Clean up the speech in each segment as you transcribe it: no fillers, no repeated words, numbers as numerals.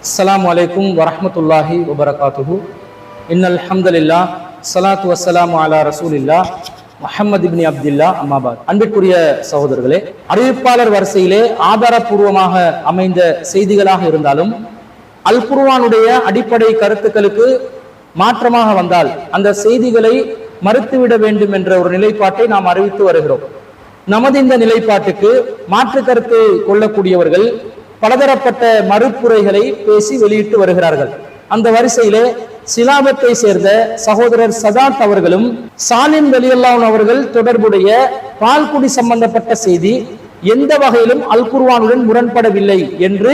அஸ்ஸலாமு அலைக்கும் வரஹ்மத்துல்லாஹி வபரகாத்துஹு. இன்னல் ஹம்துலில்லாஹ் ஸலாத்து வஸ்ஸலாமு அலா ரசூலில்லாஹ் முஹம்மது இப்னு அப்துல்லாஹ் அம்மாபாத். அன்பிற்குரிய சகோதரர்களே, அறிவிப்பாளர் வரிசையிலே ஆதாரபூர்வமாக அமைந்த செய்திகளாக இருந்தாலும் அல் குர்ஆனுடைய அடிப்படை கருத்துக்களுக்கு மாற்றமாக வந்தால் அந்த செய்திகளை மறுத்துவிட வேண்டும் என்ற ஒரு நிலைப்பாட்டை நாம் அறிவித்து வருகிறோம். நமது இந்த நிலைப்பாட்டுக்கு மாற்று கருத்து கொள்ளக்கூடியவர்கள் பலதரப்பட்ட மறுப்புரைகளை பேசி வெளியிட்டு வருகிறார்கள். அந்த வரிசையிலே சிலாபத்தை சேர்ந்த சகோதரர் சதாத் அவர்களும் சாலிம் ரலியல்லாஹு அவர்கள் தொடர்புடைய பால்குடி சம்பந்தப்பட்ட செய்தி எந்த வகையிலும் அல் குர்ஆனுடன் முரண்படவில்லை என்று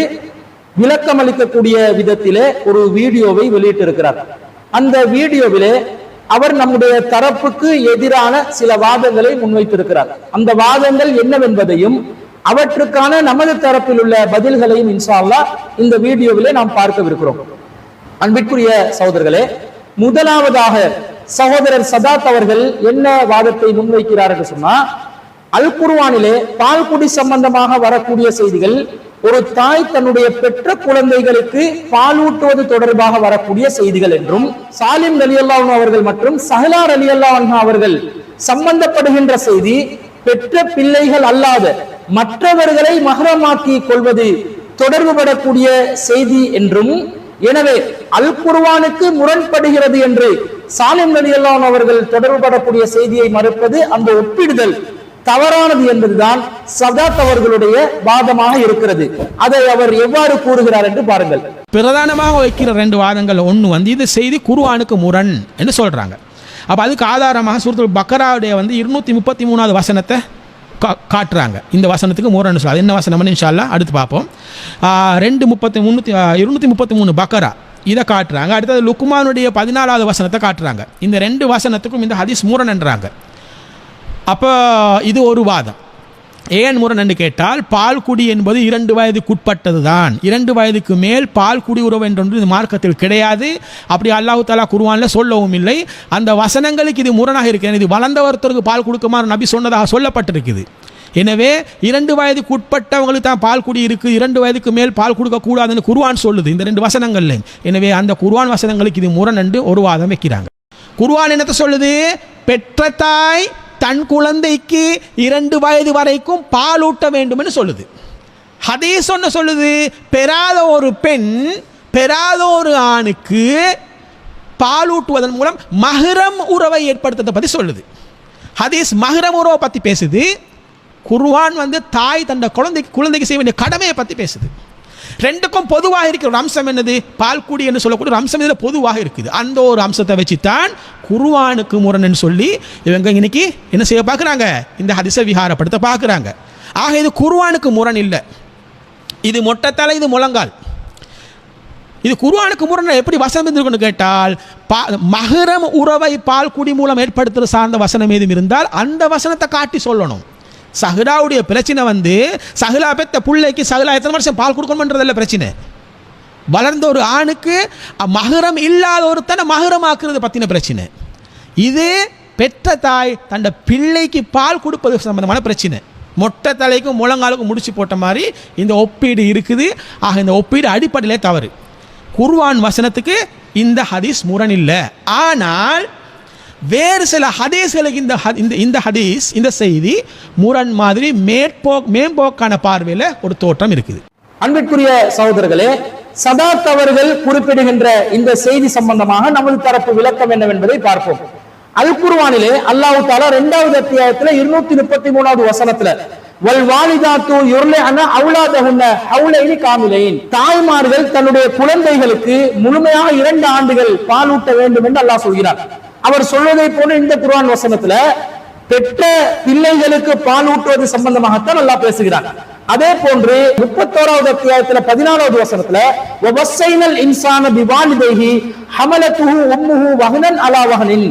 விளக்கம் அளிக்கக்கூடிய விதத்திலே ஒரு வீடியோவை வெளியிட்டிருக்கிறார். அந்த வீடியோவிலே அவர் நம்முடைய தரப்புக்கு எதிரான சில வாதங்களை முன்வைத்திருக்கிறார். அந்த வாதங்கள் என்னவென்பதையும் அவற்றுக்கான நமது தரப்பில் உள்ள பதில்களையும் இன்ஷா அல்லாஹ் இந்த வீடியோவிலே நாம் பார்க்கவிருக்கிறோம். அன்பிற்குரிய சகோதரர்களே, முதலாவதாக சகோதரர் சதாத் அவர்கள் என்ன வாதத்தை முன்வைக்கிறார் என்று சொன்னா, அல் குர்ஆனிலே பால்குடி சம்பந்தமாக வரக்கூடிய செய்திகள் ஒரு தாய் தன்னுடைய பெற்ற குழந்தைகளுக்கு பாலூட்டுவது தொடர்பாக வரக்கூடிய செய்திகள் என்றும், சாலிம் ரலியல்லாஹு அவர்கள் மற்றும் சஹலா ரலியல்லாஹு அவர்கள் சம்பந்தப்படுகின்ற செய்தி பெற்ற பிள்ளைகள் அல்லாத மற்றவர்களை மஹ்ரமாக்கி கொள்வது தொடர்புபடக்கூடிய செய்தி என்றும், எனவே அல் குர்ஆனுக்கு முரண்படுகிறது என்று சாலிம் ரலியல்லாஹு அவர்கள் தொடர்புபடக்கூடிய செய்தியை மறுப்பது, அந்த ஒப்பிடுதல் தவறானது என்பதுதான் சதாத் அவர்களுடைய வாதமாக இருக்கிறது. அதை அவர் எவ்வாறு கூறுகிறார் என்று பாருங்கள். பிரதானமாக வைக்கிற ரெண்டு வாதங்கள், ஒன்று வந்து இந்த செய்தி குர்ஆனுக்கு முரண் என்று சொல்றாங்க. அப்போ அதுக்கு ஆதாரமாக சூரத்துல் பக்கராவுடைய 233வது வசனத்தை காட்டுறாங்க. இந்த வசனத்துக்கு முரண் சொல்ல, அது என்ன வசனம்னு இன்ஷா அல்லாஹ் அடுத்து பார்ப்போம். 233 பக்கரா இதை காட்டுறாங்க. அடுத்தது லுக்மானுடைய 14வது வசனத்தை காட்டுறாங்க. இந்த ரெண்டு வசனத்துக்கும் இந்த ஹதீஸ் முரண் என்றாங்க. அப்போ இது ஒரு வாதம். ஏன் முரண் என்று கேட்டால், பால் குடி என்பது 2 வயதுக்குட்பட்டது தான். 2 வயதுக்கு மேல் பால் குடி உறவு என்று இது மார்க்கத்தில் கிடையாது. அப்படி அல்லாஹ் தஆலா குர்ஆனில் சொல்லவும் இல்லை. அந்த வசனங்களுக்கு இது முரணாக இருக்கிறது. இது வளர்ந்த ஒருத்தருக்கு பால் கொடுக்குமாறு நபி சொன்னதாக சொல்லப்பட்டிருக்குது. எனவே 2 வயதுக்கு உட்பட்டவங்களுக்கு தான் பால் குடி இருக்குது, 2 வயதுக்கு மேல் பால் கொடுக்கக்கூடாதுன்னு குர்ஆன் சொல்லுது இந்த 2 வசனங்கள்ல. எனவே அந்த குர்ஆன் வசனங்களுக்கு இது முரண் என்று ஒரு வாதம் வைக்கிறாங்க. குர்ஆன் என்னத்தை சொல்லுது? பெற்ற தாய் தன் குழந்தைக்கு 2 வயது வரைக்கும் பாலூட்ட வேண்டும் என்று சொல்லுது. ஹதீஸ் ஒன்று சொல்லுது, பெறாத ஒரு பெண் பெறாத ஒரு ஆணுக்கு பாலூட்டுவதன் மூலம் மஹ்ரம் உறவை ஏற்படுத்துவதை பற்றி சொல்லுது. ஹதீஸ் மஹ்ரம் உறவை பற்றி பேசுது. குர்ஆன் தாய் தன் குழந்தைக்கு செய்ய வேண்டிய கடமையை பற்றி பேசுது. ரெண்டுக்கும் பொதுவாக இருக்கிற ஒரு அம்சம் என்னது? பால்குடி என்று சொல்லக்கூடிய ஒரு அம்சம் இதில் பொதுவாக இருக்குது. அந்த ஒரு அம்சத்தை வச்சுத்தான் குர்ஆனுக்கு முரண் சொல்லி இவங்க இன்னைக்கு என்ன செய்ய பார்க்குறாங்க? இந்த ஹதீஸை விஹாரப்படுத்த பார்க்குறாங்க. ஆக இது குர்ஆனுக்கு முரண் இல்லை. இது மொட்டத்தலை, இது முழங்கால். இது குர்ஆனுக்கு முரண் எப்படி வசனம் இருந்திருக்குன்னு கேட்டால், மஹ்ரம் உறவை பால்குடி மூலம் ஏற்படுத்துகிற சார்ந்த வசனம் ஏதும் இருந்தால் அந்த வசனத்தை காட்டி சொல்லணும். சஹலாவுடைய பிரச்சனை சஹலா பெற்ற பிள்ளைக்கு சஹலா எத்தனை வருஷம் பால் கொடுக்கணும்ன்றதில்ல பிரச்சனை. வளர்ந்த ஒரு ஆணுக்கு மஹ்ரம் இல்லாத ஒருத்தனை மஹ்ரம் ஆக்குறது பற்றின பிரச்சனை. இது பெற்ற தாய் தன் பிள்ளைக்கு பால் கொடுப்பது சம்பந்தமான பிரச்சனை. மொட்டை தலைக்கும் முழங்காலுக்கும் முடிச்சு போட்ட மாதிரி இந்த ஒப்பீடு இருக்குது. ஆக இந்த ஒப்பீடு அடிப்படையிலே தவறு. குர்ஆன் வசனத்துக்கு இந்த ஹதீஸ் முரண் இல்லை. ஆனால் வேறு சில ஹதீஸ்களுக்கு இந்த ஹதீஸ் இந்த செய்தி முரண் மாதிரி மேம்போக்கான பார்வையில் ஒரு தோற்றம் இருக்குது. அன்பிற்குரிய சகோதரர்களே, சதாத் அவர்கள் குறிப்பிடுகின்ற இந்த செய்தி சம்பந்தமாக நமது தரப்பு விளக்கம் என்னவென்பதை பார்ப்போம். அல் குர்ஆனிலே அல்லாஹ் தஆலா 2வது அத்தியாயத்தில் 233வது வசனத்துல வல் வாலிதாத்து யுர்லிஅன அவுலாதஹுன்ன ஹவுலைனி காமிலைன், தாய்மார்கள் தன்னுடைய குழந்தைகளுக்கு முழுமையாக 2 ஆண்டுகள் பாலூட்ட வேண்டும் என்று அல்லாஹ் சொல்கிறார். அவர் சொல்வதை போல இந்த குர்ஆன் வசனத்துல பெற்ற பிள்ளைகளுக்கு பாலூட்டுவது சம்பந்தமாகத்தான் அல்லாஹ் பேசுகிறார். அதே போன்று 31வது அத்தியாயத்துல 14வது வசனத்துல வவஸைனல் இன்சான பிவாலிதைஹி ஹமலத்துஹு உம்முஹு வஹனன் அலா வஹனின்,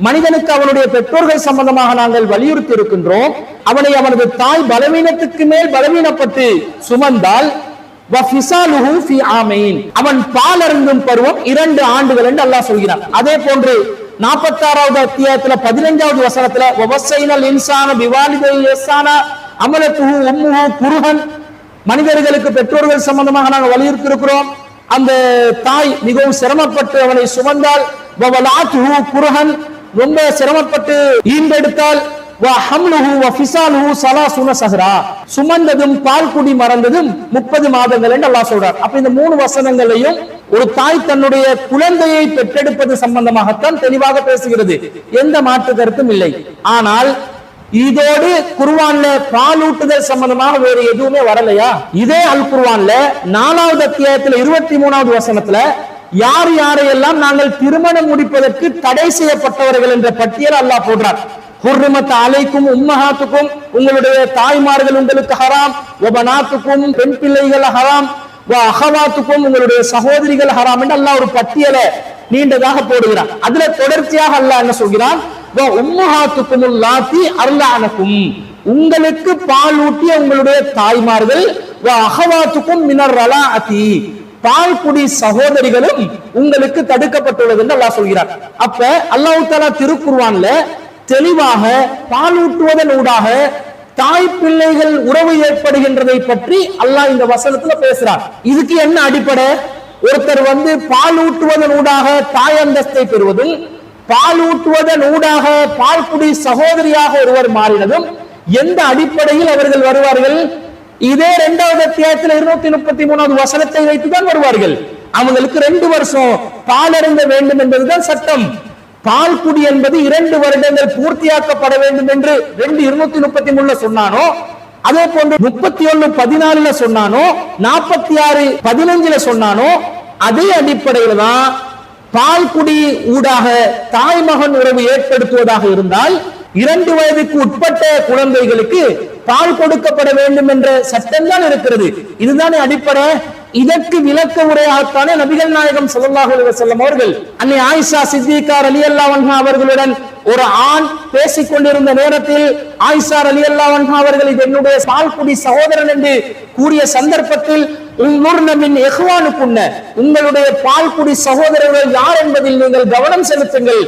மனிதனுக்கு அவனுடைய பெற்றோர்கள் சம்பந்தமாக நாங்கள் வலியுறுத்தி இருக்கின்றோம். அவனை அவனது தாய் பலவீனத்துக்கு மேல் பலவீனப்பட்டு சுமந்தால் வஃபிஸாலுஹு ஃபீ ஆமைன், அவன் பால் அருந்தும் பருவம் 2 ஆண்டுகள் என்று அல்லாஹ் சொல்கிறார். அதே போன்று 46வது அத்தியாயத்துல 15வது வசனத்துல வவஸைனல் இன்சான பிவாலிதைஹி இஹ்சானா அமலத்துஹு உம்முஹு குர்ஹன், மனிதர்களுக்கு பெற்றோர்கள் சம்பந்தமாக நாங்கள் வலியுறுத்தி இருக்கிறோம். அந்த தாய் மிகவும் சிரமப்பட்டு அவனை சுமந்தால் குருஹன் ரொம்ப சிரமப்பட்டு ஈண்டெடுத்தால் சுமந்ததும் பால் குடி மறந்ததும் 30 மாதங்கள் என்று அல்லாஹ் சொல்றார். அப்ப இந்த 3 வசனங்களையும் ஒரு தாய் தன்னுடைய குழந்தையை பெற்றெடுப்பது சம்பந்தமாகத்தான் தெளிவாக பேசுகிறது. எந்த மாற்று கருத்தும் இல்லை. ஆனால் இதோடு குர்ஆன்ல பாலூட்டுதல் சம்பந்தமாக வேறு எதுவுமே வரலையா? இதே அல் குர்ஆன்ல 4வது அத்தியாயத்தில் 23வது வசனத்துல யார் யாரையெல்லாம் நாங்கள் திருமணம் முடிப்பதற்கு தடை செய்யப்பட்டவர்கள் என்ற பட்டியல் அல்லாஹ் போடுறார். ஹுர்ரிமத் அலைக்கும் உம்மஹாத்துக்கும், உங்களுடைய தாய்மார்கள் உங்களுக்கு ஹராம், வபனாத்துக்கும் பெண் பிள்ளைகள் ஹராம், அஹவாத்துக்கும் உங்களுடைய சகோதரிகள் ஹராம் என்று அல்லாஹ் ஒரு பட்டியலை நீண்டதாக போடுகிறான். அதுல தொடர்ச்சியாக அல்லாஹ் என்ன சொல்கிறான்? உம்மஹாத்துக்கும் லாத்தி அர்லானக்கும், உங்களுக்கு பால் ஊட்டிய உங்களுடைய தாய்மார்கள், அஹவாத்துக்கும் மினர் ரலாஅதி, பால் குடி சகோதரிகளும் உங்களுக்கு தடுக்கப்பட்டுள்ளது என்று அல்லாஹ் சொல்கிறார். அப்ப அல்லாஹ் தஆலா திருக்குர்ஆன்ல தெளிவாக பாலூட்டுவதன் ஊடாக தாய் பிள்ளைகள் உறவு ஏற்படுகின்றதை பற்றி அல்லாஹ் இந்த வசனத்துல பேசுறார். இதுக்கு என்ன அடிப்படை? ஒருத்தர் பாலூட்டுவதன் ஊடாக தாய் அந்தஸ்தை பெறுவதும், பாலூட்டுவதன் ஊடாக பால் குடி சகோதரியாக ஒருவர் மாறினதும் எந்த அடிப்படையில் அவர்கள் வருவார்கள்? இதே 2வது அத்தியாயத்தில் 233வது வசனத்தை வைத்துதான் வருவார்கள். அவங்களுக்கு 2 வருஷம் பால் அருந்த வேண்டும் என்பதுதான் சட்டம். பால் குடி என்பது 2 வருடங்கள் பூர்த்தியாக்கப்பட வேண்டும் என்று 2:233 சொன்னானோ, அதே போன்று 31:14 சொன்னானோ, 46:15 சொன்னானோ, அதே அடிப்படையில் தான் பால் குடி ஊடாக தாய் மகன் உறவு ஏற்படுத்துவதாக இருந்தால் 2 வயதுக்கு உட்பட்ட குழந்தைகளுக்கு பால் கொடுக்கப்பட வேண்டும் என்ற சட்டம் தான் இருக்கிறது. இதுதானே அடிப்படை. இதற்கு விளக்க உரையாகத்தானே நபிகள் நாயகம் ஸல்லல்லாஹு அலைஹி வஸல்லம் அவர்கள் அன்னை ஆயிஷா சித்திகா ரலியல்லாஹு அன்ஹா அவர்களுடன் ஒரு ஆண் பேசிக் கொண்டிருந்த நேரத்தில் ஆயிஷா ரலியல்லாஹு அன்ஹா அவர்கள் இது என்னுடைய பால் குடி சகோதரன் என்று கூறிய சந்தர்ப்பத்தில் உங்களுடைய பால் குடி சகோதரர்கள் யார் என்பதில் நீங்கள் கவனம் செலுத்துங்கள்.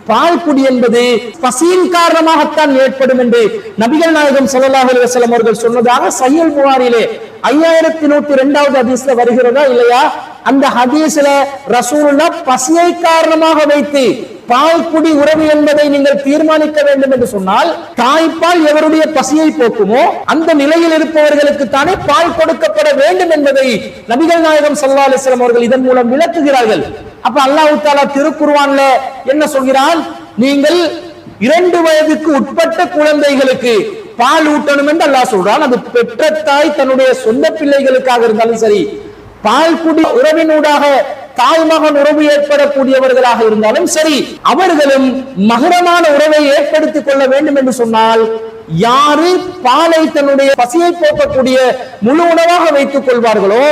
பால் குடி என்பது பசியின் காரணமாகத்தான் ஏற்படும் என்று நபிகள் நாயகம் ஸல்லல்லாஹு அலைஹி வஸல்லம் அவர்கள் சொன்னதாக சஹீஹ் புகாரிலே 5102வது ஹதீஸ்ல வருகிறதா இல்லையா? அந்த ஹதீஸ்ல ரசூலுல்லாஹ் பசியை காரணமாக வைத்து பால் குடி உறவு என்பதை நீங்கள் தீர்மானிக்க வேண்டும் என்று சொன்னால், தாய்ப்பால் எவருடைய பசியை போக்குமோ அந்த நிலையில் இருப்பவர்களுக்கு தானே பால் கொடுக்கப்பட வேண்டும் என்பதை நபிகள் நாயகம் ஸல்லல்லாஹு அலைஹி வஸல்லம் அவர்கள் இதன் மூலம் விளக்குகிறார்கள். அப்ப அல்லாஹ் தஆலா திருக்குர்ஆன்ல என்ன சொல்கிறான்? நீங்கள் 2 வயதுக்கு உட்பட்ட குழந்தைகளுக்கு பால் ஊட்டணும் என்று அல்லாஹ் சொல்றான். அது பெற்ற தாய் தன்னுடைய சொந்த பிள்ளைகளுக்காக இருந்தாலும் சரி, பால் குடி உறவினூடாக தாய் மகன் உறவு ஏற்படக்கூடியவர்களாக இருந்தாலும் சரி, அவர்களும் மகரமான உறவை ஏற்படுத்திக் கொள்ள வேண்டும் என்று சொன்னால், யாரு பாலை தன்னுடைய பசியை போக்கக்கூடிய முழு உணவாக வைத்துக் கொள்வார்களோ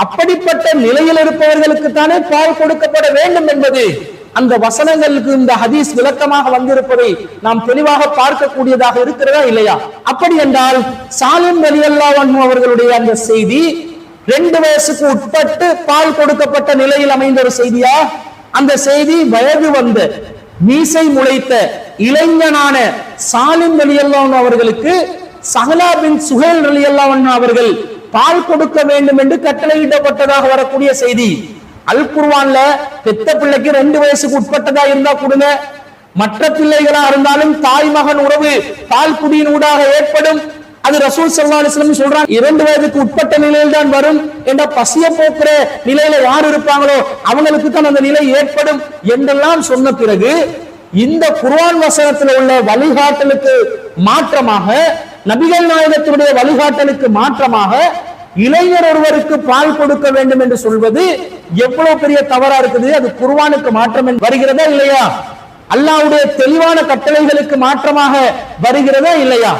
அப்படிப்பட்ட நிலையில் இருப்பவர்களுக்கு தானே பால் கொடுக்கப்பட வேண்டும் என்பது அந்த வசனங்களுக்கு இந்த ஹதீஸ் விளக்கமாக வந்திருப்பதை நாம் தெளிவாக பார்க்கக்கூடியதாக இருக்கிறதா இல்லையா? அப்படி என்றால் சாலிம் ரலியல்லாஹு அன்ஹு அவர்களுடைய அந்த செய்தி 2 வயசுக்கு உட்பட்டு பால் கொடுக்கப்பட்ட நிலையில் அமைந்த ஒரு செய்தியா? அந்த செய்தி வயது வந்த மீசை முளைத்த இளைஞனான சாலிம் ரலியல்லாஹு அன்ஹு அவர்களுக்கு சஹலா பின் சுஹைல் ரலியல்லாஹு அன்ஹு அவர்கள் பால் கொடுக்க வேண்டும் என்று கட்டளையிடப்பட்டதாக வரக்கூடிய செய்தி. அல் குர்ஆன்ல பெத்த பிள்ளைக்கு 2 வயசுக்கு உட்பட்டதா இருந்தா கொடுங்க, மற்ற பிள்ளைகளா இருந்தாலும் தாய் மகன் உறவு பால் குடியின் ஊடாக ஏற்படும். அது ரசூல் ஸல்லல்லாஹு அலைஹி வஸல்லம் சொல்றாங்க 2 வயதுக்கு உட்பட்ட நிலையில் தான் வரும் என்ற பசிய போக்குற நிலையில யார் இருப்பாங்களோ அவங்களுக்கு தான் அந்த நிலை ஏற்படும் என்றெல்லாம் சொன்ன பிறகு இந்த குர்ஆன் வசனத்தில் உள்ள வழிகாட்டலுக்கு மாற்றமாக, நபிகள் நாயகத்தினுடைய வழிகாட்டலுக்கு மாற்றமாக இளைஞர் ஒருவருக்கு பால் கொடுக்க வேண்டும் என்று சொல்வது எவ்வளவு பெரிய தவறா இருக்குது. அது குர்ஆனுக்கு மாற்றம் வருகிறதா இல்லையா? அல்லாஹ்வுடைய தெளிவான கட்டளைகளுக்கு மாற்றமாக வருகிறதா இல்லையா?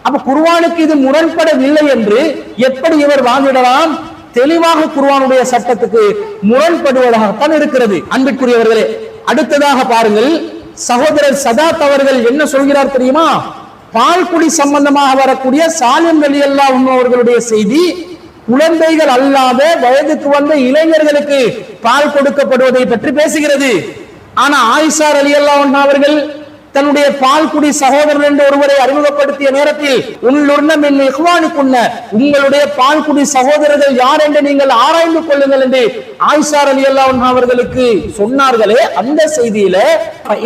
அப்ப குர்ஆனுக்கு இது முரண்படவில்லை என்று எப்படி இவர் வாங்கிடலாம்? தெளிவாக குர்ஆனுடைய சட்டத்துக்கு முரண்படுவதாகத்தான் இருக்கிறது. அன்பிற்குரியவர்களே, அடுத்ததாக பாருங்கள், சகோதரர் சதாத் அவர்கள் என்ன சொல்கிறார் தெரியுமா? பால் குடி சம்பந்தமாக வரக்கூடிய சாலிம் ரலியல்லாஹு அன்ஹு அவர்களுடைய செய்தி குழந்தைகள் அல்லாத வயதுக்கு வந்த இளைஞர்களுக்கு பால் கொடுக்கப்படுவதை பற்றி பேசுகிறது. ஆனா ஆயிஷா ரலியல்லாஹு அன்ஹா அவர்கள் தன்னுடைய பால்குடி சகோதரர் என்று ஒருவரை அறிமுகப்படுத்திய நேரத்தில் உங்களுடைய பால்குடி சகோதரர்கள் யார் என்று நீங்கள் ஆராய்ந்து கொள்ளுங்கள் என்று ஆயிஷா ரலியல்லாஹு அன்ஹா அவர்களுக்கு சொன்னார்களே, அந்த செய்தியில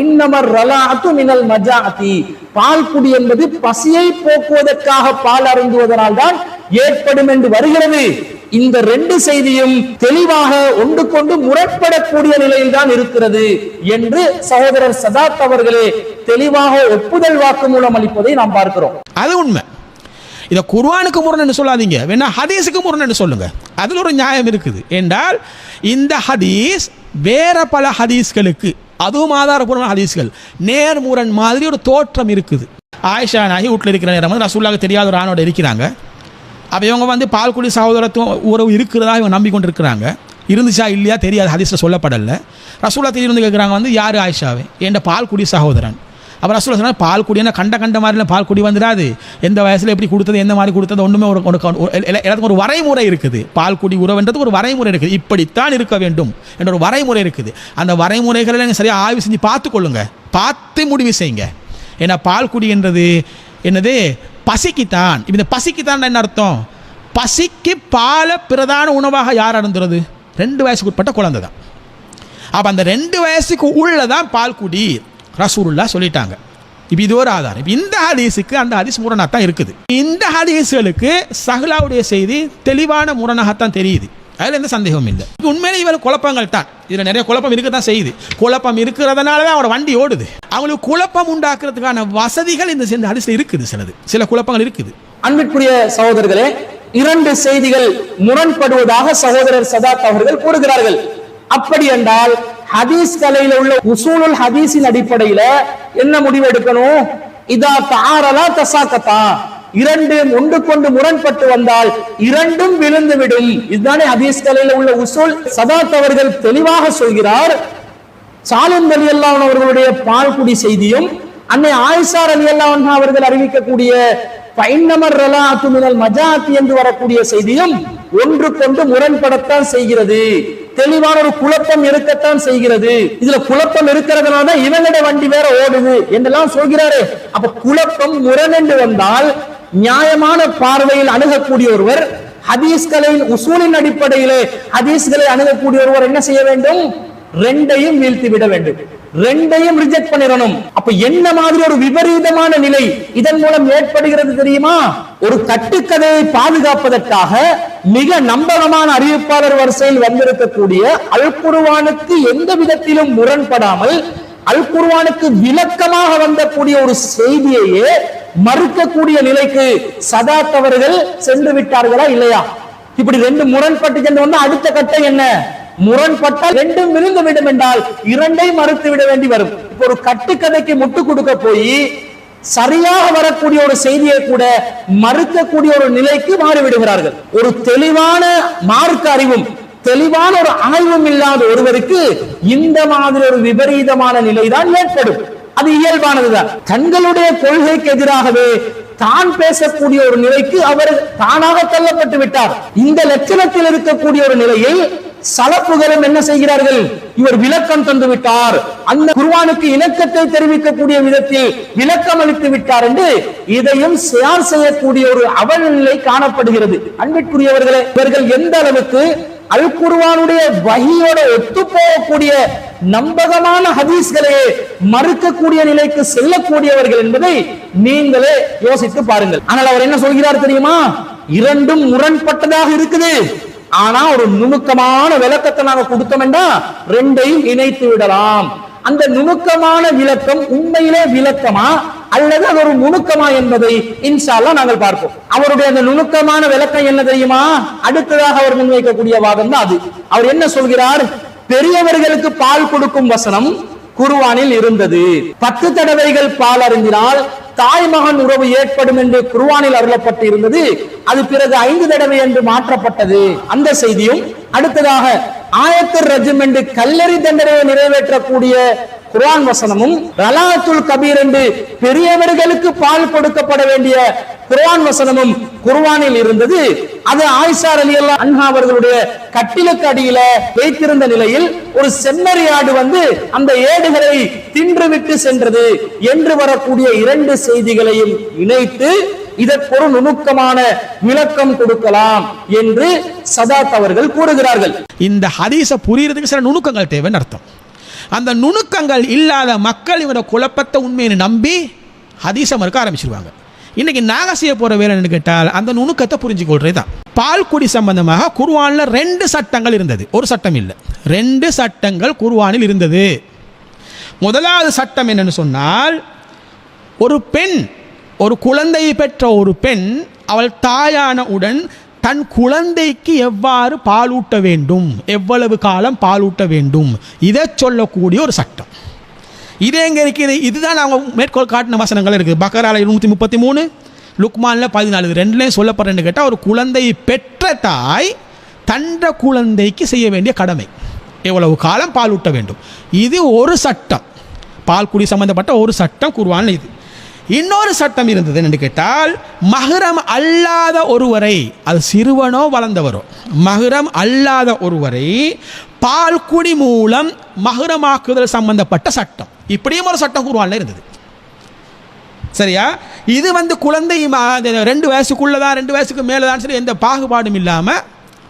இன்னமர் ரலாஅத்து மினல் மஜாஅதி, பால்குடி என்பது பசியை போக்குவதற்காக பால் அருந்துவதனால் தான் ஏற்படும் என்று வருகிறது. இந்த ரெண்டு செய்தியும் தெளிவாக ஒன்றுக்கொண்டு முரண்படக்கூடிய நிலையில் தான் இருக்கிறது என்று சகோதரர் சதாத் அவர்களே தெளிவாக ஒப்புதல் வாக்கு மூலம் அளிப்பதை நாம் பார்க்கிறோம். அது உண்மை. இதை குர்ஆனுக்கு முரண் சொல்லாதீங்க, வேணா ஹதீஸுக்கு முரண் சொல்லுங்க. அதில் ஒரு நியாயம் இருக்குது என்றால் இந்த ஹதீஸ் வேற பல ஹதீஸ்களுக்கு, அதுவும் ஆதாரபூர்வமான ஹதீஸ்கள், நேர்முரண் மாதிரி ஒரு தோற்றம் இருக்குது. ஆயிஷா நாயகி வீட்டில் இருக்கிற நேரம் ரசூலுல்லாஹ்வுக்கு தெரியாத ஒரு ஆணோட இருக்கிறாங்க. அப்போ இவங்க பால்குடி சகோதரத்துவம் உறவு இருக்கிறதா இவங்க நம்பிக்கொண்டு இருக்கிறாங்க. இருந்துச்சா இல்லையா தெரியாது, ஹதீஸில் சொல்லப்படலை. ரசூலுல்லாஹ் திடீர்னு கேட்குறாங்க யார் ஆயிஷாவே, என் பால்குடி சகோதரன். அப்போ ரசூலுல்லாஹ் சொன்னாங்க பால்குடினா கண்ட மாதிரிலாம் பால்குடி வந்துடாது, எந்த வயசில் எப்படி கொடுத்தது எந்த மாதிரி கொடுத்தது ஒன்றுமே எல்லாத்துக்கும் ஒரு வரைமுறை இருக்குது. பால்குடி உறவுன்றது ஒரு வரைமுறை இருக்குது, இப்படித்தான் இருக்க வேண்டும் என்ற ஒரு வரைமுறை இருக்குது. அந்த வரைமுறைகளை நீங்கள் சரியாக ஆய்வு செஞ்சு பார்த்துக்கொள்ளுங்க, பார்த்து முடிவு செய்யுங்க. ஏன்னா பால்குடி என்றது என்னது, பசிக்குத்தான். இந்த பசிக்குத்தான் என்ன அர்த்தம்? பசிக்கு பாலை பிரதான உணவாக யார் அருந்துறது? 2 வயசுக்கு உட்பட்ட குழந்தை தான். அப்போ அந்த 2 வயசுக்கு உள்ளதான் பால்குடி ரசூலுல்லாஹ் சொல்லிட்டாங்க. இப்போ இது ஒரு ஆதாரம். இப்போ இந்த ஹதீஸுக்கு அந்த ஹதீஸ் முரணாகத்தான் இருக்குது. இந்த ஹதீஸ்களுக்கு சஹ்லாவுடைய செய்தி தெளிவான முரணாகத்தான் தெரியுது, அதில் எந்த சந்தேகமும் இல்லை. உண்மையிலே இவள் குழப்பங்கள் தான், இதில் நிறைய குழப்பம் இருக்க தான் செய்யுது. குழப்பம் இருக்கிறதுனால தான் அவரோட வண்டி ஓடுது. அவங்களுக்கு குழப்பம் உண்டாக்குறதுக்கான வசதிகள் இந்த ஹதீஸ்ல இருக்குது. சில குழப்பங்கள் இருக்குது. அன்பிற்குரிய சகோதரர்களே, 2 செய்திகள் முரண்படுவதாக சகோதரர் சதாத் அவர்கள் கூறுகிறார்கள். அப்படி என்றால் ஹதீஸ் கலையில உள்ள உசூலுல் ஹதீஸின் அடிப்படையில என்ன முடிவு எடுக்கணும்? இதா தஆரலா தசாகதா, 2 ஒன்றுக்கொண்டு முரண்பட்டு வந்தால் 2ம் விழுந்து விடும். இதுதானே ஹதீஸ் கலையில உள்ள உசூல். சதாத் அவர்கள் தெளிவாக சொல்கிறார், சாலிம் ரலியல்லாஹு அன்ஹு அவர்களுடைய பால்குடி செய்தியும் அன்னை ஆயிஷா ரலியல்லாஹு அன்ஹா அவர்கள் அறிவிக்கக்கூடிய ஃபைன்னமர் ரலாஅத்து மினல் மஜாஅத்தி என்று வரக்கூடிய செய்தியும் ஒன்றுக்கொண்டு முரண்படத்தான் செய்கிறது. தெளிவான ஒரு குழப்பம் இருக்கத்தான் செய்கிறது. இதுல குழப்பம் இருக்கிறதுனால தான் இவங்களோட வண்டி வேற ஓடுது என்றெல்லாம் சொல்கிறாரு. அப்ப குழப்பம் முரண் என்று வந்தால் நியாயமான பார்வையில் அணுகக்கூடிய ஒருவர், ஹதீஸ்களின் உசூலின் அடிப்படையிலே ஹதீஸ்களை அணுகக்கூடிய ஒருவர் என்ன செய்ய வேண்டும்? 2ஐயும் வீழ்த்தி விட வேண்டும், 2ஐயும் ரிஜெக்ட் பண்ணிடணும். அப்ப என்ன மாதிரி ஒரு விபரீதமான நிலை இதன் மூலம் ஏற்படுகிறது தெரியுமா? ஒரு கட்டுக்கதையை பாதுகாப்பதற்காக மிக நம்பகமான அறிவிப்பாளர் வரிசையில் வந்திருக்கக்கூடிய அல் குர்ஆனுக்கு எந்த விதத்திலும் முரண்படாமல் அல் குர்ஆனுக்கு விளக்கமாக வந்தக்கூடிய ஒரு செய்தியையே மறுக்கக்கூடிய நிலைக்கு சதாத் அவர்கள் சென்று விட்டார்களா இல்லையா? இப்படி 2 முரண்பட்டு சென்று வந்தா அடுத்த கட்டம் என்ன? முரண்பட்டால் 2ம் விழுந்து விடும் என்றால் 2ஐயும் மறுத்து விட வேண்டி வரும். இப்போ ஒரு கட்டுக்கதைக்கு முட்டு கொடுக்க போய் சரியாக வரக்கூடிய ஒரு செய்தியை கூட மறுக்கக்கூடிய ஒரு நிலைக்கு மாறிவிடுகிறார்கள். ஒரு தெளிவான மார்க்க அறிவும் தெளிவான ஒரு ஆய்வும் இல்லாத ஒருவருக்கு இந்த மாதிரி ஒரு விபரீதமான நிலைதான் ஏற்படும். அது இயல்பானதுதான். தங்களுடைய கொள்கைக்கு எதிராகவே தான் பேசக்கூடிய ஒரு நிலைக்கு அவர் தானாக தள்ளப்பட்டு விட்டார். இந்த லட்சணத்தில் இருக்கக்கூடிய ஒரு நிலையை சலப்புகளும் என்ன செய்கிறார்கள்? இவர் விளக்கம் தந்து விட்டார், அந்த குர்ஆனுக்கு இலக்கத்தை தெரிவிக்கக்கூடிய விதத்தில் விளக்கம் அளித்து விட்டார் என்று இதையும் ஷேர் செய்யக்கூடிய ஒரு அவல நிலை காணப்படுகிறது. அன்பிற்குரியவர்களே, இவர்கள் எந்த அளவுக்கு அல் குர்ஆனுடைய வஹீயோட ஒத்து போகக்கூடிய நம்பகமான ஹதீஸ்களை மறுக்கக்கூடிய நிலைக்கு செல்லக்கூடியவர்கள் என்பதை நீங்களே யோசித்து பாருங்கள். ஆனால் அவர் என்ன சொல்கிறார் தெரியுமா? 2ம் முரண்பட்டதாக இருக்குது, ஆனா ஒரு நுணுக்கமான விளக்கத்தை நாங்க கொடுத்தோம்னா 2ஐயும் இணைத்து விடலாம். அந்த நுணுக்கமான விளக்கம் உண்மையிலே விளக்கமா அல்லது அது ஒரு நுணுக்கமா என்பதை இன்ஷா அல்லாஹ் நாங்கள் பார்ப்போம். அவருடைய அந்த நுணுக்கமான விளக்கம் என்ன தெரியுமா? அடுத்ததாக அவர் முன்வைக்கக்கூடிய வாதம் தான் அது. அவர் என்ன சொல்கிறார்? பெரியவர்களுக்கு பால் கொடுக்கும் வசனம் குர்ஆனில் இருந்தது. 10 தடவைகள் பால் அருந்தினால் தாய் மகன் உறவு ஏற்படும் என்று குர்ஆனில் அருளப்பட்டு இருந்தது. அது பிறகு 5 தடவை என்று மாற்றப்பட்டது. அந்த செய்தியும் அடுத்ததாக ஆயத்துர் ரஜ்ம் என்று கல்லறி தண்டனையை நிறைவேற்றக்கூடிய குர்ஆன் வசனமும் ரலாத்துல் கபீர் என்று பெரியவர்களுக்கு பால் கொடுக்கப்பட வேண்டிய குர்ஆன் வசனமும் குர்ஆனில் இருந்தது. அது ஆயிஷா ரலியல்லாஹு அன்ஹா அவர்களுடைய கட்டிலுக்கு அடியில வைத்திருந்த நிலையில் ஒரு செம்மறியாடு வந்து அந்த ஏடுகளை தின்றுவிட்டு சென்றது என்று வரக்கூடிய இரண்டு செய்திகளையும் இணைத்து இதற்கு ஒரு நுணுக்கமான விளக்கம் கொடுக்கலாம் என்று சதாத் அவர்கள் கூறுகிறார்கள். இந்த ஹதீஸை புரியறதுக்கு சில நுணுக்கங்கள் தேவைன்னு அர்த்தம். அந்த நுணுக்கங்கள் இல்லாத மக்கள் இவரை குழப்பத்தை உண்மையை நம்பி ஹதீஸை மறுக்க ஆரம்பிச்சிருவாங்க. இன்னைக்கு நாங்கள் செய்ய போகிற வேலைன்னு கேட்டால் அந்த நுணுக்கத்தை புரிஞ்சுக்கொள்றது தான். பால் குடி சம்பந்தமாக குர்ஆனில் 2 சட்டங்கள் இருந்தது, ஒரு சட்டம் இல்லை, 2 சட்டங்கள் குர்ஆனில் இருந்தது. முதலாவது சட்டம் என்னன்னு சொன்னால், ஒரு பெண், ஒரு குழந்தையை பெற்ற ஒரு பெண் அவள் தாயான உடன் தன் குழந்தைக்கு எவ்வாறு பாலூட்ட வேண்டும், எவ்வளவு காலம் பாலூட்ட வேண்டும், இதை சொல்லக்கூடிய ஒரு சட்டம். இது எங்கே இருக்குது? இதுதான் அவங்க மேற்கோள் காட்டின வசனங்கள் இருக்குது. பக்கரால 133, லுக்மானில் 14, இது ரெண்டுலேயும் சொல்லப்படுறேன்னு கேட்டால், ஒரு குழந்தையை பெற்ற தாய் தன்ற குழந்தைக்கு செய்ய வேண்டிய கடமை, எவ்வளவு காலம் பாலூட்ட வேண்டும். இது ஒரு சட்டம், பால் குடி சம்பந்தப்பட்ட ஒரு சட்டம் குர்ஆனில். இது இன்னொரு சட்டம் இருந்தது என்று கேட்டால், மஹ்ரம் அல்லாத ஒருவரை, அது சிறுவனோ வளர்ந்தவரோ, மஹ்ரம் அல்லாத ஒருவரை பால்குடி மூலம் மஹ்ரமாக்குதல் சம்பந்தப்பட்ட சட்டம். இப்படியும் ஒரு சட்டம் குர்ஆனில் இருந்தது. சரியா? இது வந்து குழந்தை 2 வயசுக்குள்ளதான் 2 வயசுக்கு மேலதான் சரி, எந்த பாகுபாடும் இல்லாமல்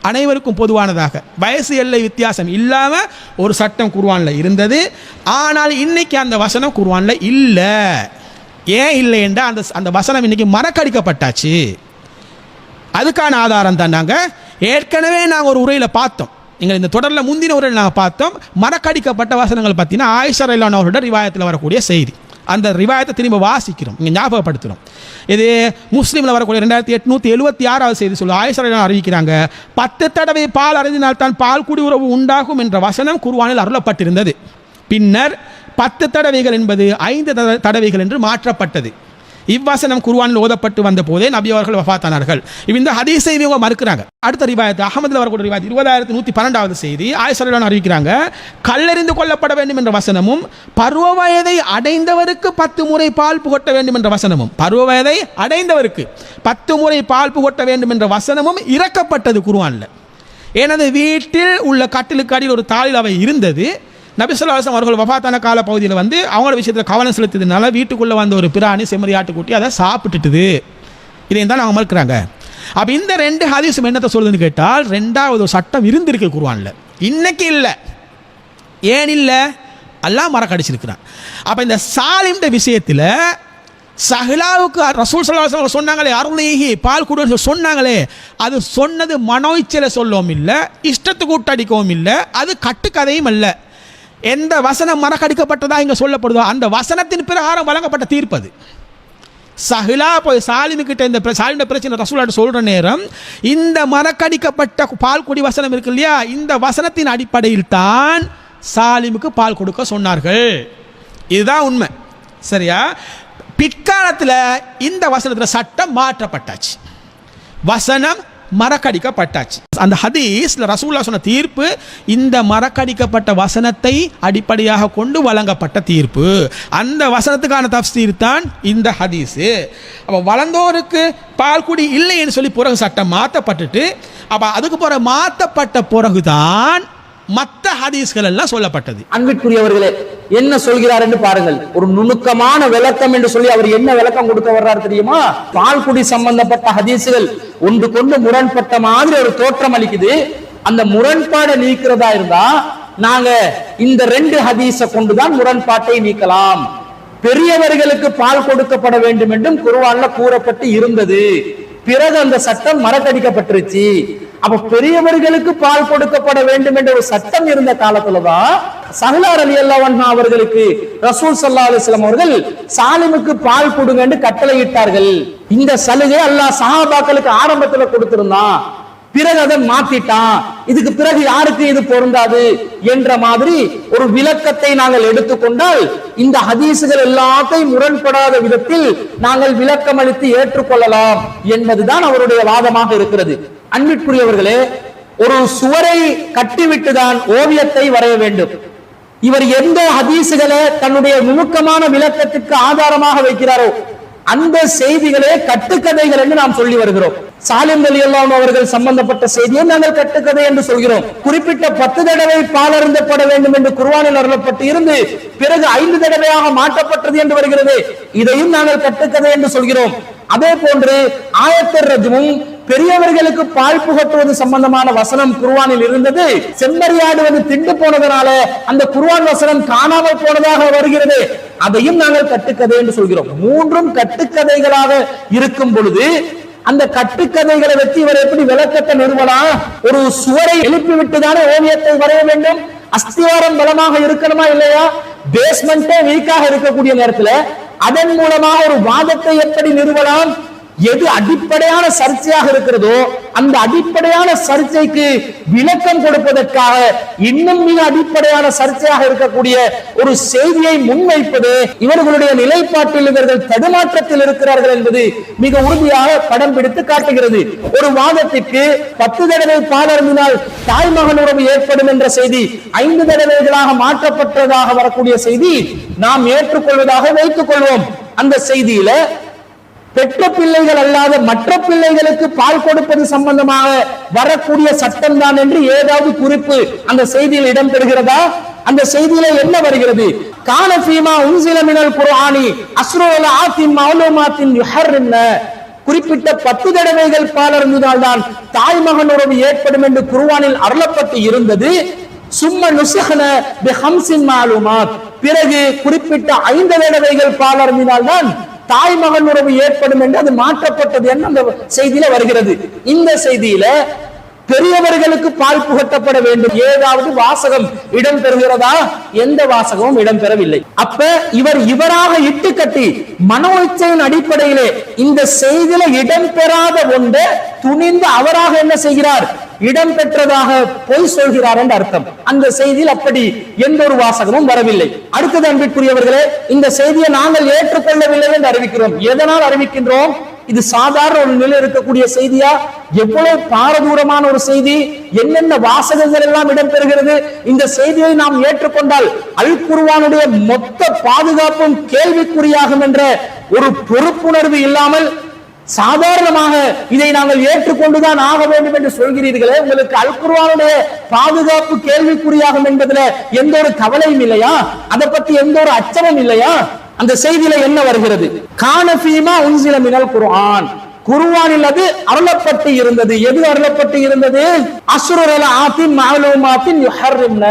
அனைவருக்கும் பொதுவானதாக வயசு எல்லை வித்தியாசம் இல்லாமல் ஒரு சட்டம் குர்ஆனில் இருந்தது. ஆனால் இன்னைக்கு அந்த வசனம் குர்ஆனில் இல்லை. ஏன் இல்லை என்றால் அந்த வசனம் இன்னைக்கு மறக்கடிக்கப்பட்டாச்சு. அதுக்கான ஆதாரம் தான் நாங்கள் ஏற்கனவே ஒரு உரையில் பார்த்தோம். நீங்கள் இந்த தொடரில் முந்தின உரையில் நாங்கள் பார்த்தோம். மறக்கடிக்கப்பட்ட வசனங்கள் பார்த்தீங்கன்னா ஆயிஷா ரலியல்லாஹு அன்ஹா ரிவாயத்தில் வரக்கூடிய செய்தி. அந்த ரிவாயத்தை திரும்ப வாசிக்கிறோம், இங்கே ஞாபகப்படுத்துகிறோம். இது முஸ்லீமில் வரக்கூடிய 2876வது செய்தி சொல்லு. ஆயிஷா ரலியல்லாஹு அறிவிக்கிறாங்க, 10 தடவை பால் அருந்தினால் தான் பால் குடி உறவு உண்டாகும் என்ற வசனம் குர்ஆனில் அருளப்பட்டிருந்தது. பின்னர் 10 தடவைகள் என்பது 5 தடவைகள் என்று மாற்றப்பட்டது. இவ்வசனம் குர்ஆனில் ஓதப்பட்டு வந்த போதே நபி அவர்கள் வஃபாத்தானார்கள். இந்த ஹதீஸை இவங்க மறுக்கிறாங்க. அடுத்த ரிவாயத் அஹ்மதில் வரக்கூடிய ரிவாயத் 20112வது செய்தி ஆயிஷா ரலியல்லாஹு அறிவிக்கிறாங்க, கல்லெறிந்து கொள்ளப்பட வேண்டும் என்ற வசனமும் பருவ வயதை அடைந்தவருக்கு 10 முறை பால் புகட்ட வேண்டும் என்ற வசனமும், பருவ வயதை அடைந்தவருக்கு 10 முறை பால் புகட்ட வேண்டும் என்ற வசனமும் இறக்கப்பட்டது குர்ஆனில். எனது வீட்டில் உள்ள கட்டிலுக்கு அடியில் ஒரு தாளில் அவை இருந்தது. நபி ஸல்லல்லாஹு அலைஹி வஸல்லம் அவர்கள் வஃபாத்தான கால பகுதியில் வந்து அவங்களோட விஷயத்தில் கவனம் செலுத்தியதுனால வீட்டுக்குள்ளே வந்த ஒரு பிராணி செம்மறி ஆட்டுக்குட்டி அதை சாப்பிட்டுட்டுது. இதையும் தான் அவங்க மறுக்கிறாங்க. அப்போ இந்த 2 ஹதீஸும் என்னத்தை சொல்லுதுன்னு கேட்டால், 2வது சட்டம் இருந்திருக்கு குர்ஆனில், இன்னைக்கு இல்லை. ஏன் இல்லை? அல்லாஹ் மறக்கடிச்சிருக்கிறான். அப்போ இந்த சாலிம்ட விஷயத்தில் சஹ்லாவுக்கு ரசூல் ஸல்லல்லாஹு அலைஹி வஸல்லம் சொன்னாங்களே, அருளீஹி பால் குடுன்னு சொன்னாங்களே, அது சொன்னது மனோயிச்சலை சொல்லவும் இல்லை, இஷ்டத்துக்கு கூட்டடிக்கவும் இல்லை, அது கட்டுக்கதையும் அல்ல. எந்த வசனம் மறக்கடிக்கப்பட்டதா இங்கே சொல்லப்படுதோ அந்த வசனத்தின் பிரகாரம் வழங்கப்பட்ட தீர்ப்பது. சஹ்லா போய் சாலிமுக்கிட்ட இந்த சாலிமுடைய பிரச்சனை ரசூலுல்லாஹி சொல்கிற நேரம் இந்த மறக்கடிக்கப்பட்ட பால் குடி வசனம் இருக்கு இல்லையா, இந்த வசனத்தின் அடிப்படையில் தான் சாலிமுக்கு பால் கொடுக்க சொன்னார்கள். இதுதான் உண்மை. சரியா? பிற்காலத்தில் இந்த வசனத்தில் சட்டம் மாற்றப்பட்டாச்சு, வசனம் மறக்கடிக்கப்பட்டாச்சு. அந்த ஹதீஸ்ல ரசூலுல்லாஹ் சொன்ன தீர்ப்பு இந்த மறக்கடிக்கப்பட்ட வசனத்தை அடிப்படையாக கொண்டு வழங்கப்பட்ட தீர்ப்பு. அந்த வசனத்துக்கான தஃப்சீர் தான் இந்த ஹதீஸ். அப்போ வளர்ந்தோருக்கு பால் குடி இல்லைன்னு சொல்லி பிறகு சட்டம் மாற்றப்பட்டுட்டு, அப்போ அதுக்கு பிறகு மாற்றப்பட்ட பிறகுதான் மற்ற ஹதீஸ்கள் எல்லாம் சொல்லப்பட்டது. அன்பிற்குரியவர்களே, என்ன சொல்கிறார் என்று பாருங்கள். ஒரு நுணுக்கமான விளக்கம் என்று சொல்லி அவர் என்ன விளக்கம் கொடுக்க வர்றார் தெரியுமா? பால்குடி சம்பந்தப்பட்ட ஹதீஸ்கள் ஒன்று கொண்டு முரண்பட்ட மாதிரி ஒரு தோற்றம் அளிக்குது. அந்த முரண்பாடை நீக்கிறதா இருந்தா நாங்க இந்த 2 ஹதீஸை கொண்டுதான் முரண்பாட்டை நீக்கலாம். பெரியவர்களுக்கு பால் கொடுக்கப்பட வேண்டும் என்றும் குர்ஆன்ல கூறப்பட்டு இருந்தது. பிறகு அந்த சட்டம் மறக்கடிக்கப்பட்டுருச்சு. அப்ப பெரியவர்களுக்கு பால் கொடுக்கப்பட வேண்டும் என்ற ஒரு சட்டம் இருந்த காலத்துலதான் சஹ்லா ரலியல்லாஹு அன்ஹா அவர்களுக்கு ரசூல் ஸல்லல்லாஹு அலைஹி வஸல்லம் அவர்கள் சாலிமுக்கு பால் கொடுங்க என்று கட்டளையிட்டார்கள். இந்த சலுகை அல்லாஹ் சஹாபாக்களுக்கு ஆரம்பத்துல கொடுத்திருந்தான், பிறகு அதை மாத்திட்டான். இதுக்கு பிறகு யாருக்கு இது பொருந்தாது என்ற மாதிரி ஒரு விளக்கத்தை நாங்கள் எடுத்துக்கொண்டால் இந்த ஹதீசுகள் எல்லாத்தையும் முரண்படாத விதத்தில் நாங்கள் விளக்கம் அளித்து ஏற்றுக்கொள்ளலாம் என்பதுதான் அவருடைய வாதமாக இருக்கிறது. அன்பிற்குரியவர்களே, ஒரு சுவரை கட்டிவிட்டுதான் ஓவியத்தை வரைய வேண்டும். இவர் எந்த ஹதீசுகளை தன்னுடைய நுணுக்கமான விளக்கத்திற்கு ஆதாரமாக வைக்கிறாரோ அந்த செய்திகளே கட்டுக்கதைகள் என்று நாம் சொல்லி வருகிறோம். சாலிம் ரலியல்லாஹு அன்ஹு அவர்கள் சம்பந்தப்பட்ட செய்தியை நாங்கள் கட்டுக்கதை என்று சொல்கிறோம். குறிப்பிட்ட 10 தடவை பால் அருந்தப்பட வேண்டும் என்று குர்ஆனில் அருளப்பட்டு இருந்து பிறகு 5 தடவையாக மாற்றப்பட்டது என்று வருகிறது. இதையும் நாங்கள் கட்டுக்கதை என்று சொல்கிறோம். அதே போன்று ஆயத்துர் ரஜ்மும் பெரியவர்களுக்கு பால் புகட்டுவது சம்பந்தமான வசனம் குர்ஆனில் இருந்தது. செம்மறியாடுவது திண்டு போனதனால அந்த குர்ஆன் வசனம் காணாமல் போனதாக வருகிறது. அதையும் நாங்கள் கட்டுக்கதை என்று சொல்கிறோம். மூன்றும் கட்டுக்கதைகளாக இருக்கும் பொழுது அந்த கட்டுக்கதைகளை வச்சு இவர் எப்படி விளக்கத்தை நிறுவலாம்? ஒரு சுவரை எழுப்பி விட்டுதானே ஓவியத்தை வரைய வேண்டும். அஸ்திவாரம் பலமாக இருக்கணுமா இல்லையா? பேஸ்மெண்டே வீக்காக இருக்கக்கூடிய நேரத்துல அதன் மூலமாக ஒரு வாதத்தை எப்படி நிறுவலாம்? எது அடிப்படையான சர்ச்சையாக இருக்கிறதோ அந்த அடிப்படையான சர்ச்சைக்கு விளக்கம் கொடுப்பதற்காக இன்னும் மிக அடிப்படையான சர்ச்சையாக இருக்கக்கூடிய ஒரு செய்தியை முன்வைப்பது இவர்களுடைய நிலைப்பாட்டில் இவர்கள் தடுமாற்றத்தில் இருக்கிறார்கள் என்பது மிக உறுதியாக படம் பிடித்து காட்டுகிறது. ஒரு வாதத்திற்கு 10 தடவை பால் அருந்தினால் தாய்மகன் உறவு ஏற்படும் என்ற செய்தி 5 தடவைகளாக மாற்றப்பட்டதாக வரக்கூடிய செய்தி நாம் ஏற்றுக்கொள்வதாக வைத்துக் கொள்வோம். அந்த செய்தியில பெற்ற பிள்ளைகள் அல்லாத மற்ற பிள்ளைகளுக்கு பால் கொடுப்பது சம்பந்தமாக வரக்கூடிய சட்டம் தான் என்று ஏதாவது குறிப்பு அந்த செய்தியில் இடம்பெறுகிறதா? அந்த செய்தியில என்ன வருகிறது? கான ஃபீமா உன்சில மினல் குர்ஆனி அஸ்ருல் ஆத்தின் மௌலூமாத்தின் யுஹர்ரின, குறிப்பிட்ட 10 தடவைகள் பால் அருந்தினால் தான் தாய்மகன் உறவு ஏற்படும் என்று குர்ஆனில் அருளப்பட்டு இருந்தது. சும்ம நுஸஹன பிஹம்சின் மாலூமாத், பிறகு குறிப்பிட்ட 5 தடவைகள் பால் அருந்தினால் தான் தாய்மகன் உறவு ஏற்படும் என்று அது மாற்றப்பட்டது என்று அந்த செய்தியில வருகிறது. இந்த செய்தியில பெரியவர்களுக்கு பால் புகட்டப்பட வேண்டும் ஏதாவது வாசகம் இடம்பெறுகிறதா? எந்த வாசகமும் இடம்பெறவில்லை. அப்ப இவராக இட்டு கட்டி மனோ இச்சையின் அடிப்படையிலே இந்த செய்தியில இடம்பெறாத ஒன்றை துணிந்து அவராக என்ன செய்கிறார்? இடம்பெற்றதாக பொய் சொல்கிறார் என்று அர்த்தம். அந்த செய்தியில் அப்படி எந்த ஒரு வாசகமும் வரவில்லை. அடுத்தது அன்பிற்குரியவர்களே, இந்த செய்தியை நாங்கள் ஏற்றுக்கொள்ளவில்லை என்று அறிவிக்கிறோம். எதனால் அறிவிக்கின்றோம்? இது சாதாரண ஒரு நிலை இருக்கக்கூடிய செய்தியா? எவ்வளவு பாரதூரமான ஒரு செய்தி! என்னென்ன வாசகங்கள் எல்லாம் இடம்பெறுகிறது! இந்த செய்தியை நாம் ஏற்றுக்கொண்டால் அல் குர்ஆனுடைய மொத்த பாதுகாப்பும் கேள்விக்குறியாகும் என்ற ஒரு பொறுப்புணர்வு இல்லாமல் சாதாரணமாக இதை நாங்கள் ஏற்றுக்கொண்டுதான் ஆக வேண்டும் என்று சொல்கிறீர்களே, உங்களுக்கு அல் குர்ஆனுடைய பாதுகாப்பு கேள்விக்குறியாகும் என்பதில் எந்த ஒரு கவலையும் இல்லையா? அதை பத்தி எந்த ஒரு அச்சமும் இல்லையா? அந்த செய்தியில என்ன வருகிறது? கான ஃபீமா உன்சில மினல் குர்ஆன், குர்ஆனில் அது அருளப்பட்டு இருந்தது. எது அருளப்பட்டு இருந்தது? அஸ்ருல் ஆத்தின் மஅலூமாத்தின் யுஹர்ரின,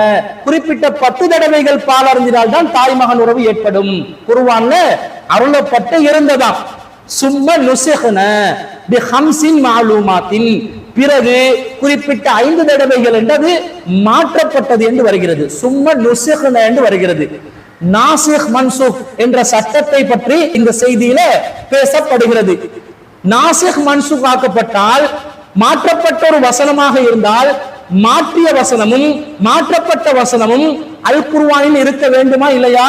குறிப்பிட்ட 10 தடவைகள் பால் அருந்தினால் தான் தாய்மகன் உறவு ஏற்படும். குர்ஆன்ல அருளப்பட்டு இருந்ததாம். சும்ம நுஸஹன பிஹம்சின் மஅலூமாத்தின், பிறகு குறிப்பிட்ட 5 தடவைகள் என்றது மாற்றப்பட்டது என்று வருகிறது. சும்ம நுஸஹன என்று வருகிறது. நாசிக் மன்சூக் என்ற சட்டத்தை பற்றி இந்த செய்தியில பேசப்படுகிறது. நாசிக் மன்சூக் ஆக்கப்பட்டால், மாற்றப்பட்ட ஒரு வசனமாக இருந்தால் மாற்றிய வசனமும் மாற்றப்பட்ட வசனமும் அல் குர்ஆனில் இருக்க வேண்டுமா இல்லையா?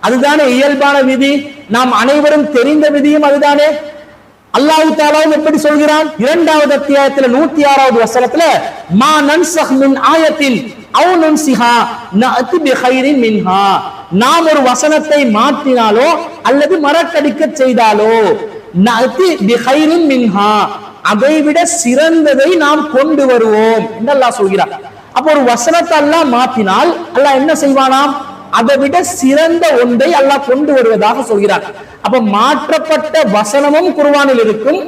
அதுதானே இயல்பான விதி. நாம் அனைவரும் தெரிந்த விதியும் அதுதானே. அல்லாஹ் தஆலா எப்படி சொல்கிறான்? 2வது அத்தியாயத்தில் 106வது வசனத்துல மா நன்ஸஹ் மின் ஆயத்தின் அவ் நுன்ஸிஹா நஅதி பிகைரின் மின்ஹா, நாம் ஒரு வசனத்தை மாற்றினாலோ அல்லது மறக்கடிக்க செய்தாலோ நஅதி பிகைரின் மின்ஹா, அதை விட சிறந்ததை நாம் கொண்டு வருவோம் என்று அல்லாஹ் சொல்கிறார். அப்போ ஒரு வசனத்தை அல்லாஹ் மாற்றினால் அல்லாஹ் என்ன செய்வானாம்? அதை விட சிறந்த ஒன்றை அல்லாஹ் கொண்டு வருவதாக சொல்கிறார். அப்ப மாற்றப்பட்ட வசனமும் குர்ஆனில் இருக்கும்,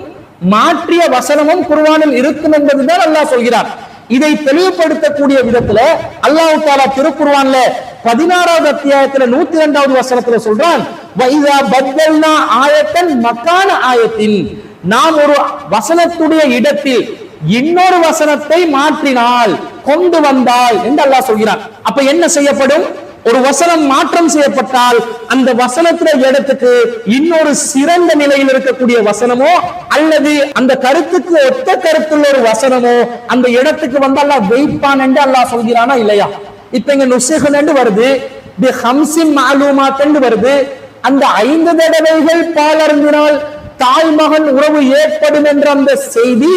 மாற்றிய வசனமும் குர்ஆனில் இருக்கும் என்பதுதான் அல்லாஹ் சொல்கிறார். இதை தெளிவுபடுத்தக்கூடிய விதத்துல அல்லாஹ் தஆலா திருக்குர்ஆன்ல 16வது அத்தியாயத்துல 102வது வசனத்துல சொல்றான், வைஸா பத்தல்னா ஆயத்தன் மக்கான ஆயத்தின், நாம் ஒரு வசனத்துடைய இடத்தில் இன்னொரு வசனத்தை மாற்றினால் கொண்டு வந்தால் என்று அல்லாஹ் சொல்கிறான். அப்ப என்ன செய்யப்படும்? ஒரு வசனம் மாற்றம் செய்யப்பட்டால் அந்த வசனத்துல இடத்துக்கு இன்னொரு சிறந்த நிலையில் இருக்கக்கூடிய வசனமோ அல்லது அந்த கருத்துக்கு ஒத்த கருத்துள்ள ஒரு வசனமோ அந்த இடத்துக்கு வந்து அல்லாஹ் வைப்பான் என்று அல்லாஹ் சொல்கிறானா இல்லையா? இப்ப இங்க நுஸஹ் என்று வருது, பிஹம்சின் மஅலூமாத் என்று வருது. அந்த 5 தடவைகள் பால் அருந்தினால் தாய்மகன் உறவு ஏற்படும் என்ற அந்த செய்தி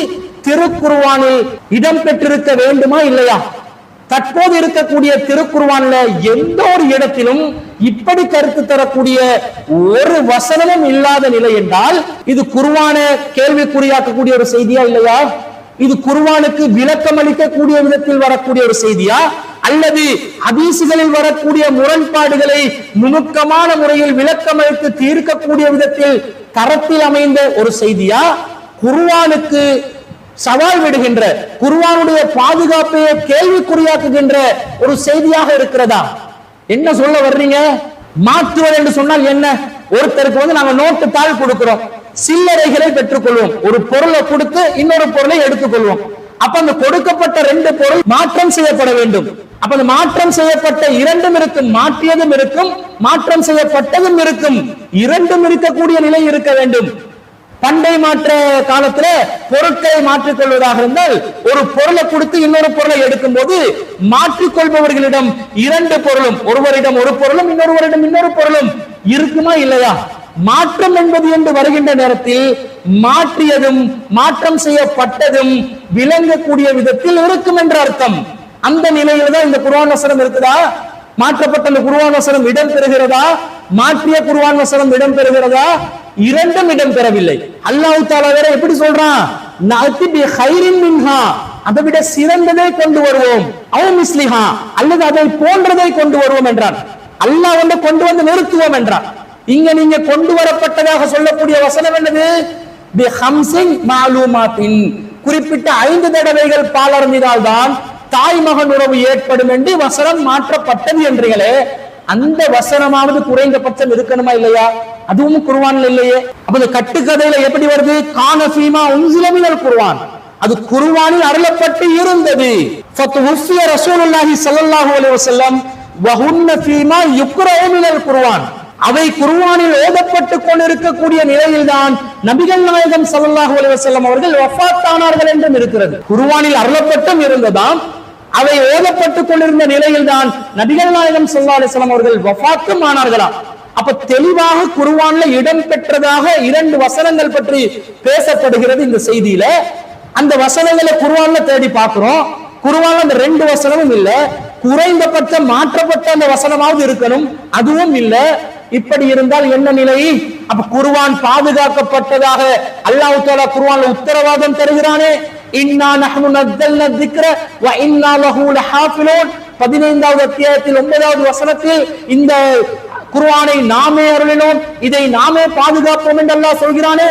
திருக்குர்ஆனில் இடம் பெற்றிருக்க வேண்டுமா இல்லையா? தற்போது இருக்கக்கூடிய திருக்குர்ஆன்ல எந்த ஒரு இடத்திலும் இப்படி கருத்து தரக்கூடிய ஒரு வசனமும் இல்லாத நிலை என்றால் இது குர்ஆன கேள்விக்குறியாக்கக்கூடிய ஒரு செய்தியா இல்லையா? இது குர்ஆனுக்கு விளக்கம் அளிக்கக்கூடிய விதத்தில் வரக்கூடிய ஒரு செய்தியா, அல்லது ஹதீசுகளில் வரக்கூடிய முரண்பாடுகளை நுணுக்கமான முறையில் விளக்கம் அளித்து தீர்க்கக்கூடிய விதத்தில் தரத்தில் அமைந்த ஒரு செய்தியா, குர்ஆனுக்கு சவால் விடுகின்ற, குர்ஆனுடைய பாதுகாப்பையே கேள்விக்குறியாக்குகின்ற ஒரு செய்தியாக இருக்கிறதா? என்ன சொல்ல வர்றீங்க? மாற்றுவது என்று சொன்னால் என்ன? ஒருத்தருக்கு நாங்க நோட்டு தாள் கொடுக்கிறோம், சில்லறைகளை பெற்றுக்கொள்வோம், ஒரு பொருளை கொடுத்து இன்னொரு பொருளை எடுத்துக்கொள்வோம். அப்ப அந்த கொடுக்கப்பட்ட ரெண்டு பொருள் மாற்றம் செய்யப்பட வேண்டும். அப்ப அந்த மாற்றம் செய்யப்பட்ட இரண்டும் இருக்கும், மாற்றியதும் இருக்கும், மாற்றம் செய்யப்பட்டதும் இருக்கும், இரண்டும் இருக்கக்கூடிய நிலை இருக்க வேண்டும். பண்டை மாற்ற காலத்துல பொருட்களை மாற்றிக் கொள்வதாக இருந்தால் ஒரு பொருளை கொடுத்து இன்னொரு பொருளை எடுக்கும் போது மாற்றிக்கொள்பவர்களிடம் இரண்டு பொருளும், ஒருவரிடம் ஒரு பொருளும் இன்னொருவரிடம் இன்னொரு பொருளும் இருக்குமா இல்லையா? மாற்றம் என்பது என்று வருகின்ற நேரத்தில் மாற்றியதும் மாற்றம் செய்யப்பட்டதும் விளங்கக்கூடிய விதத்தில் இருக்கும் என்ற அர்த்தம். அந்த நிலையில தான் இந்த குர்ஆன் வசனம் இருக்குதா? மாற்றப்பட்ட அந்த குர்ஆன் வசனம் இடம் பெறுகிறதா? மாற்றிய குர்ஆன் வசனம் இடம் பெறுகிறதா? இரண்டும் இடம் பெறவில்லை. அல்லாஹ் தஆலா வேற எப்படி சொல்றான்? நஅதி பி கைரின் மின்ஹா, அதை விட சிறந்ததை கொண்டு வருவோம், அவ் மிஸ்லிஹா, அல்லது அதை போன்றதை கொண்டு வருவோம் என்றான். அல்லாஹ் வந்து கொண்டு வந்து நிறுத்துவோம் என்றான். இங்க நீங்க கொண்டு வரப்பட்டதாக சொல்லக்கூடிய வசனம் என்னது? பி ஹம்சின் மாலூமாத்தின், குறிப்பிட்ட 5 தடவைகள் பால் அருந்தினால் தான் தாய் மகன் உறவு ஏற்படும் என்று வசனம் மாற்றப்பட்டது என்றீங்களே, அந்த வசனமாவது குறைந்தபட்சம் இருக்கணுமா இல்லையா? அதுவும் குர்ஆன்ல இல்லையே. அப்ப இந்த கட்டுக்கதையில எப்படி வருது? கான ஃபீமா உன்ஸில மினல் குர்ஆன், அது குர்ஆனில் அருளப்பட்டு இருந்தது. ஃபதுஃபிய ரசூலுல்லாஹி ஸல்லல்லாஹு அலைஹி வஸல்லம் வஹுன்ன ஃபீமா யுக்ரஉ மினல் குர்ஆன், அவை குர்ஆனில் ஓதப்பட்டு கொண்டிருக்கக்கூடிய நிலையில்தான் நபிகள் நாயகம் ஸல்லல்லாஹு அலைஹி வஸல்லம் அவர்கள் வஃபாத் ஆனார்கள் என்றும் இருக்கிறது. குர்ஆனில் அருளப்பட்டும் இருந்ததாம், அவை ஓதப்பட்டுக் கொண்டிருந்த நிலையில் தான் நபிகள் நாயகம் ஸல்லல்லாஹு அலைஹி வஸல்லம் அவர்கள் வஃபாத்தும் ஆனார்களாம். அப்ப தெளிவாக குர்ஆன்ல இடம் பெற்றதாக 2 வசனங்கள் பற்றி பேசப்படுகிறது இந்த செய்தியில. அந்த வசனங்களை குர்ஆன்ல தேடி பார்க்கிறோம், குர்ஆன்ல அந்த 2 வசனமும் இல்ல. குறைந்தபட்சம் மாற்றப்பட்ட அந்த வசனமாவது இருக்கணும், அதுவும் இல்ல. இப்படி இருந்தால் என்ன நிலை? அப்ப குர்ஆன் பாதுகாக்கப்பட்டதாக அல்லாஹ் தஆலா குர்ஆன்ல உத்தரவாதம் தருகிறானே, இன்னா நஹ்னு நஸ்ஸல்னா ذிக்ர வ இன்னா லஹு லஹாஃபிலூன். 15வது அத்தியாயத்தில் 9வது வசனத்தில் இந்த குர்ஆனை நாமே அருளினோம், இதை நாமே பாதுகாப்போம் என்று அல்லாஹ் சொல்கிறானே,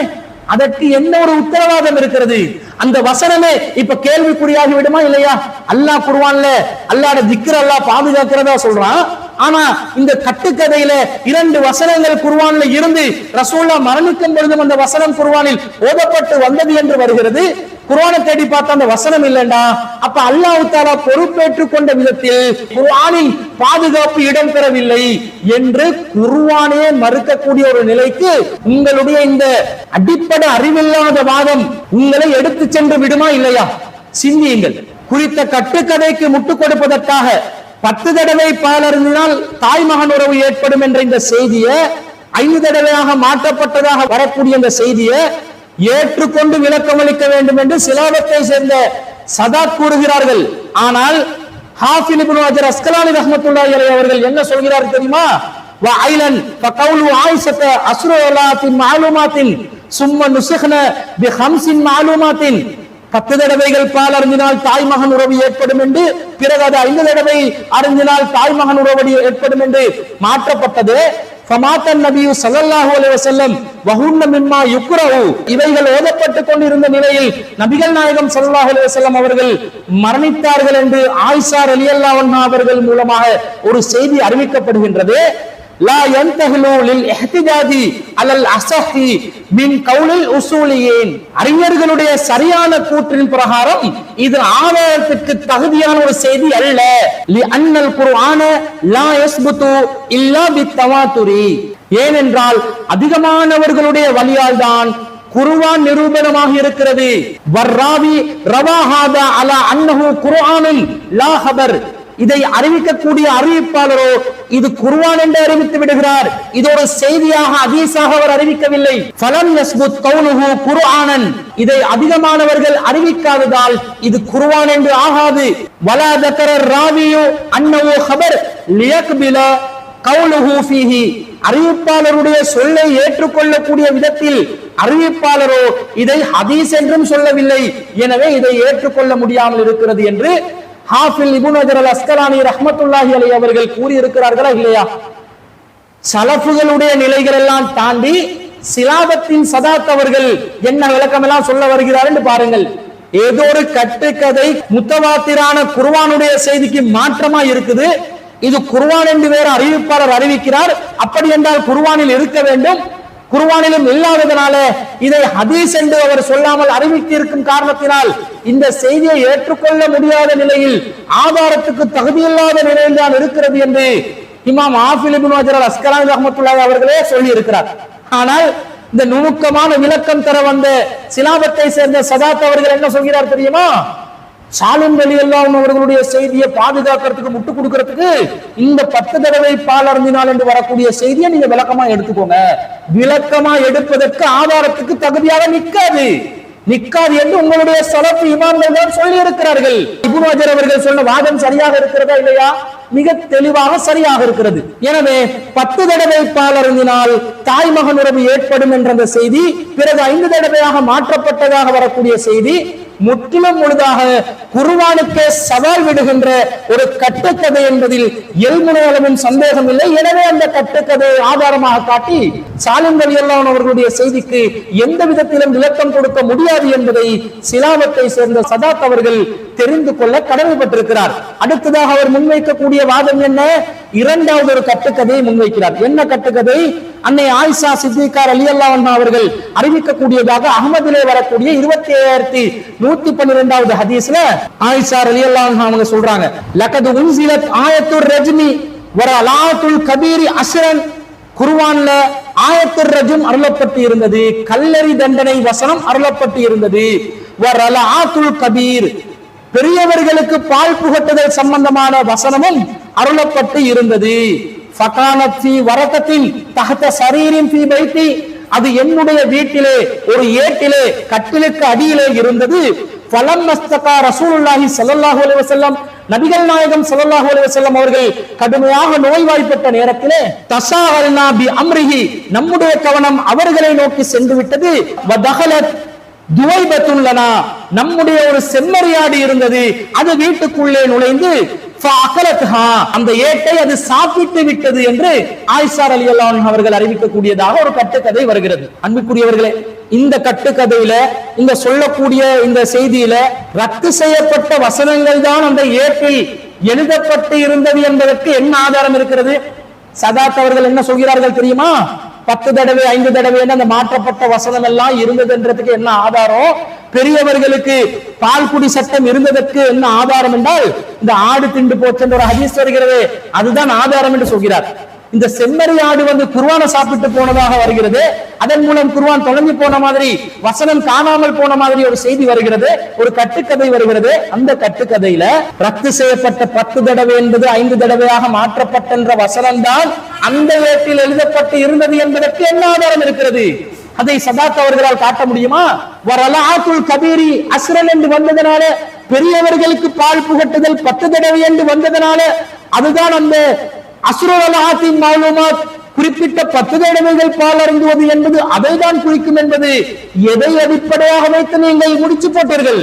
அதற்கு என்ன ஒரு உத்தரவாதம் இருக்கிறது? அந்த வசனமே இப்ப கேள்விக்குறியாகி விடுமா இல்லையா? அல்லாஹ் குர்ஆன்ல அல்லாஹ்வுடைய திக்ர் அல்லாஹ் பாதுகாக்கிறதா சொல்றான். ஆனா இந்த கட்டுக்கதையில 2 வசனங்கள் குர்ஆன்ல இருந்து ரசூலுல்லாஹ் மரணிக்கும் பொழுதும் அந்த வசனம் குர்ஆனில் ஓதப்பட்டு வந்தது என்று வருகிறது. குர்ஆனை தேடி பார்த்தா அந்த வசனம் இல்லைண்டா, அப்ப அல்லாஹ் தஆலா பொறுப்பேற்றுக் கொண்ட விதத்தில் குர்ஆனில் பாதுகாப்பு இடம் பெறவில்லை என்று குர்ஆனே மறுக்கக்கூடிய ஒரு நிலைக்கு உங்களுடைய இந்த அடிப்படை அறிவில்லாத வாதம் உங்களை எடுத்து சென்று விடுமா இல்லையா? சிந்தியுங்கள். குறித்த கட்டுக்கதைக்கு முட்டுக் கொடுப்பதற்காக 10 தடவை பால் அருந்தினால் தாய் மகன் உறவு ஏற்படும் என்ற இந்த செய்தியை 5 தடவையாக மாற்றப்பட்டதாக வரக்கூடிய இந்த செய்தியை ஏற்றுக்கொண்டு விளக்கம் அளிக்க வேண்டும் என்று சிலாவத்தை சேர்ந்த சதாத் கூறுகிறார்கள். ஆனால் ஹாஃபிஸ் இப்னு ஹஜர் அஸ்கலானி ரஹ்மத்துல்லாஹி அலைஹி அவர்கள் என்ன சொல்கிறார் தெரியுமா? வ ஐலன் ஃபகவுலு ஆயிஷத அஸ்ருலாத்தின் மாலூமாத்தின் சும்ம நுஸிஹ்ன பி ஹம்ஸின் மாலூமாத்தின், 10 தடவைகள் பால் அருந்தினால் தாய் மகன் உறவு ஏற்படும் என்று, பிறகு அது 5 தடவை அருந்தினால் தாய் மகன் உறவு ஏற்படும் என்று மாற்றப்பட்டது. ஃபமாத்தன் நபியு ஸல்லல்லாஹு அலைஹி வஸல்லம் வஹுன்ன மிம்மா யுக்ரஹு, இவைகள் ஓதப்பட்டுக் கொண்டிருந்த நிலையில் நபிகள் நாயகம் ஸல்லல்லாஹு அலைஹி வஸல்லம் அவர்கள் மரணித்தார்கள் என்று ஆயிஷா ரலியல்லாஹு அன்ஹா அவர்கள் மூலமாக ஒரு செய்தி அறிவிக்கப்படுகின்றது. லா யன்தஹிலு லில் இஹ்திஜாஜி அலல் அஸஹி மின் கௌலில் உஸூலியீன், அறிஞர்களுடைய சரியான கூற்றின் பிரகாரம் இது ஆதாரத்துக்கு தகுதியான ஒரு செய்தி அல்ல. லி அன்னல் குர்ஆன லா யஸ்புது இல்லா பித்தவாதுரி, ஏனென்றால் அதிகமானவர்களுடைய வழியால் தான் குர்ஆன் நிரூபணமாக இருக்கிறது. வர்ராவி ரவாஹாதா அலா அன்னஹு குர்ஆனுன் லா ஹபர், இதை அறிவிக்கக்கூடிய அறிவிப்பாளரோ இது குர்ஆன் என்று அறிவித்து விடுகிறார். இது ஒரு செய்தியாக ஹதீஸாக அவர் அறிவிக்கவில்லை. ஃபலம் யஸ்புத் கௌலுஹு குர்ஆனன், இதை அதிகமானவர்கள் அறிவிக்காததால் இது குர்ஆன் என்று ஆகாது. வலா தக்கர ராவியு அன்னஹு ஹபர் லியக்பில கௌலுஹு ஃபீஹி, அறிவிப்பாளருடைய சொல்லை ஏற்றுக்கொள்ளக்கூடிய விதத்தில் அறிவிப்பாளரோ இதை ஹதீஸ் என்றும் சொல்லவில்லை, எனவே இதை ஏற்றுக்கொள்ள முடியாமல் இருக்கிறது என்று ஹாஃபில் இப்னு ஹஜர் அல் அஸ்கலானி ரஹ்மத்துல்லாஹி அலைஹி அவர்கள் கூறி இருக்கிறார்களா இல்லையா? சலஃபுகளுடைய நிலைகள் எல்லாம் தாண்டி சிலாபத்தின் சதாத் அவர்கள் என்ன விளக்கம் எல்லாம் சொல்ல வருகிறார் என்று பாருங்கள். ஏதோ ஒரு கட்டுக்கதை முத்தவாத்திரான குர்ஆனுடைய செய்திக்கு மாற்றமா இருக்குது, இது குர்ஆன் என்று வேற அறிவிப்பாளர் அறிவிக்கிறார், அப்படி என்றால் குர்ஆனில் இருக்க வேண்டும், குர்ஆனிலும் இல்லாததனால இதை ஹதீஸ் என்று அவர் சொல்லாமல் அறிவித்து இருக்கும் காரணத்தினால் இந்த செய்தியை ஏற்றுக்கொள்ள முடியாத நிலையில், ஆதாரத்துக்கு தகுதியில்லாத நிலையில் தான் இருக்கிறது என்று இமாம் ஹாஃபில் இப்னு ஹஜர் அல் அஸ்கலானி ரஹ்மத்துல்லாஹி அவர்களே சொல்லி இருக்கிறார். ஆனால் இந்த நுணுக்கமான விளக்கம் தர வந்த சிலாபத்தை சேர்ந்த சதாத் அவர்கள் என்ன சொல்கிறார் தெரியுமா? சாலிம் ரலியல்லாஹு அவர்களுடைய செய்தியை பாதுகாக்கிறதுக்கு முட்டு கொடுக்கிறதுக்கு இந்த 10 தடவை பால் அருந்தினால் என்று வரக்கூடிய செய்தியை நீங்க விளக்கமா எடுத்துக்கோங்க. விளக்கமா எடுப்பதற்கு ஆதாரத்துக்கு தகுதியாக நிற்காது என்று உங்களுடைய சலஃப் இமாம்கள் தான் சொல்லி இருக்கிறார்கள். இப்னு ஹஜர் அவர்கள் சொன்ன வாதம் சரியாக இருக்கிறதா இல்லையா? மிக தெளிவாக சரியாக இருக்கிறது. எனவே 10 தடவை பால் அருந்தினால் தாய் மகன் உறவு ஏற்படும் என்ற அந்த செய்தி பிறகு 5 தடவையாக மாற்றப்பட்டதாக வரக்கூடிய செய்தி முற்றிலும் முழுதாக குர்ஆனுக்கே சவால் விடுகின்ற ஒரு கட்டுக்கதை என்பதில் எல்முனையளவும் சந்தேகம் இல்லை. எனவே அந்த கட்டுக்கதையை ஆதாரமாக காட்டி சாலிம் ரலியல்லாஹு அவர்களுடைய செய்திக்கு எந்த விதத்திலும் விளக்கம் கொடுக்க முடியாது என்பதை சிலாவத்தை சேர்ந்த சதாத் அவர்கள் தெரிந்து கொள்ள கடமைப்பட்டிருக்கிறார். அடுத்ததாக அவர் முன்வைக்கக்கூடிய வாதம் என்ன? இரண்டாவது ஒரு கட்டுக்கதையை முன்வைக்கிறார். என்ன கட்டுக்கதை? அன்னை ஆயிஷா சித்திகா ரலியல்லாஹு அன்ஹா அவர்கள் அறிவிக்கக்கூடியதாக அஹ்மதிலே வரக்கூடிய 27112வது ஹதீஸ்ல ஆயிஷா ரலியல்லாஹு அன்ஹா அவங்க சொல்றாங்க, லகத் உன்சிலத் ஆயத்துர் ரஜ்மி வரலாத்துல் கபீரி அஸ்ரன், குர்ஆன்ல ஆயத்துர் ரஜ்ம் அருளப்பட்டு இருந்தது, கல்லெறி தண்டனை வசனம் அருளப்பட்டு இருந்தது. வரலாத்துல் கபீர், பெரியவர்களுக்கு பால் புகட்டுதல் சம்பந்தமான வசனமும் அருளப்பட்டு இருந்தது. ஃபகானத் ஃபீ வரகத்தின் தஹத ஸரீரின் ஃபீ பைத்தி, அது என்னுடைய வீட்டிலே ஒரு ஏட்டிலே கட்டிலுக்கு அடியிலே இருந்தது. ஃபலம்மஸ்தகா ரசூலுல்லாஹி ஸல்லல்லாஹு அலைஹி வஸல்லம், நபிகள் நாயகம் ஸல்லல்லாஹு அலைஹி வஸல்லம் அவர்கள் கடுமையாக நோய்வாய்ப்பட்ட நேரத்திலே தஸாஹல்னா பி அம்ரிஹி, நம்முடைய கவனம் அவர்களை நோக்கி சென்று விட்டது. வதகலத் துவைபத்துன் லனா, நம்முடைய ஒரு செம்மறியாடு இருந்தது, அது வீட்டுக்குள்ளே நுழைந்து அந்த ஏட்டை அது சாப்பிட்டு விட்டது என்று ஆயிஷா ரலியல்லாஹு அன்ஹா அவர்கள் அறிவிக்கக்கூடியதாக ஒரு கட்டுக்கதை வருகிறது. அன்புக்குரியவர்களே, இந்த கட்டுக்கதையில இந்த சொல்லக்கூடிய இந்த செய்தியில ரத்து செய்யப்பட்ட வசனங்கள் தான் அந்த ஏட்டில் எழுதப்பட்டு இருந்தது என்பதற்கு என்ன ஆதாரம் இருக்கிறது? சதாத் அவர்கள் என்ன சொல்கிறார்கள் தெரியுமா? 10 தடவை 5 தடவை அந்த மாற்றப்பட்ட வசனம் எல்லாம் இருந்ததுன்றதுக்கு என்ன ஆதாரம்? பெரியவர்களுக்கு பால் குடி சட்டம் இருந்ததற்கு என்ன ஆதாரம் என்றால் இந்த ஆடு திண்டு போச்சு என்ற ஒரு ஹதீஸ் வருகிறது, அதுதான் ஆதாரம் என்று சொல்கிறார். இந்த செம்மறி ஆடு குர்ஆனை சாப்பிட்டு போனதாக வருகிறது, அதன் மூலம் குர்ஆன் தொலைஞ்சு போன மாதிரி, வசனம் காணாமல் போன மாதிரி ஒரு செய்தி வருகிறது, ஒரு கட்டுக்கதை வருகிறது. அந்த கட்டுக்கதையில ரத்து செய்யப்பட்ட 10 தடவை என்பது 5 தடவையாக மாற்றப்பட்ட வசனம் தான் அந்த ஏட்டில் எழுதப்பட்டு இருந்தது என்பதற்கு என்ன ஆதாரம் இருக்கிறது? அதை சதாத் அவர்களால் காட்ட முடியுமா? வரலாத்துல் கபீரி அஸ்ரன் என்று வந்ததனால, பெரியவர்களுக்கு பால் புகட்டுதல் 10 தடவை என்று வந்ததனால அதுதான் அந்த அஸ்ருல் மாலூமாத், குறிப்பிட்ட 10 தடவைகள் பால் அருந்துவது என்பது அதை தான் குறிக்கும் என்பது எதை அடிப்படையாக வைத்து நீங்கள் முடிச்சு போட்டீர்கள்?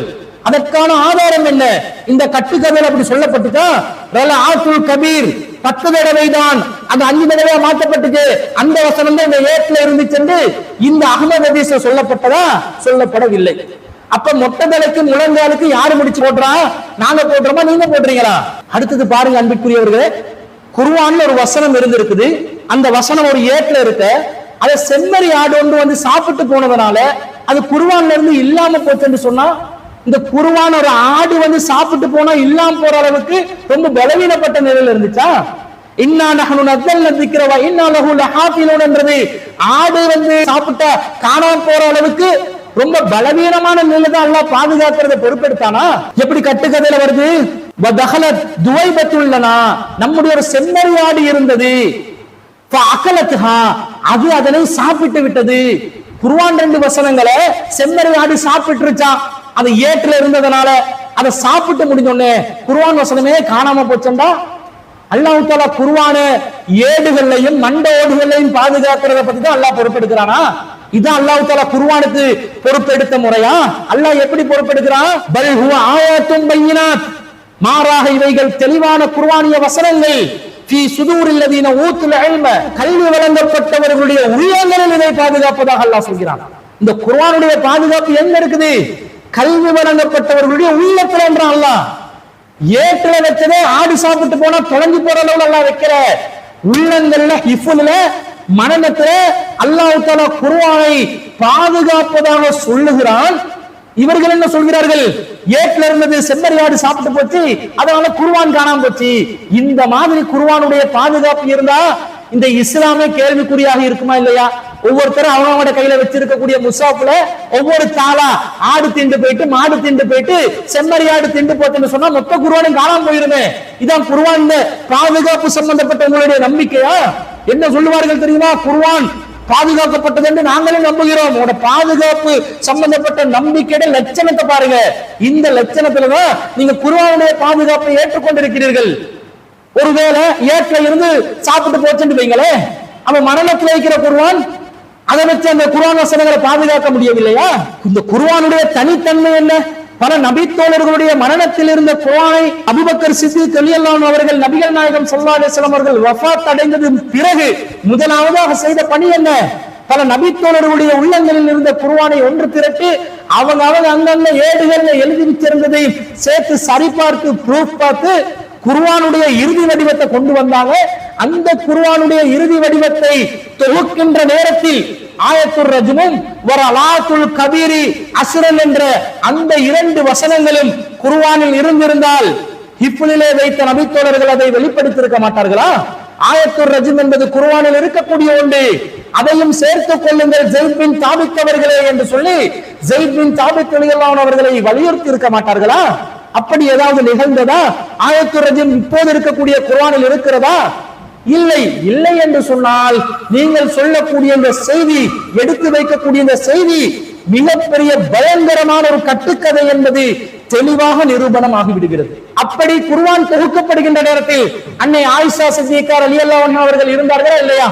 அதற்கான ஆதாரம் என்ன? இந்த கட்டுக்கதையில் அப்படி சொல்லப்பட்டுட்டா ரலாத்துல் கபீர் 10 தடவை தான், அது 5 தடவையா மாற்றப்பட்டுச்சு, அந்த வசனம் தான் இந்த ஏட்ல இருந்துச்சு என்று இந்த அஹ்மத் ஹதீஸ்ல சொல்லப்பட்டதா? சொல்லப்படவில்லை. அப்ப மொட்டை தலைக்கு முழங்காலுக்கு யாரு முடிச்சு போடுறா? நாங்க போடுறோமா, நீங்க போடுறீங்களா? அடுத்தது பாருங்க அன்பிற்குரியவர்களே, குர்ஆன்ல ஒரு வசனம் இருந்திருக்குது, அந்த வசனம் ஒரு ஏட்ல இருக்க, அதை செம்மறி ஆடு ஒன்று சாப்பிட்டு போனதுனால அது குர்ஆன்ல இருந்து இல்லாம போச்சுன்னு சொன்னா, இந்த குர்ஆன் ஒரு ஆடு சாப்பிட்டு போனா இல்லாம போற அளவுக்கு ரொம்ப பலவீனப்பட்ட நிலையில இருந்துச்சா? இன்னா நஹ்னு நஸல்னா ذிக்ர வ இன்னா லஹு லஹாஃபிலூன் என்றது ஆடு சாப்பிட்டா காணாம போற அளவுக்கு ரொம்ப பலவீனமான நிலையில தான் அல்லாஹ் பாதுகாக்கிறத பொறுப்பெடுத்தானா? எப்படி கட்டுக்கதையில வருது? வதஹலத் துவைபத்துல்லனா, நம்முடைய ஒரு செம்மறியாடு இருந்தது, ஃபஅகலத்ஹா, அது அதனை சாப்பிட்டு விட்டது. குர்ஆன் 2 வசனங்களை செம்மறியாடு சாப்பிட்டுருச்சான். அது ஏட்டுல இருந்ததனால அதை சாப்பிட்டு முடிஞ்சோடனே குர்ஆன் வசனமே காணாம போச்சண்டா. அல்லாஹ் தஆலா குர்ஆன ஏடுகளையும் மண்ட ஓடுகளையும் பாதுகாக்கிறத பத்தி தான் அல்லாஹ் பொறுப்பெடுக்கிறானா? இதான் அல்லாஹ் தஆலா குர்ஆனுக்கு பொறுப்பெடுத்த முறையா? அல்லாஹ் எப்படி பொறுப்பெடுக்கிறான்? பல் ஹுவ ஆயாத்தும் பையினாத், மாறாக இவைகள் தெளிவான குர்ஆனிய வசனங்கள். ஃபீ சுதூரில் லதீன ஊத்துல் இல்ம, கல்வி வழங்கப்பட்டவர்களுடைய உள்ளங்களில் இதை பாதுகாப்பதாக அல்லாஹ் சொல்கிறான். இந்த குர்ஆனுடைய பாதுகாப்பு எங்க இருக்குது? கல்வி வழங்கப்பட்டவர்களுடைய உள்ளத்துல என்றான் அல்லாஹ். ஏட்டுல வச்சதே ஆடு சாப்பிட்டு போனா தொலைஞ்சு போற அளவுல அல்லாஹ் வைக்கிற உள்ளங்கள்ல, ஹிஃபுல்ல, மனநத்துல அல்லாஹ் தஆலா குர்ஆனை பாதுகாப்பதாக சொல்லுகிறான். இவர்கள் என்ன சொல்கிறார்கள்? ஏட்ல இருந்தது செம்மறியாடு சாப்பிட்டு போச்சு, அதனால குர்ஆன் காணாம போச்சு. இந்த மாதிரி குர்ஆனுடைய பாதுகாப்பு இருந்தா இந்த இஸ்லாமே கேள்விக்குறியாக இருக்குமா இல்லையா? ஒவ்வொருத்தரும் அவனோட கையில வச்சிருக்கக்கூடிய முசாஃப்ல ஒவ்வொரு தாளா ஆடு திண்டு போயிட்டு, மாடு திண்டு போயிட்டு, செம்மறியாடு திண்டு போச்சுன்னு சொன்னா மொத்த குர்ஆனும் காணாம போயிருமே. இதான் குர்ஆன் பாதுகாப்பு சம்பந்தப்பட்ட உங்களுடைய நம்பிக்கையா? என்ன சொல்லுவார்கள் தெரியுமா? குர்ஆன் பாதுகாக்கப்பட்டது என்று நாங்களே நம்புகிறோம். உங்களோட பாதுகாப்பு சம்பந்தப்பட்ட நம்பிக்கையோட லட்சணத்தை பாருங்க. இந்த லட்சணத்துலதான் நீங்க குர்ஆனுடைய பாதுகாப்பை ஏற்றுக்கொண்டிருக்கிறீர்கள். ஒருவேளை ஏற்ற இருந்து சாப்பிட்டு போச்சுன்னு வைங்களே, அவன் மரணத்தில் வைக்கிற குர்ஆன், அதை வச்சு அந்த குர்ஆன் வசனங்களை பாதுகாக்க முடியவில்லையா? இந்த குர்ஆனுடைய தனித்தன்மை என்ன? பல நபித்தோழர்களுடைய மரணத்தில் இருந்த குர்ஆனை அபூபக்கர் சித்திக் ரலியல்லாஹு அன்ஹு அவர்கள் நபிகள் நாயகம் ஸல்லல்லாஹு அலைஹி வஸல்லம் அவர்கள் வஃபாத் அடைந்ததன் பிறகு முதலாவதாக செய்த பணி என்ன? பல நபித்தோழர்களுடைய உள்ளங்களில் இருந்த குர்ஆனை ஒன்று திரட்டி அவங்க அங்கங்க ஏடுகள்ல எழுதி வச்சிருந்ததை சேர்த்து சரிபார்த்து ப்ரூஃப் பார்த்து குர்ஆனுடைய இறுதி வடிவத்தை கொண்டு வந்தாங்க. அந்த குர்ஆனுடைய இறுதி வடிவத்தை தொகுக்கின்ற நேரத்தில் ஆயத்துர் ரஜ்மும் வரலாத்துல் கபீரி அஸ்ரன் என்ற அந்த 2 வசனங்களும் குர்ஆனில் இருந்திருந்தால் ஹிஃப்லிலே வைத்த நபித்தோழர்கள் அதை வெளிப்படுத்தியிருக்க மாட்டார்களா? ஆயத்துர் ரஜ்ம் என்பது குர்ஆனில் இருக்கக்கூடிய ஒன்று, அதையும் சேர்த்துக் கொள்ளுங்கள் ஸைத் பின் தாபித் அவர்களே என்று சொல்லி ஸைத் பின் தாபித் ரலியல்லாஹு அன்ஹு அவர்களை வலியுறுத்தி இருக்க மாட்டார்களா? அப்படி ஏதாவது நிகழ்ந்ததா? ஆயத்துர் ரஜ்ம் இப்போது இருக்கக்கூடிய குர்ஆனில் இருக்கிறதா? இல்லை. இல்லை என்று சொன்னால் நீங்கள் சொல்லக்கூடிய இந்த செய்தி, எடுத்து வைக்கக்கூடிய இந்த செய்தி மிகப்பெரிய பயங்கரமான ஒரு கட்டுக்கதை என்பது தெளிவாக நிரூபணமாகி விடுகிறது. அப்படி குர்ஆன் தொகுக்கப்படுகின்ற நேரத்தில் அன்னை ஆயிஷா சித்திகா ரலியல்லாஹு அன்ஹா அவர்கள் இருந்தார்களா இல்லையா?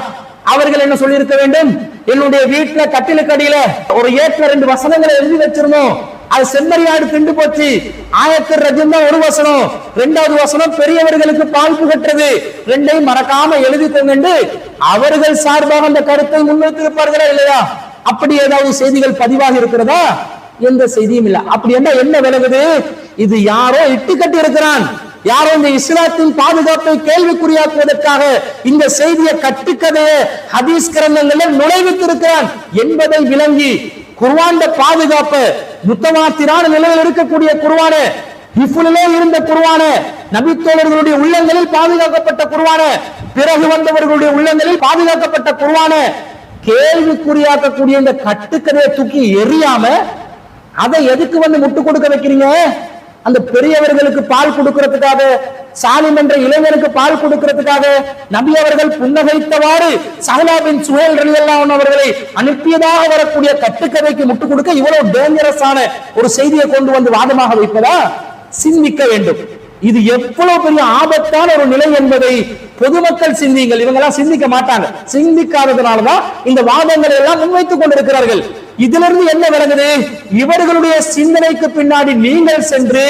அவர்கள் என்ன சொல்லி இருக்க வேண்டும்? என்னுடைய வீட்டுல கட்டிலுக்கு அடியில ஒரு ஏட்ல 2 வசனங்களை எழுதி வச்சிருந்தோம், அது செம்மறியாடு திண்டு போச்சு. ஆயத்துர் ரஜ்ம் தான் ஒரு வசனம், 2வது வசனம் பெரியவர்களுக்கு பால் புகட்டுறது, 2ஐயும் மறக்காம எழுதிக்கோங்க என்று அவர்கள் சார்பாக அந்த கருத்தை முன்வைத்திருப்பார்களா இல்லையா? அப்படி ஏதாவது செய்திகள் பதிவாக இருக்கிறதா? எந்த செய்தியும் இல்லை. அப்படி என்ன விளங்குது? இது யாரோ இட்டு கட்டி இருக்கிறான், யாரோ இந்த இஸ்லாத்தின் பாதுகாப்பை கேள்விக்குறியாக்குவதற்காக இந்த செய்தியை கட்டுக்கதையை ஹதீஸ் கிரந்தங்களில் நுழைவித்திருக்கிறான் என்பதை விளங்கி குர்ஆன் பாதுகாப்பு முத்தவாத்திரான நிலையில் இருக்கக்கூடிய குர்ஆன, ஹிஃப்லிலே இருந்த குர்ஆன, நபித்தோழர்களுடைய உள்ளங்களில் பாதுகாக்கப்பட்ட குர்ஆன, பிறகு வந்தவர்களுடைய உள்ளங்களில் பாதுகாக்கப்பட்ட குர்ஆன கேள்விக்குறியாக்கக்கூடிய இந்த கட்டுக்கதையை தூக்கி எறியாம அதை எதுக்கு முட்டு கொடுக்க வைக்கிறீங்க? அந்த பெரியவர்களுக்கு பால் கொடுக்கிறதுக்காக, சாலிம் என்ற இளைஞருக்கு பால் கொடுக்கிறதுக்காக நபி அவர்கள் புன்னகைத்தவாறு சஹலா பின் சுஹைல் ரலியல்லாஹு அன்ஹு அவர்களை அனுப்பியதாக வரக்கூடிய கட்டுக்கதைக்கு முட்டு கொடுக்க இவ்வளவு டேஞ்சரஸான ஒரு செய்தியை கொண்டு வந்து வாதமாக வைப்பதா? சிந்திக்க வேண்டும். இது எவ்வளவு பெரிய ஆபத்தான ஒரு நிலை என்பதை பொதுமக்கள் சிந்தியுங்கள். இவங்க எல்லாம் சிந்திக்க மாட்டாங்க. சிந்திக்காததுனாலதான் இந்த வாதங்களை எல்லாம் முன்வைத்துக் கொண்டிருக்கிறார்கள். இதிலிருந்து என்ன விளங்குது? இவர்களுடைய சிந்தனைக்கு பின்னாடி நீங்கள் சென்று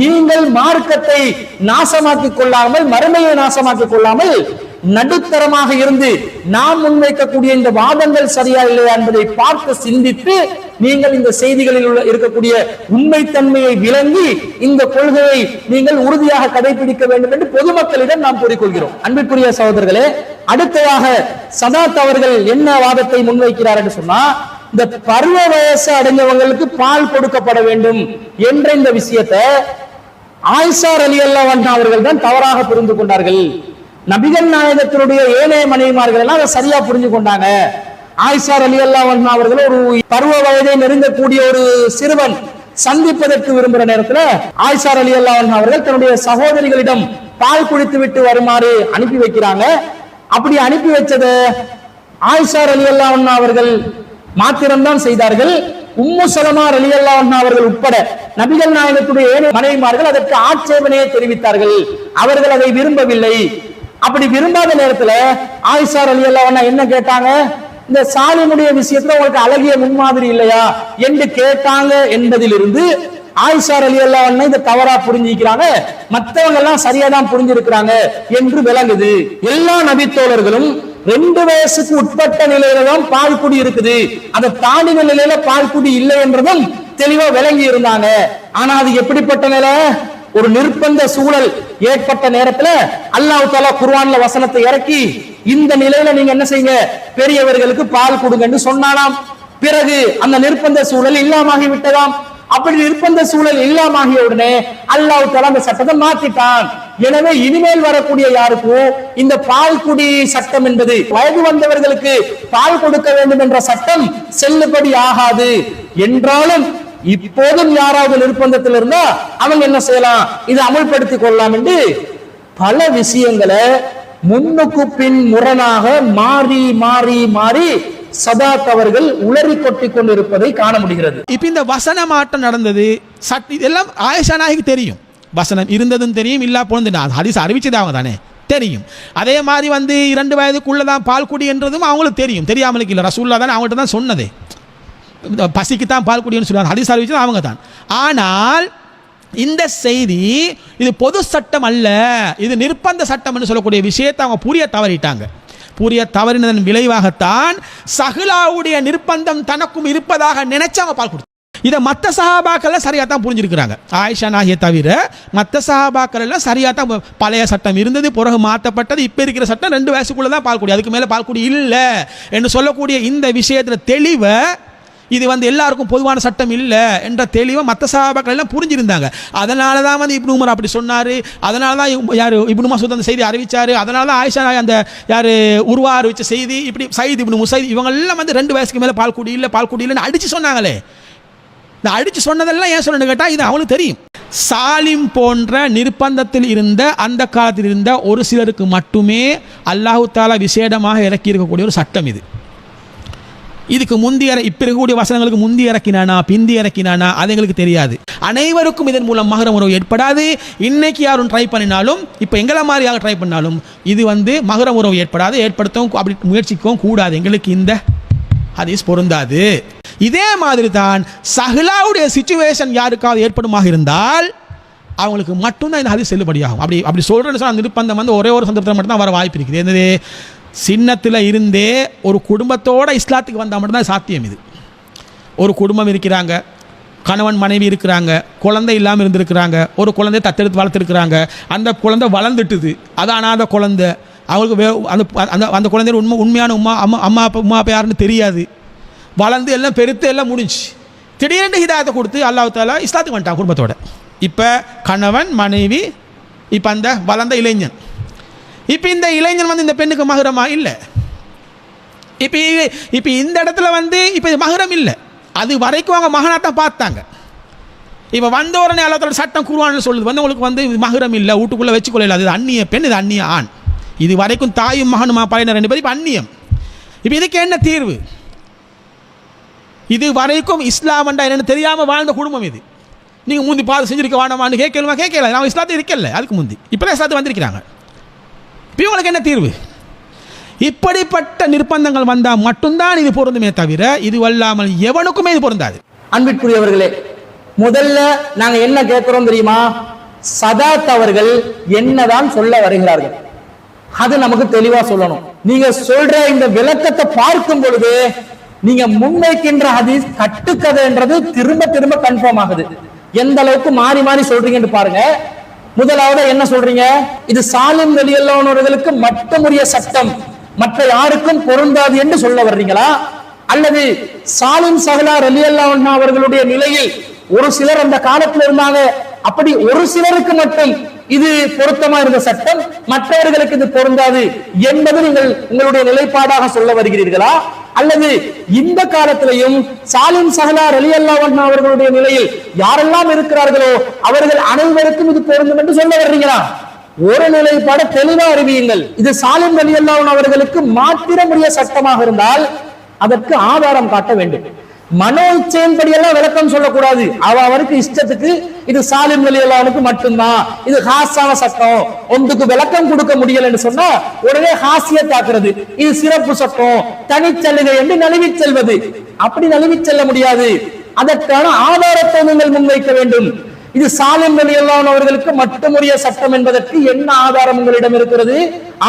நீங்கள் மார்க்கத்தை நாசமாக்கிக் கொள்ளாமல், மறுமையை நாசமாக்கிக் கொள்ளாமல் நடுத்தரமாக இருந்து நாம் முன்வைக்கக்கூடிய இந்த வாதங்கள் சரியா இல்லையா என்பதை பார்த்து சிந்தித்து நீங்கள் இந்த செய்திகளில் இருக்கக்கூடிய உண்மைத்தன்மையை விளங்கி இந்த கொள்கையை நீங்கள் உறுதியாக கடைபிடிக்க வேண்டும் என்று பொதுமக்களிடம் நாம் கூறிக்கொள்கிறோம். அன்பிற்குரிய சகோதரர்களே, அடுத்ததாக சதாத் அவர்கள் என்ன வாதத்தை முன்வைக்கிறார் என்று சொன்னா, இந்த பருவ வயசு அடைஞ்சவங்களுக்கு பால் கொடுக்கப்பட வேண்டும் என்ற இந்த விஷயத்தை ஆயிஷா ரலியல்லாஹு அன்ஹா அவர்கள் தான் தவறாக புரிந்து கொண்டார்கள். நபிகள் நாயகத்தினுடைய ஏனைய மனைவிமார்கள் எல்லாம் அதை சரியா புரிஞ்சு கொண்டாங்க. ஆயிஷா ரலியல்லாஹு அன்ஹா அவர்கள் ஒரு பருவ வயதை நெருங்கக்கூடிய ஒரு சிறுவன், சந்திப்பதற்கு விரும்புகிற நேரத்துல ஆயிஷா ரலியல்லாஹு அன்ஹா அவர்கள் தன்னுடைய சகோதரிகளிடம் பால் குடித்து விட்டு வருமாறு அனுப்பி வைக்கிறாங்க. அப்படி அனுப்பி வச்சது ஆயிஷா ரலியல்லாஹு அன்ஹா அவர்கள் மாத்திரம்தான் செய்தார்கள். உம்மு சலமா ரலியல்லாஹு அன்ஹா அவர்கள் உட்பட நபிகள் நாயகத்துடைய ஏனைய மனைவிமார்கள் அதற்கு ஆட்சேபனையை தெரிவித்தார்கள். அவர்கள் அதை விரும்பவில்லை. அப்படி விரும்பாத நேரத்துல ஆயிஷா ரலியல்லாஹு அன்ஹா என்ன கேட்டாங்க, இந்த சாலிமுடைய விஷயத்துல உங்களுக்கு அழகிய முன்மாதிரி இல்லையா என்று கேட்டாங்க என்பதிலிருந்து ஆயிஷா ரலியல்லாஹு அன்ஹா இந்த தவறா புரிஞ்சிக்கிறாங்க, மற்றவங்க எல்லாம் சரியா தான் புரிஞ்சிருக்கிறாங்க என்று விளங்குது. எல்லா நபித்தோழர்களும் 2 வயசுக்கு உட்பட்ட நிலையில தான் பால் குடி இருக்குது, அதை தாண்டின நிலையில பால் குடி இல்லை என்றதும் தெளிவா விளங்கி இருந்தாங்க. ஆனா அது எப்படிப்பட்ட நிலை? ஒரு நிர்பந்த சூழல் ஏற்பட்ட நேரத்துல அல்லாஹ் தஆலா குர்ஆன்ல வசனத்தை இறக்கி இந்த நிலையில நீங்க என்ன செய்யுங்க, பெரியவர்களுக்கு பால் கொடுங்கன்னு சொன்னாலாம். பிறகு அந்த நிர்பந்த சூழல் இல்லாமகி விட்டதாம். அப்படி நிர்பந்த சூழல் இல்லாமகிய உடனே அல்லாஹ் தஆலா அந்த சட்டத்தை மாத்திட்டான். எனவே இனிமேல் வரக்கூடிய யாருக்கும் இந்த பால் குடி சட்டம் என்பது வயது வந்தவர்களுக்கு பால் கொடுக்க வேண்டும் என்ற சட்டம் செல்லுபடி ஆகாது. என்றாலும் இப்போதும் யாராவது நிர்பந்தத்தில் இருந்தா அவங்க என்ன செய்யலாம், இதை அமல்படுத்திக் கொள்ளலாம் என்று பல விஷயங்களை முன்னுக்கு பின் முரணாக மாறி மாறி மாறி சதாத் அவர்கள் உளறி கொட்டிக் கொண்டிருப்பதை காண முடிகிறது. இப்ப இந்த வசன மாற்றம் நடந்தது இதெல்லாம் ஆயிஷா நாயகிக்கு தெரியும். வசனம் இருந்ததும் தெரியும், இல்லா போனது ஹதீஸ் அறிவிச்சது அவங்க தானே தெரியும். அதே மாதிரி 2 வயதுக்குள்ளதான் பால் குடி என்றதும் அவங்களுக்கு தெரியும். தெரியாமலுக்கு இல்லை, ரசூலுல்லாஹ் தானே அவங்கள்ட்ட தான் சொன்னது, பசிக்கு தான் பால் குடின்னு சொல்லுவாங்க, ஹதீஸ் அறிவிச்சது அவங்க தான். ஆனால் இந்த செய்தி இது பொது சட்டம் அல்ல, இது நிர்பந்த சட்டம் என்று சொல்லக்கூடிய விஷயத்தை அவங்க புரிய தவறிட்டாங்க. புரிய தவறினதன் விளைவாகத்தான் சஹ்லாவுடைய நிர்பந்தம் தனக்கும் இருப்பதாக நினைச்சாங்க பால் கொடுத்து. இதை மற்ற சஹாபாக்கள் சரியாக தான் புரிஞ்சிருக்கிறாங்க. ஆயிஷா நாகியை தவிர மற்ற சஹாபாக்கள் எல்லாம் சரியாக தான், பழைய சட்டம் இருந்தது, பிறகு மாற்றப்பட்டது, இப்போ இருக்கிற சட்டம் 2 வயசுக்குள்ள தான் பால் குடி, அதுக்கு மேலே பால் குடி இல்லை என்று சொல்லக்கூடிய இந்த விஷயத்தில் தெளிவை, இது எல்லாருக்கும் பொதுவான சட்டம் இல்லை என்ற தெளிவை மற்ற சஹாபாக்கள் எல்லாம் புரிஞ்சிருந்தாங்க. அதனால தான் இப்னு உமர் அப்படி சொன்னார், அதனால தான் யார் இப்னு மசூத் அந்த செய்தி அறிவிச்சார், அதனால தான் ஆயிஷா அந்த யார் உருவா அறிவிச்ச செய்தி, இப்படி சயீத் இப்னு முசைத் இவங்கெல்லாம் 2 வயசுக்கு மேலே பால் குடி இல்லை பால் குடி இல்லைன்னு அடித்து சொன்னாங்களே. இந்த அடித்து சொன்னதெல்லாம் ஏன் சொல்லணும்னு கேட்டால் இது அவங்களுக்கு தெரியும். சாலிம் போன்ற நிர்பந்தத்தில் இருந்த அந்த காலத்தில் இருந்த ஒரு சிலருக்கு மட்டுமே அல்லாஹு தாலா விசேடமாக இறக்கி இருக்கக்கூடிய ஒரு சட்டம் இது. இதுக்கு முந்தைய இப்போ இருக்கக்கூடிய வசனங்களுக்கு முந்தி இறக்கினானா பிந்தி இறக்கினானா அது எங்களுக்கு தெரியாது. அனைவருக்கும் இதன் மூலம் மஹரம் உறவு ஏற்படாது. இன்னைக்கு யாரும் ட்ரை பண்ணினாலும், இப்போ எங்களை மாதிரி யாரும் ட்ரை பண்ணாலும் இது மஹரம் உறவு ஏற்படாது, ஏற்படுத்தவும் அப்படி முயற்சிக்கவும் கூடாது. எங்களுக்கு இந்த ஹதீஸ் பொருந்தாது. இதே மாதிரி தான் சஹ்லாவுடைய சிச்சுவேஷன் யாருக்காவது ஏற்படுமாக இருந்தால் அவங்களுக்கு மட்டும்தான் இந்த ஹதீஸ் செல்லுபடியாகும். அப்படி சொல்கிறேன்னு சொன்னால் நிர்பந்தம் ஒரே ஒரு சந்தர்ப்பத்தில் மட்டும்தான் வர வாய்ப்பு இருக்குது. என்னது, சின்னத்தில் இருந்தே ஒரு குடும்பத்தோட இஸ்லாத்துக்கு வந்தால் மட்டும்தான் சாத்தியம். இது ஒரு குடும்பம் இருக்கிறாங்க, கணவன் மனைவி இருக்கிறாங்க, குழந்தை இல்லாமல் இருந்திருக்கிறாங்க, ஒரு குழந்தைய தத்தெடுத்து வளர்த்துருக்குறாங்க, அந்த குழந்தை வளர்ந்துட்டுது, அது அனாத குழந்தை, அவங்களுக்கு அந்த அந்த குழந்தைய உண்மையான அம்மா அப்பா யாருன்னு தெரியாது, வளர்ந்து எல்லாம் பெருத்து எல்லாம் முடிஞ்சு திடீரென்று ஹிதாயத்தை கொடுத்து அல்லாஹ் தஆலா இஸ்லாத்துக்கு வந்துட்டான் குடும்பத்தோட. இப்போ கணவன் மனைவி, இப்போ அந்த வளர்ந்த இளைஞன், இப்போ இந்த இளைஞன் இந்த பெண்ணுக்கு மஹரமா இல்லை. இப்போ இந்த இடத்துல இப்போ மஹரம் இல்லை, அது வரைக்கும் அவங்க மகனாத்தான் பார்த்தாங்க. இப்போ வந்த உடனே அல்லாஹ் சட்டம் குர்ஆன்ல சொல்லுது உங்களுக்கு மஹரம் இல்லை, வீட்டுக்குள்ளே வச்சுக்கொள்ள, அது அந்நிய பெண், இது அந்நிய ஆண். இது வரைக்கும் தாயும் மகனுமா பையன 2 பேரும் இப்போ அந்நியம். இப்போ இதுக்கு என்ன தீர்வு? இது வரைக்கும் இஸ்லாம் என்னன்னு தெரியாமல் வாழ்ந்த குடும்பம் இது. நீங்கள் முந்தி பாது செஞ்சிருக்க வேண்டாமான்னு கேட்கல, அவங்க இஸ்லாத்தை இருக்கல, அதுக்கு முந்தி இப்போதான் இஸ்லாத்து வந்திருக்கிறாங்க. இப்போ உங்களுக்கு என்ன தீர்வு? இப்படிப்பட்ட நிர்பந்தங்கள் வந்தால் மட்டும்தான் இது பொருந்துமே தவிர இது அல்லாமல் எவனுக்குமே இது பொருந்தாது. அன்பிற்குரியவர்களே, முதல்ல நாங்கள் என்ன கேட்கிறோம் தெரியுமா? சதாத் அவர்கள் என்னதான் சொல்ல வருகிறார்கள் அது நமக்கு தெளிவா சொல்லணும். நீங்க சொல்ற இந்த விளக்கத்தை பார்க்கும் பொழுது நீங்க முன்வைக்கின்ற ஹதீஸ் கட்டுக்கதைன்றது திரும்ப திரும்ப கன்ஃபார்ம் ஆகுது. எந்த அளவுக்கு மாறி மாறி சொல்றீங்கன்னு பாருங்க. முதலாவது என்ன சொல்றீங்க? இது சாலிம் ரலியல்லாஹு அன்ஹுவுக்கு மட்டுமுரிய சட்டம், மற்ற யாருக்கும் பொருந்தாது என்று சொல்ல வர்றீங்களா? அல்லது சாலிம் சஹ்லா ரலியல்லாஹு அன்ஹா அவர்களுடைய நிலையில் ஒரு சிலர் அந்த காலத்தில் இருந்தாங்க, அப்படி ஒரு சிலருக்கு மட்டும் இது பொருத்தமா இருந்த சட்டம், மற்றவர்களுக்கு இது பொருந்தாது என்பது நீங்கள் உங்களுடைய நிலைப்பாடாக சொல்ல வருகிறீர்களா? அல்லது இந்த காலத்திலையும் சாலிம் சஹலா ரலியல்லாஹு அன்ஹு அவர்களுடைய நிலையில் யாரெல்லாம் இருக்கிறார்களோ அவர்கள் அனைவருக்கும் இது பொருந்தும் என்று சொல்ல வர்றீங்களா? ஒரு நிலைப்பாட தெளிவா அறிவியுங்கள். இது சாலிம் ரலியல்லாஹு அன்ஹு அவர்களுக்கு மாத்திரமுடைய சட்டமாக இருந்தால் அதற்கு ஆதாரம் காட்ட வேண்டும். மனோ இச்சையின்படி எல்லாம் விளக்கம் சொல்லக்கூடாது. அவருக்கு இஷ்டத்துக்கு இது சாலிம் ரலியல்லாஹு அன்ஹுக்கு மட்டும்தான், இது ஹாஸான சட்டம், ஒன்றுக்கு விளக்கம் கொடுக்க முடியலன்னு சொன்னா உடனே ஹாசியத் ஆக்குறது, இது சிறப்பு சட்டம், தனிச்சலுகை என்று நழுவி செல்வது. அப்படி நழுவி செல்ல முடியாது. அதற்கான ஆதாரத்தை நீங்கள் முன்வைக்க வேண்டும். இது சாலிம் ரலியல்லாஹு அன்ஹு அவர்களுக்கு மட்டுமுடைய சட்டம் என்பதற்கு என்ன ஆதாரம் உங்களிடம் இருக்கிறது?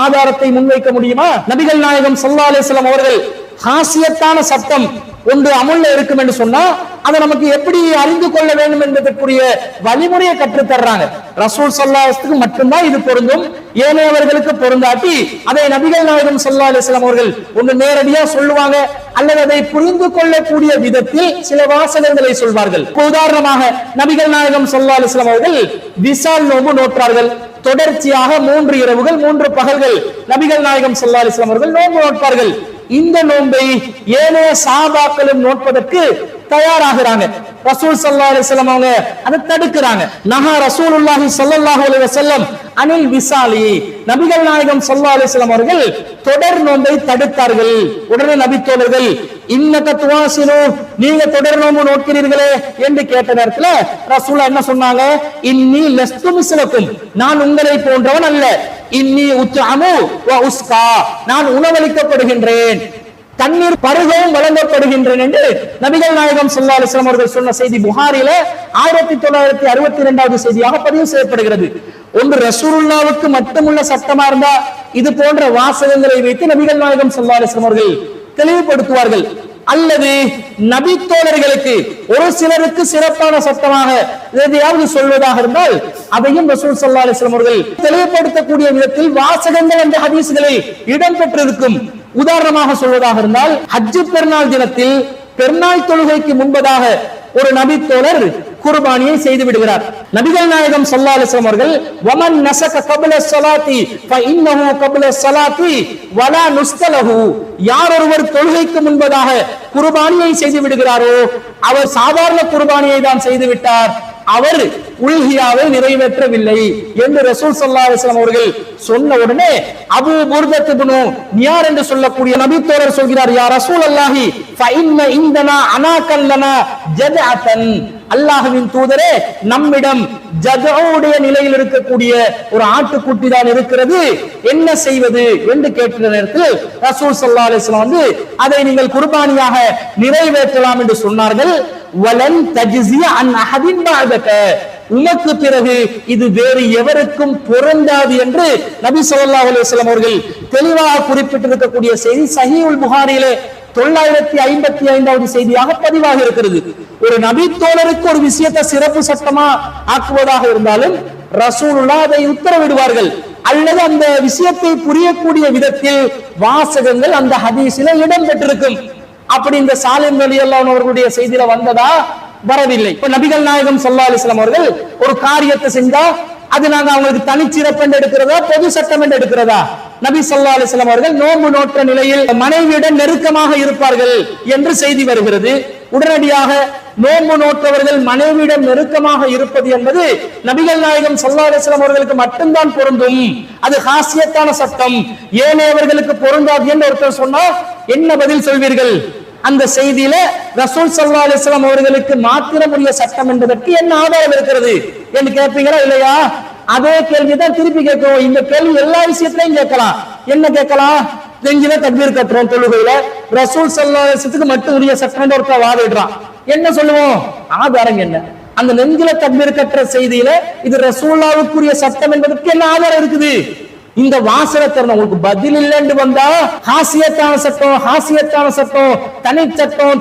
ஆதாரத்தை முன்வைக்க முடியுமா? நபிகள் நாயகம் ஸல்லல்லாஹு அலைஹி வஸல்லம் அவர்கள் ஹாசியத்தான சட்டம் ஒன்று அமுல்ல இருக்கும் என்று சொன்னா அதை நமக்கு எப்படி அறிந்து கொள்ள வேண்டும் என்பதற்குரிய வழிமுறையை கற்றுத் தர்றாங்க. ரசூல் ஸல்லல்லாஹு அலைஹி வஸல்லம் மட்டும்தான் இது பொருந்தும், ஏனையவர்களுக்கு பொருந்தாட்டி அதை நபிகள் நாயகம் ஸல்லல்லாஹு அலைஹி வஸல்லம் அவர்கள் ஒன்று நேரடியா சொல்லுவாங்க அல்லது அதை புரிந்து கொள்ளக்கூடிய விதத்தில் சில வாசகங்களை சொல்வார்கள். உதாரணமாக நபிகள் நாயகம் ஸல்லல்லாஹு அலைஹி வஸல்லம் அவர்கள் விசால் நோன்பு நோற்றார்கள். தொடர்ச்சியாக 3 இரவுகள் 3 பகல்கள் நபிகள் நாயகம் ஸல்லல்லாஹு அலைஹி வஸல்லம் அவர்கள் நோன்பு நோட்பார்கள். இந்த நோன்பை ஏனைய சஹாபாக்களும் நோட்பதற்கு தயாராகிறாங்க. ரசூல் ஸல்லல்லாஹு அலைஹி வஸல்லம் அவங்க அதை தடுக்கிறாங்க. நஹா ரசூலுல்லாஹி ஸல்லல்லாஹு அலைஹி வஸல்லம் அனில் விசாலி, நபிகள் நாயகம் ஸல்லல்லாஹு அலைஹி வஸல்லம் அவர்கள் தொடர் நோன்பை தடுத்தார்கள். உடனே நபி தோழர்கள் இன்னக துவாசினு, நீங்க தொடர் நோன்பு நோக்கிறீர்களே என்று கேட்ட நேரத்துல ரசூலா என்ன சொன்னாங்க? இன்னி லஸ்து மிஸ்லக்கும், நான் உங்களை போன்றவன் அல்ல. இன்னி உத்அமு வ உஸ்கா, நான் உணவளிக்கப்படுகின்றேன், தண்ணீர் பருகவும் வழங்கப்படுகின்றன என்று நபிகள் நாயகம் ஸல்லல்லாஹு அலைஹி வஸல்லம் அவர்கள் சொன்ன செய்தி புகாரில 1962வது செய்தியாக பதிவு செய்யப்படுகிறது. ஒன்று ரசூலுல்லாஹ்வுக்கு மட்டுமுள்ள சட்டமா இருந்தா இது போன்ற வாசகங்களை வைத்து நபிகள் நாயகம் ஸல்லல்லாஹு அலைஹி வஸல்லம் அவர்கள் தெளிவுபடுத்துவார்கள். அல்லது நபி தோழர்களுக்கு ஒரு சிலருக்கு சிறப்பான சட்டமாக எதையாவது சொல்வதாக இருந்தால் அதையும் ரசூல் ஸல்லல்லாஹு அலைஹி வஸல்லம் அவர்கள் தெளிவுபடுத்தக்கூடிய விதத்தில் வாசகங்கள் அந்த ஹதீஸ்களை இடம்பெற்றிருக்கும். உதாரணமாக சொல்வதாக இருந்தால் ஹஜ் பெருநாள் தினத்தில் பெருநாள் தொழுகைக்கு முன்பதாக ஒரு நபி தோழர் குர்பானியை செய்து விடுகிறார். நபிகள் நாயகம் ஸல்லல்லாஹு அலைஹி வஸல்லம் அவர்கள் வமன் நஸக கப்ல ஸலாத்தி ஃபஇன்னஹு கப்ல ஸலாத்தி வலா நுஸ்தலஹு, யார் ஒருவர் தொழுகைக்கு முன்பதாக குர்பானியை செய்து விடுகிறாரோ அவர் சாதாரண குர்பானியை தான் செய்து விட்டார், அவர் உல்ஹியாவை நிறைவேற்றவில்லை என்று ரசூல் ஸல்லல்லாஹு அலைஹி வஸல்லம் அவர்கள் சொன்ன உடனே அபூ புர்தத் இப்னு நியார் என்று சொல்லக்கூடிய நபி தோழர் சொல்கிறார், யா ரசூலல்லாஹி ஃபஇன்ன இந்தனா அனாகல்லனா ஜதஅதன், அல்லாஹ்வின் தூதரே நம்மிடம் ஜதஉடைய நிலையில் இருக்கக்கூடிய ஒரு ஆட்டுக்குட்டி தான் இருக்கிறது, என்ன செய்வது என்று கேட்ட நேரத்தில் ரசூல் ஸல்லல்லாஹு அலைஹி வஸல்லம் வந்து அதை நீங்கள் குர்பானியாக நிறைவேற்றலாம் என்று சொன்னார்கள். வலன் தஜ்ஸிய அன் அஹதின் பஅதக, உமக்கு பிறகு இது வேறு எவருக்கும் பொருந்தாது என்று நபி ஸல்லல்லாஹு அலைஹி வஸல்லம் அவர்கள் தெளிவாக குறிப்பிட்டிருக்கக்கூடிய செய்தி சஹீஹுல் புகாரியிலே 955வது செய்தியாக பதிவாக இருக்கிறது. ஒரு நபி தோழருக்கு ஒரு விஷயத்தை சிறப்பு சட்டமா ஆக்குவதாக இருந்தாலும் ரசூலுல்லாஹ் அதை உத்தரவிடுவார்கள் அல்லது அந்த விஷயத்தை புரியக்கூடிய விதத்தில் வாசகங்கள் அந்த ஹதீஸிலே இடம் பெற்றிருக்கும். அப்படி இந்த சாலிம் ரலியல்லாஹு அன்ஹு அவர்களுடைய செய்தியில வந்ததா? வரவில்லை. இப்ப நபிகள் நாயகம் ஸல்லல்லாஹு அலைஹி வஸல்லம் அவர்கள் ஒரு காரியத்தை செஞ்சா அது நாங்க அவங்களுக்கு தனிச்சிறப்பு என்று எடுக்கிறதா பொது சட்டம் என்று எடுக்கிறதா? நபி ஸல்லல்லாஹு அலைஹி வஸல்லம் அவர்கள் நோன்பு நோற்ற நிலையில் மனைவியுடன் நெருக்கமாக இருப்பார்கள் என்று செய்தி வருகிறது. உடனடியாக நோன்பு நோற்றவர்கள் மனைவியிடம் நெருக்கமாக இருப்பது என்பது நபிகள் நாயகம் ஸல்லல்லாஹு அலைஹி வஸல்லம் அவர்களுக்கு மட்டும்தான் பொருந்தும், அது ஹாசியத்தான சட்டம், ஏனையவர்களுக்கு பொருந்தாது என்று ஒருத்தர் சொன்னா என்ன பதில் சொல்வீர்கள்? அந்த செய்தியில ரசூல் ஸல்லல்லாஹு அலைஹி வஸல்லம் அவர்களுக்கு மாத்திரமுரிய சட்டம் என்பதற்கு என்ன ஆதாரம் இருக்கிறது என்று கேட்பீங்களா இல்லையா? அதே கேள்விதான் திருப்பி கேட்கிறோம். இந்த கேள்வி எல்லா விஷயத்திலையும் கேட்கலாம். என்ன கேட்கலாம்? நெஞ்சில தக்பீர் கட்டுறோம் தொழுகையில, ரசூல் ஸல்லல்லாஹு அலைஹி வஸல்லம் மட்டும் உரிய சட்டம் ஒருத்தர் வாதிடுறான், என்ன சொல்லுவோம்? ஆதாரம் என்ன? அந்த நெஞ்சில தக்பீர் கட்டுற செய்தியில இது ரசூலுல்லாஹ்வுக்குரிய சட்டம் என்பதற்கு என்ன ஆதாரம் இருக்குது? இந்த வாசகத்தை உங்களுக்கு பதில் இல்லைன்னு வந்தா ஹாசியத்தான சட்டம், ஹாசியத்தான சட்டம்,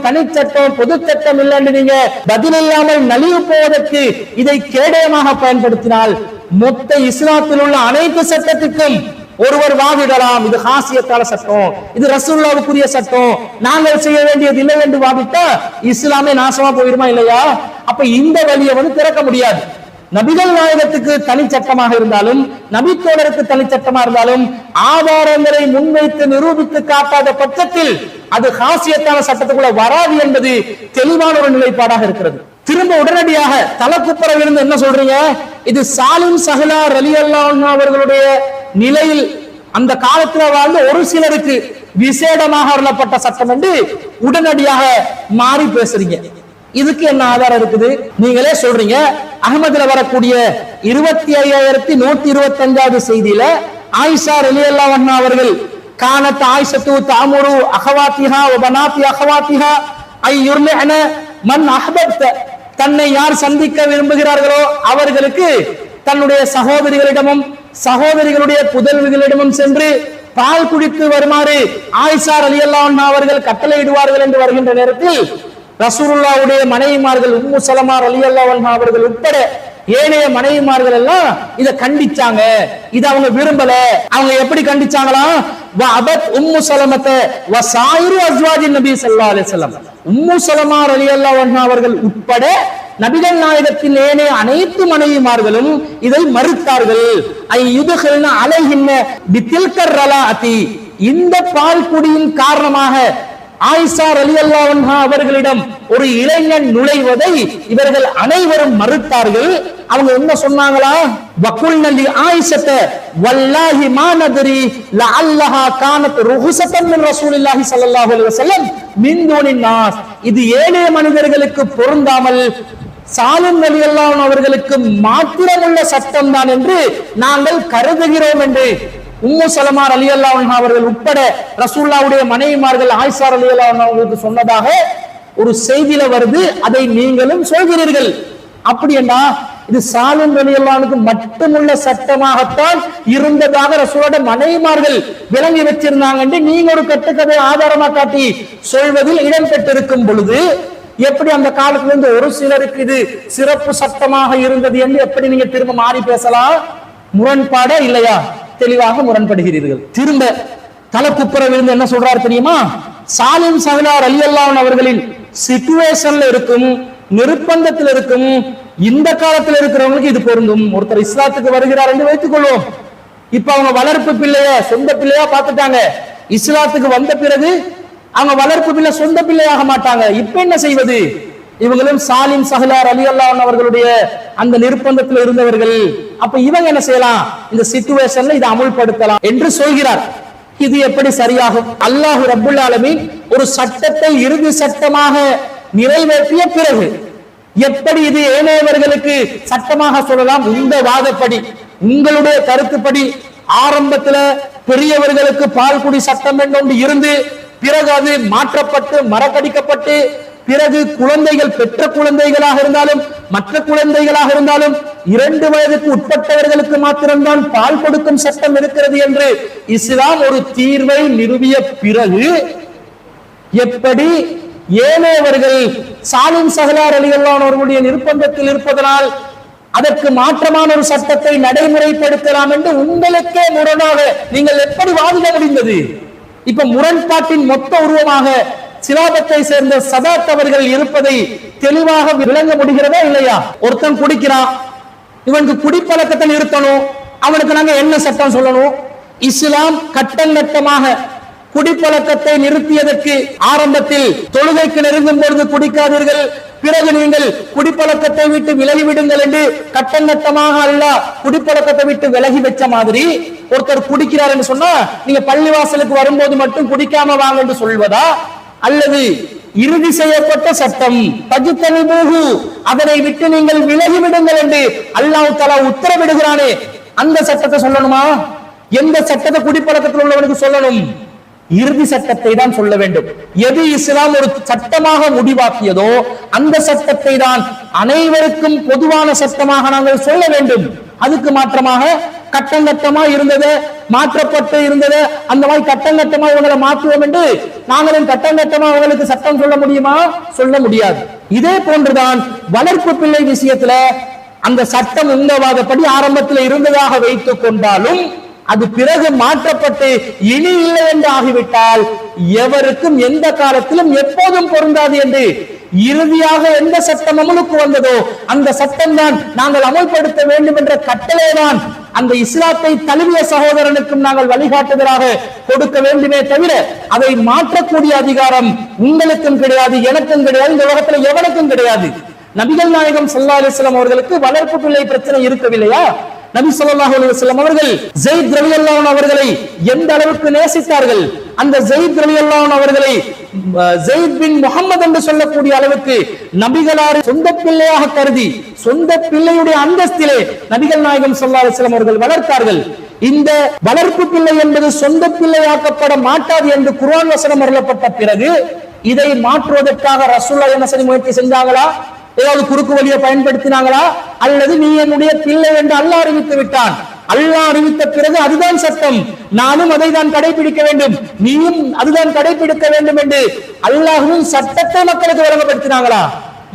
தனிச்சட்டம், பொது சட்டம் இல்லைன்னு நீங்க பதில் இல்லாமல் நலிவு போவதற்கு இதை கேடயமாக பயன்படுத்தினால் மொத்த இஸ்லாத்தில் உள்ள அனைத்து சட்டத்துக்கும் ஒருவர் வாதிடலாம், இது ஹாசியத்தான சட்டம், இது ரசூலுல்லாஹ்வுக்குரிய சட்டம், நாங்கள் செய்ய வேண்டியது இல்லை என்று வாதிட்டா இஸ்லாமே நாசமா போயிருமா இல்லையா? அப்ப இந்த வழியை திறக்க முடியாது. நபிகள் நாயகத்துக்கு தனி சட்டமாக இருந்தாலும் நபித்தோழருக்கு தனி சட்டமா இருந்தாலும் ஆதாரங்களை முன்வைத்து நிரூபித்து காட்டாத பட்சத்தில் அது ஹாசியத்தான சட்டத்துக்குள்ள வராது என்பது தெளிவான ஒரு நிலைப்பாடாக இருக்கிறது. திரும்ப உடனடியாக தலக்குப்புற விழுந்து என்ன சொல்றீங்க, இது சாலிம் சஹலா ரலியல்லாஹு அவர்களுடைய நிலையில் அந்த காலத்தில் வாழ்ந்த ஒரு சிலருக்கு விசேடமாக அருளப்பட்ட சட்டம் என்று உடனடியாக மாறி பேசுறீங்க. இதுக்கு என்ன ஆதாரம் இருக்குது? நீங்களே சொல்றீங்க. அகமதுல வரக்கூடிய 25,125வது செய்தியில ஆயிஷா ரலியல்லாஹு அன்ஹா அவர்கள் கானத் ஆயிஷத்து தஅமுரு அஹவாத்திஹா வ பனாத்தி அஹவாத்திஹா ஐ யுர்லிஅன மன் அஹ்பப்த, தன்னை யார் சந்திக்க விரும்புகிறார்களோ அவர்களுக்கு தன்னுடைய சகோதரிகளிடமும் சகோதரிகளுடைய புதல்விகளிடமும் சென்று பால் குடித்து வருமாறு ஆயிஷா ரலியல்லாஹு அன்ஹா அவர்கள் கட்டளையிடுவார்கள் என்று வருகின்ற நேரத்தில் ரசூலுல்லாஹ்வுடைய மனைவிமார்கள் உம்மு சலமா ரலியல்லாஹு அன்ஹா அவர்கள் உட்பட ஏனைய மனைவிமார்கள் எல்லாம் இத கண்டிச்சாங்க. இத அவங்க விரும்பல. அவங்க எப்படி கண்டிச்சாங்களா, வஅபத் உம்மு சலமத வஸாயிரு அஸ்வாஜின் நபி ஸல்லல்லாஹு அலைஹி வஸல்லம், உம்மு சலமா ரலியல்லாஹு அன்ஹா அவர்கள் உட்பட நபிகள் நாயகத்தின் ஏனைய அனைத்து மனைவிமார்களும் இதை மறுத்தார்கள். ஐ யுதுஹில்ன அலைஹின்ன பிதில்கர் ரலாஅதி, இந்த பால் குடியின் காரணமாக ஆயிஷா ரலியல்லாஹு அன்ஹா அவர்களிடம் ஒரு இளைஞன் நுழைவதை இவர்கள் அனைவரும் மறுத்தார்கள். அவங்க என்ன சொன்னாங்களா, வகுல்ன லி ஆயிஷத வல்லாஹி மா நத்ரி லஅல்லஹா கானத் ருஹ்ஸத்தன் மின் ரசூலில்லாஹி ஸல்லல்லாஹு அலைஹி வஸல்லம் மின் தூனின் நாஸ், இது ஏழை மனிதர்களுக்கு பொருந்தாமல் சாலிம் ரலியல்லாஹு அன்ஹு அவர்களுக்கு மாத்திரமுள்ள சட்டம் தான் என்று நாங்கள் கருதுகிறோம் என்று உம்மு சலமா ரலியல்லாஹு அன்ஹா அவர்கள் உட்பட ரசூலுல்லாஹ்வுடைய மனைவிமார்கள் ஆயிஷா ரலியல்லாஹு அன்ஹா அவர்களுக்கு சொன்னதாக ஒரு செய்தியில வருது. அதை நீங்களும் சொல்கிறீர்கள். அப்படி என்ன, இது சாலிம் ரலியல்லாஹு அன்ஹுக்கு மட்டுமுள்ள சட்டமாகத்தான் இருந்ததாக ரசூலுடைய மனைவிமார்கள் விளங்கி வச்சிருந்தாங்க என்று நீங்க ஒரு கட்டுக்கதை ஆதாரமா காட்டி சொல்வதில் இடம் பெற்றிருக்கும் பொழுது எப்படி அந்த காலத்திலிருந்து ஒரு சிலருக்கு இது சிறப்பு சட்டமாக இருந்தது என்று எப்படி நீங்க திரும்ப மாறி பேசலாம்? முரண்பாடா இல்லையா? தெளிவாக முரண்படுகிறீர்கள். திரும்ப தலக்குப்புற விழுந்து என்ன சொல்றாரு தெரியுமா, சாலிம் சஹலா ரலியல்லாஹு அன்ஹு அவர்களின் சிச்சுவேஷன்ல இருக்கும், நிர்பந்தத்தில் இருக்கும், இந்த காலத்தில் இருக்கிறவங்களுக்கு இது பொருந்தும். ஒருத்தர் இஸ்லாத்துக்கு வருகிறார் என்று வைத்துக் கொள்வோம். இப்ப அவங்க வளர்ப்பு பிள்ளைய சொந்த பிள்ளையா பார்த்துட்டாங்க. இஸ்லாத்துக்கு வந்த பிறகு அவங்க வளர்ப்பு பிள்ளை சொந்த பிள்ளையாக மாட்டாங்க. இப்ப என்ன செய்வது? இவங்களும் சாலிம் சஹலா ரலியல்லாஹு அன்ஹு அவர்களுடைய அந்த நிர்பந்தத்தில் இருந்தவர்கள். அப்ப இவங்க என்ன செய்யலாம், இந்த சிச்சுவேஷன்ல இதை அமுல்படுத்தலாம் என்று சொல்கிறார். இது எப்படி சரியாகும்? அல்லாஹ் ரப்புல் ஆலமீன் ஒரு சட்டத்தை இறுதி சட்டமாக நிறைவேற்றிய பிறகு எப்படி இது ஏனையவர்களுக்கு சட்டமாக சொல்லலாம்? இந்த வாதப்படி, உங்களுடைய கருத்துப்படி ஆரம்பத்துல பெரியவர்களுக்கு பால் குடி சட்டம் என்று இருந்து பிறகு அது மாற்றப்பட்டு மறக்கடிக்கப்பட்டு பிறகு குழந்தைகள் பெற்ற குழந்தைகளாக இருந்தாலும் மற்ற குழந்தைகளாக இருந்தாலும் 2 வயதுக்கு உட்பட்டவர்களுக்கு மாத்திரம்தான் பால் கொடுக்கும் சட்டம் இருக்கிறது என்று இஸ்லாம் ஒரு தீர்வை நிறுவிய பிறகு எப்படி ஏனையவர்கள் சாலிம் சஹலா ரலியல்லாஹு அன்ஹு அவர்களுடைய நிர்பந்தத்தில் இருப்பதனால் அதற்கு மாற்றமான ஒரு சட்டத்தை நடைமுறைப்படுத்தலாம் என்று உங்களுக்கே முரணாக நீங்கள் எப்படி வாதிட முடிந்தது? இப்ப முரண்பாட்டின் மொத்த உருவமாக சிலாபத்தை சேர்ந்த சதாத் அவர்கள் இருப்பதை தெளிவாக விளங்க முடிகிறதா இல்லையா? ஒருத்தன் குடிக்கிறான், இவனுக்கு குடிப்பழக்கத்தை நிறுத்தணும், அவனுக்கு நாங்க என்ன சட்டம் சொல்லணும்? இஸ்லாம் கட்டங்கட்டமாக குடிப்பழக்கத்தை நிறுத்தியதற்கு ஆரம்பத்தில் தொழுகைக்கு நெருங்கும் பொழுது குடிக்காதீர்கள், பிறகு நீங்கள் குடிப்பழக்கத்தை விட்டு விலகிவிடுங்கள் என்று கட்டங்கட்டமாக அல்லாஹ் குடிப்பழக்கத்தை விட்டு விலகி வச்ச மாதிரி ஒருத்தர் குடிக்கிறார் என்று சொன்னா நீங்க பள்ளிவாசலுக்கு வரும்போது மட்டும் குடிக்காம வாங்க என்று சொல்வதா, அல்லது இறுதி செய்யப்பட்ட சட்டம் பஜ்தனிபூஹு, அதனை விட்டு நீங்கள் விலகிவிடுங்கள் என்று அல்லாஹ் தஆலா உத்தரவிடுகிறானே, அந்த சட்டத்தை சொல்லணுமா? எந்த சட்டத்தை குடிப்பழக்கத்தில் உள்ளவனுக்கு சொல்லணும்? இறுதி சட்டத்தை தான் சொல்ல வேண்டும். எது இஸ்லாம் ஒரு சட்டமாக முடிவாக்கியதோ அந்த சட்டத்தை தான் அனைவருக்கும் பொதுவான சட்டமாக நாங்கள் சொல்ல வேண்டும். அதுக்கு மாற்றமாக கட்டங்கட்டமா இருந்தது, மாற்றப்பட்டு இருந்தது, அந்த மாதிரி கட்டங்கட்டமா இவங்களை மாற்றுவோம் என்று நாங்களும் கட்டங்கட்டமா அவங்களுக்கு சட்டம் சொல்ல முடியுமா? சொல்ல முடியாது. இதே போன்றுதான் வளர்ப்பு பிள்ளை விஷயத்துல அந்த சட்டம் உங்கவாதப்படி ஆரம்பத்தில் இருந்ததாக வைத்துக் கொண்டாலும் அது பிறகு மாற்றப்பட்டு இனி இல்லை என்று ஆகிவிட்டால் எவருக்கும் எந்த காலத்திலும் எப்போதும் பொருந்தாது என்று இறுதியாக எந்த சட்டம் அமலுக்கு வந்ததோ அந்த சட்டம் தான் நாங்கள் அமல்படுத்த வேண்டும் என்ற கட்டளை தான் அந்த இஸ்லாத்தை தழுவிய சகோதரனுக்கும் நாங்கள் வழிகாட்டுதலாக கொடுக்க வேண்டுமே தவிர அதை மாற்றக்கூடிய அதிகாரம் உங்களுக்கும் கிடையாது, எனக்கும் கிடையாது, இந்த உலகத்துல எவனுக்கும் கிடையாது. நபிகள் நாயகம் ஸல்லல்லாஹு அலைஹி வஸல்லம் அவர்களுக்கு வளர்ப்பு பிள்ளை பிரச்சனை இருக்கவில்லையா? நபி ஸல்லல்லாஹு அலைஹி வஸல்லம் அவர்கள் ஸைத் ரலியல்லாஹு அன்ஹு அவர்களை எந்த அளவுக்கு நேசித்தார்கள், அந்த ஸைத் ரலியல்லாஹு அன்ஹு அவர்களை ஸைத் பின் முஹம்மது என்று சொல்லக்கூடிய அளவுக்கு நபிகளார் சொந்த பிள்ளையாக கருதி சொந்த பிள்ளையுடைய அந்தஸ்திலே நபிகள் நாயகம் ஸல்லல்லாஹு அலைஹி வஸல்லம் அவர்கள் வளர்த்தார்கள். இந்த வளர்ப்பு பிள்ளை என்பது சொந்த பிள்ளையாக்கப்பட மாட்டாது என்று குர்ஆன் வசனம் அருளப்பட்ட பிறகு இதை மாற்றுவதற்காக ரசூலுல்லாஹ் என்ன செய்ய முயற்சி செஞ்சாங்களா? ஏதாவது குறுக்கு வழியை பயன்படுத்தினாங்களா? அல்லது நீ என்னுடைய பிள்ளை என்று அல்லாஹ் அறிவித்து விட்டான், அல்லாஹ் அறிவித்த பிறகு அதுதான் சட்டம், நானும் அதை தான் கடைபிடிக்க வேண்டும், நீயும் அதுதான் கடைபிடிக்க வேண்டும் என்று அல்லாஹ்வின் சட்டத்தை மக்களுக்கு வழங்கப்படுத்தினாங்களா?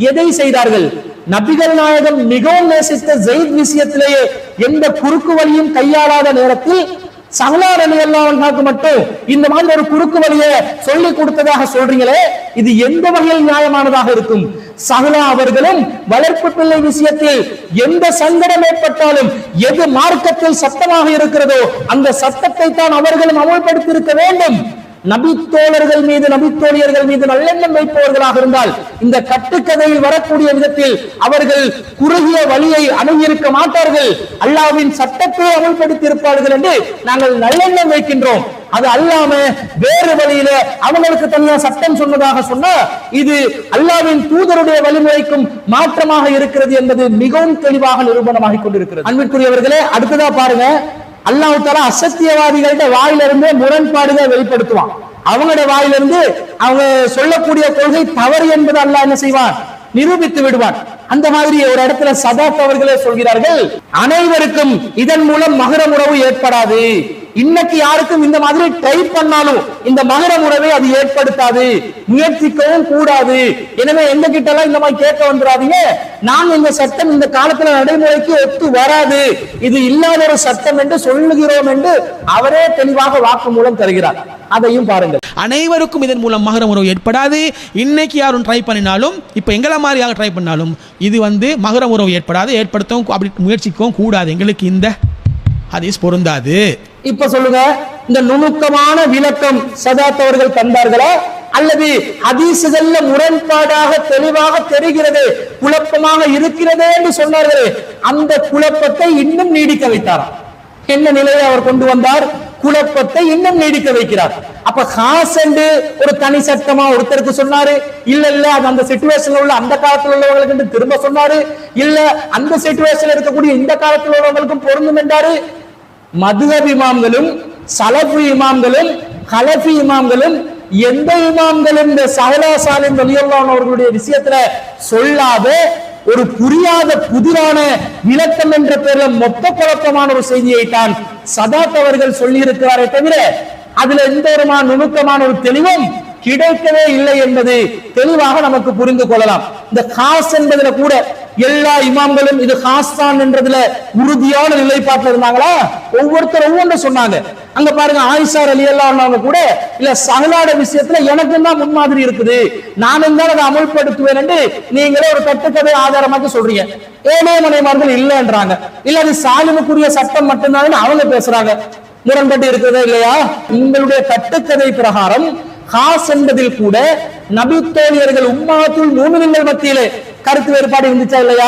எதை செய்தார்கள்? நபிகள் நாயகம் மிகவும் நேசித்த ஸைத் விஷயத்திலேயே எந்த குறுக்கு வழியும் கையாளாத நேரத்தில் சஹ்லா ரலியல்லாஹு அன்ஹாக்கு மட்டும் இந்த மாதிரி ஒரு குறுக்கு வழியை சொல்லி கொடுத்ததாக சொல்றீங்களே, இது எந்த வகையில் நியாயமானதாக இருக்கும்? சஹ்லா அவர்களும் வளர்ப்பு பிள்ளை விஷயத்தில் எந்த சங்கடம் ஏற்பட்டாலும் எது மார்க்கத்தில் சட்டமாக இருக்கிறதோ அந்த சட்டத்தை தான் அவர்களும் அமல்படுத்தி இருக்க வேண்டும். நபித்தோழர்கள் மீது நபித்தோழியர்கள் மீது நல்லெண்ணம் வைப்பவர்களாக இருந்தால் இந்த கட்டுக்கதையில் வரக்கூடிய விதத்தில் அவர்கள் குறுகிய வழியை அணுகியிருக்க மாட்டார்கள், அல்லாஹ்வின் சட்டத்தை அமல்படுத்தி இருப்பார்கள் என்று நாங்கள் நல்லெண்ணம் வைக்கின்றோம். அது அல்லாம வேறு வழியில அவங்களுக்கு தனியா சட்டம் சொன்னதாக சொன்னா இது அல்லாஹ்வின் தூதருடைய வழிமுறைக்கும் மாற்றமாக இருக்கிறது என்பது மிகவும் தெளிவாக நிரூபணமாகிக் கொண்டிருக்கிறது. அன்பிற்குரியவர்களே, அடுத்ததா பாருங்க, அல்லாஹ் தஆலா அசத்தியவாதிகள்ட்ட வாயிலிருந்து முரண்பாடுகளை வெளிப்படுத்துவான். அவங்களோட வாயிலிருந்து அவங்க சொல்லக்கூடிய கொள்கை தவறு என்பது அல்லாஹ் என்ன செய்வான்? நிரூபித்து விடுவான். அந்த மாதிரி ஒரு இடத்துல சதாத் அவர்களே சொல்கிறார்கள், அனைவருக்கும் இதன் மூலம் மஹரம் உறவு ஏற்படாது. இன்னைக்கு யாருக்கும் இந்த மாதிரி ட்ரை பண்ணாலும் இந்த மஹரம் உறவை அது ஏற்படுத்தாது, முயற்சிக்கவும் கூடாது. எனவே எந்த கிட்ட எல்லாம் இந்த மாதிரி கேட்க வந்துடாதீங்க, நாங்க இந்த சட்டம் இந்த காலத்துல நடைமுறைக்கு ஒத்து வராது, இது இல்லாத ஒரு சட்டம் என்று சொல்லுகிறோம் என்று அவரே தெளிவாக வாக்குமூலம் தருகிறார். அதையும் பாருங்கள். அனைவருக்கும் இதன் மூலம் மஹரம் உறவு ஏற்படாது. இன்னைக்கு யாரும் ட்ரை பண்ணினாலும், இப்ப எங்களை மாதிரியாக ட்ரை பண்ணாலும் இது மஹரம் உறவு ஏற்படாது, ஏற்படுத்தவும் அப்படி முயற்சிக்கவும் கூடாது, எங்களுக்கு இந்த ஹதீஸ் பொருந்தாது. இப்ப சொல்லுங்க, இந்த நுணுக்கமான விளக்கம் சதாத் அவர்கள் தந்தார்களா அல்லது ஹதீஸ்கள்ல முரண்பாடாக தெளிவாக தெரிகிறது, குழப்பமாக இருக்கிறதே என்று சொன்னார்களே அந்த குழப்பத்தை இன்னும் நீடிக்க வைத்தாரா? என்ன நிலையை அவர் கொண்டு வந்தார்? குழப்பத்தை இன்னும் நீடிக்க வைக்கிறார். அப்ப காஸ் என்று ஒரு தனி சட்டமா ஒருத்தருக்கு சொன்னாரு, இல்ல இல்ல அது அந்த சிச்சுவேஷன்ல உள்ள அந்த காலத்துல உள்ளவங்களுக்கு திரும்ப சொன்னாரு, இல்ல அந்த சிச்சுவேஷன்ல இருக்கக்கூடிய இந்த காலத்துல உள்ளவங்களுக்கும் பொருந்தும் என்றாரு. மதுஹப் இமாம்களும் சலஃபி இமாம்களும் ஹலஃபி இமாம்களும் எந்த இமாம்களும் இந்த சஹ்லா சாலிம் ரலியல்லாஹு அன்ஹு அவர்களுடைய விஷயத்துல சொல்லாத ஒரு புரியாத புதிரான விளக்கம் என்ற பெயரில் மொத்த குழப்பமான ஒரு செய்தியை தான் சதாத் அவர்கள் சொல்லி இருக்கிறாரே தவிர அதுல எந்த ஒரு நுணுக்கமான ஒரு தெளிவும் கிடைக்கவே இல்லை என்பது தெளிவாக நமக்கு புரிந்து கொள்ளலாம். இந்த காஸ் என்பதுல கூட எல்லா இமாம்களும் இது காஸ் தான் என்றதுல உறுதியான நிலைப்பாட்டில் இருந்தாங்களா? ஒவ்வொருத்தர் ஒவ்வொன்று சொன்னாங்க. அங்க பாருங்க, ஆயிஷா ரலியல்லாஹு அன்ஹா கூட இல்ல சஹ்லாட விஷயத்துல எனக்கும் தான் முன்மாதிரி இருக்குது, நானும் தான் அதை அமல்படுத்துவேன் என்று நீங்களே ஒரு கட்டுக்கதை ஆதாரமாக சொல்றீங்க. ஏழே மனைமார்கள் இல்லைன்றாங்க, இல்ல அது சாலிமுக்குரிய சட்டம் மட்டும்தான் அவங்க பேசுறாங்க. முரண்பட்டு இருக்கிறதா இல்லையா? உங்களுடைய கட்டுக்கதை பிரகாரம் காஸ் என்பதில் கூட நபித்தோழியர்கள் உம்மத்துல் மூமின்கள் மத்தியிலே கருத்து வேறுபாடு இருந்துச்சா இல்லையா?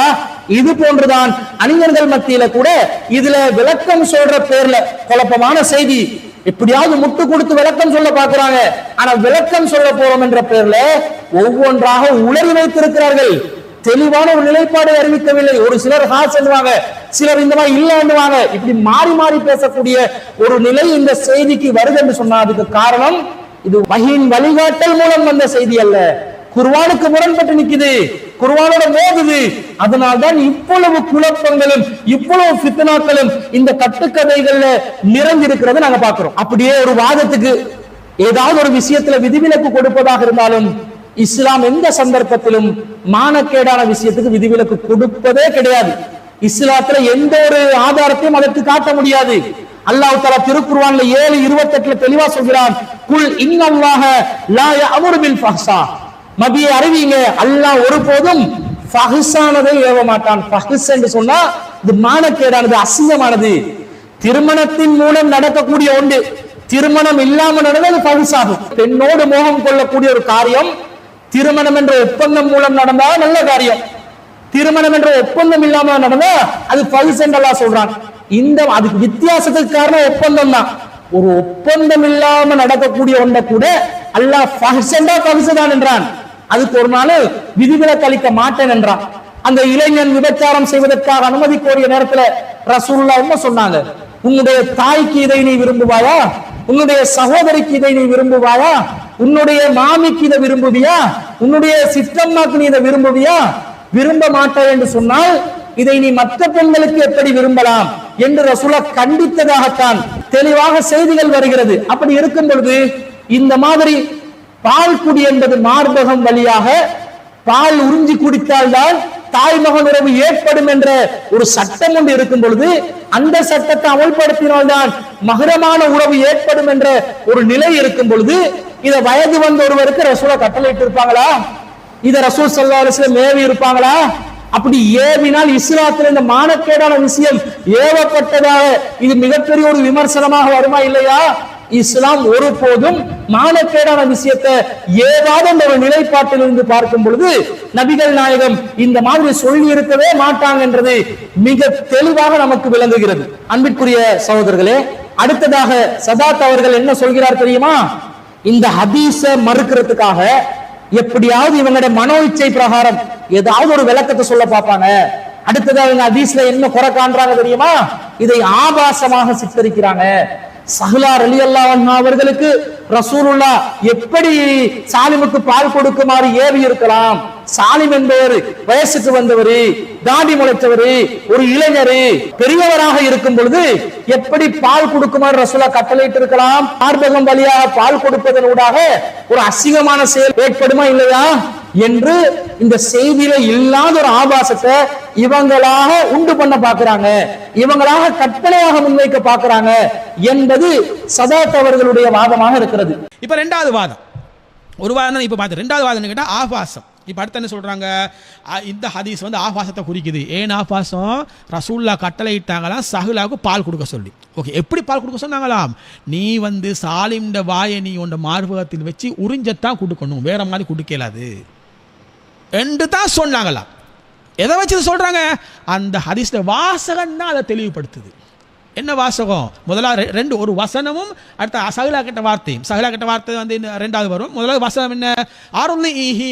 இது போன்றுதான் அணிஞர்கள் மத்தியில கூட இதுல விளக்கம் சொல்ற பேர்ல குழப்பமான செய்தி எப்படியாவது முட்டு கொடுத்து விளக்கம் சொல்ல பாக்குறாங்க. ஆனா விளக்கம் சொல்ல போறோம் என்ற பேர்ல ஒவ்வொன்றாக உளறி வைத்திருக்கிறார்கள். தெளிவான ஒரு நிலைப்பாடு அறிவிக்கவில்லை. ஒரு சிலர் ஹாஸ் என்னுவாங்க, சிலர் இந்த மாதிரி இல்ல என்னுவாங்க. இப்படி மாறி மாறி பேசக்கூடிய ஒரு நிலை இந்த செய்திக்கு வருது என்று சொன்னா அதுக்கு காரணம் இது வஹீன் வழிகாட்டல் மூலம் வந்த செய்தி அல்ல, குர்ஆனுக்கு முரண்பட்டு நிக்குது, குர்ஆனோட மோதுது. அதனால்தான் இவ்வளவு குழப்பங்களும் இவ்வளவு ஃபித்னாக்களும் இந்த கட்டுக்கதைகள்ல நிறைந்திருக்கிறது நாங்க பாக்குறோம். அப்படியே ஒரு வாதத்துக்கு ஏதாவது ஒரு விஷயத்துல விதிவிலக்கு கொடுப்பதாக இருந்தாலும் இஸ்லாம் எந்த சந்தர்ப்பத்திலும் மானக்கேடான விஷயத்துக்கு விதிவிலக்கு கொடுப்பதே கிடையாது. இஸ்லாத்துல எந்த ஒரு ஆதாரத்தையும் அதற்கு காட்ட முடியாது. அல்லாஹ் தஆலா திருக்குர்ஆன்ல 7:28 தெளிவா சொல்கிறான், குல் இன்னல்லாஹ லா யஅமுரு பில் ஃபஹ்ஷா. நபியை அறிவிங்க, அல்லாஹ் ஒருபோதும் ஃபஹ்ஸானதை ஏவ மாட்டான். ஃபஹ்ஸ் என்று சொன்னா இது மானக்கேடானது, அசிங்கமானது. திருமணத்தின் மூலம் நடக்கக்கூடிய ஒன்று, திருமணம் இல்லாம நடந்தது ஃபஹ்ஸ் ஆகும். பெண்ணோடு மோகம் கொள்ளக்கூடிய ஒரு காரியம் திருமணம் என்ற ஒப்பந்தம் மூலம் நடந்தா நல்ல காரியம், திருமணம் என்ற ஒப்பந்தம் இல்லாம நடந்தா அது ஃபஹ்ஸ் என்று அல்லாஹ் சொல்றான். இந்த அதுக்கு வித்தியாசத்துக்கு காரணம் ஒப்பந்தம் தான். ஒரு ஒப்பந்தம் இல்லாம நடக்கக்கூடிய ஒன்றை கூட அல்லாஹ் ஃபஹ்ஸ் தான் என்றான். அதுக்கு ஒரு நாள் விதிவிலக்கு அளிக்க மாட்டேன் என்றான். அந்த இளைஞன் விபச்சாரம் செய்வதற்காக அனுமதி கோரிய நேரத்துல ரசூலுல்லாஹ் என்ன சொன்னாங்க? உன்னுடைய தாய்க்கு இதை நீ விரும்புவாயா? உன்னுடைய சகோதரிக்கு இதை நீ விரும்புவாயா? உன்னுடைய மாமிக்கு இதை விரும்புவியா? உன்னுடைய சித்தம்மாக்கு நீ இதை விரும்புவியா? விரும்ப மாட்டாய் என்று சொன்னால் இதை நீ மற்ற பெண்களுக்கு எப்படி விரும்பலாம் என்று ரசூலுல்லாஹ் கண்டித்ததாகத்தான் தெளிவாக செய்திகள் வருகிறது. அப்படி இருக்கும் பொழுது இந்த மாதிரி பால் குடி என்பது மார்பகம் வழியாக பால் உறிஞ்சி குடித்தால்தான் தாய் மகன் உறவு ஏற்படும் என்ற ஒரு சட்டம் ஒன்று இருக்கும் பொழுது அந்த சட்டத்தை அமல்படுத்தினால்தான் மகரமான உறவு ஏற்படும் என்ற ஒரு நிலை இருக்கும் பொழுது இத வயது வந்த ஒருவருக்கு ரசூலை கட்டளையிட்டு இருப்பாங்களா? இத ரசூல் ஸல்லல்லாஹு அலைஹி வஸல்லம் ஏவி இருப்பாங்களா? அப்படி ஏவினால் இஸ்லாத்தில் இந்த மானக்கேடான விஷயம் ஏவப்பட்டதாக இது மிகப்பெரிய ஒரு விமர்சனமாக வருமா இல்லையா? இஸ்லாம் ஒருபோதும் மானக்கேடான விஷயத்தை ஏதாவது ஒரு நிலைப்பாட்டில் இருந்து பார்க்கும் பொழுது நபிகள் நாயகம் இந்த மாதிரி சொல்லி இருக்கவே மாட்டாங்க என்றது மிக தெளிவாக நமக்கு விளங்குகிறது. அன்பிற்குரிய சகோதரர்களே, அடுத்ததாக சதாத் அவர்கள் என்ன சொல்கிறார் தெரியுமா? இந்த ஹதீஸ மறுக்கிறதுக்காக எப்படியாவது இவங்களுடைய மனோ இச்சை பிரகாரம் ஏதாவது ஒரு விளக்கத்தை சொல்ல பார்ப்பாங்க. அடுத்ததாக இவங்க ஹதீஸ்ல என்ன குறை காண்றாங்க தெரியுமா? இதை ஆபாசமாக சித்தரிக்கிறாங்க. சஹ்லா ரலியல்லாஹு அன்ஹா அவர்களுக்கு ரசூலுல்லாஹ் எப்படி சாலிமுக்கு பால் கொடுக்குமாறு ஏவி இருக்கலாம்? சாலிம் என்பவர் வயசுக்கு வந்தவர், தாடி முளைத்தவர், ஒரு இளைஞர், பெரியவராக இருக்கும் பொழுது எப்படி பால் கொடுக்குமாறு ரசூலுல்லாஹ் கட்டளையிட்டு இருக்கலாம்? மார்பகம் வழியாக பால் கொடுப்பதனூடாக ஒரு அசிங்கமான செயல் ஏற்படுமா இல்லையா என்று இந்த செய்தியில இல்லாத ஒரு ஆபாசத்தை இவங்களாக உண்டு பண்ண பாக்குறாங்க, இவங்களாக கற்பனையாக முன்வைக்க பாக்குறாங்க என்பது சதாத் அவர்களுடைய வாதமாக இருக்கிறது. இப்ப ரெண்டாவது வாதம், ஒரு வாதம் இப்ப பார்த்து ரெண்டாவது வாதம் கேட்டா ஆபாசம். இப்ப அடுத்து என்ன சொல்றாங்க? இந்த ஹதீஸ் வந்து ஆபாசத்தை குறிக்குது. ஏன் ஆபாசம்? ரசூலுல்லாஹ் கட்டளையிட்டாங்களாம் சஹ்லாவுக்கு பால் கொடுக்க சொல்லி. ஓகே, எப்படி பால் கொடுக்க சொன்னாங்களாம்? நீ வந்து சாலிம்ட வாயை நீ உண்ட மார்பகத்தில் வச்சு உறிஞ்சத்தான் கொடுக்கணும், வேற மாதிரி கொடுக்கலாது என்று தான் சொன்னாங்களாம். எதை வச்சு சொல்றாங்க? அந்த ஹதீஸ்ல வாசகம் தான் அதை தெளிவுபடுத்துது. என்ன வாசகம்? முதலாவது ரெண்டு, ஒரு வசனமும் அடுத்த சஹ்லா கிட்ட வார்த்தையும். சஹ்லா கிட்ட வார்த்தை வந்து ரெண்டாவது வரும். முதலாவது வசனம் என்ன? அருளிஹி,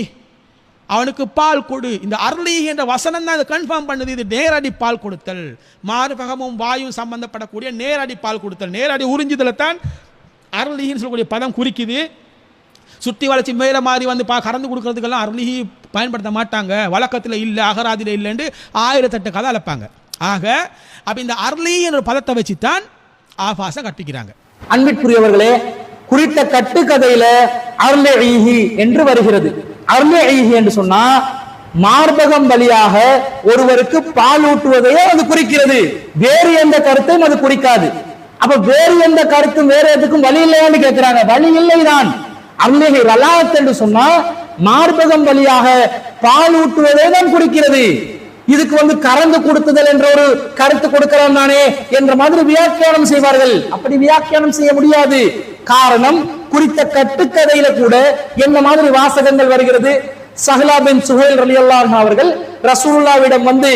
அவனுக்கு பால் கொடு. இந்த அருளிஹி என்ற வசனம் தான் கன்ஃபார்ம் பண்ணுது. இது நேரடி பால் கொடுத்தல், மார்பகமும் வாயும் சம்பந்தப்படக்கூடிய நேரடி பால் கொடுத்தல், நேரடி உறிஞ்சுதலை தான் அருளிஹின்னு சொல்லக்கூடிய பதம் குறிக்குது. சுற்றி வளைச்சி மேலே மாதிரி வந்து கறந்து கொடுக்கறதுக்கெல்லாம் அருளிஹி பயன்படுத்த மாட்டாங்க, வழக்கத்தில் இல்லை, அகராதியில் இல்லைன்னு 1008 கதை அழைப்பாங்க. ஆக அப்ப இந்த அர்லி என்ற பதத்தை வச்சுத்தான் ஆபாசம் கட்டிக்கிறாங்க. அன்பிற்குரியவர்களே, குறித்த கட்டுக்கதையில அர்லி என்று வருகிறது. அர்லி என்று சொன்னா மார்பகம் வழியாக ஒருவருக்கு பால் ஊட்டுவதையே அது குறிக்கிறது, வேறு எந்த கருத்தையும் அது குறிக்காது. அப்ப வேறு எந்த கருத்தும் வேற எதுக்கும் வழி இல்லையான்னு கேட்கிறாங்க. வழி இல்லைதான். அர்லி ரலாத் என்று சொன்னா மார்பகம் வழியாக பால் ஊட்டுவதை தான் குறிக்கிறது. இதுக்கு வந்து கறந்து கொடுத்துதல் என்ற ஒரு கருத்து கொடுக்கலாம் தானே என்ற மாதிரி வியாக்கியானம் செய்வார்கள். அப்படி வியாக்கியானம் செய்ய முடியாது. காரணம், குறித்த கட்டுக்கதையில கூட என்ன மாதிரி வாசகங்கள் வருகிறது? சஹ்லா பின் சுஹைல் ரலியல்லாஹு அன்ஹு அவர்கள் ரசூலுல்லாஹ்விடம் வந்து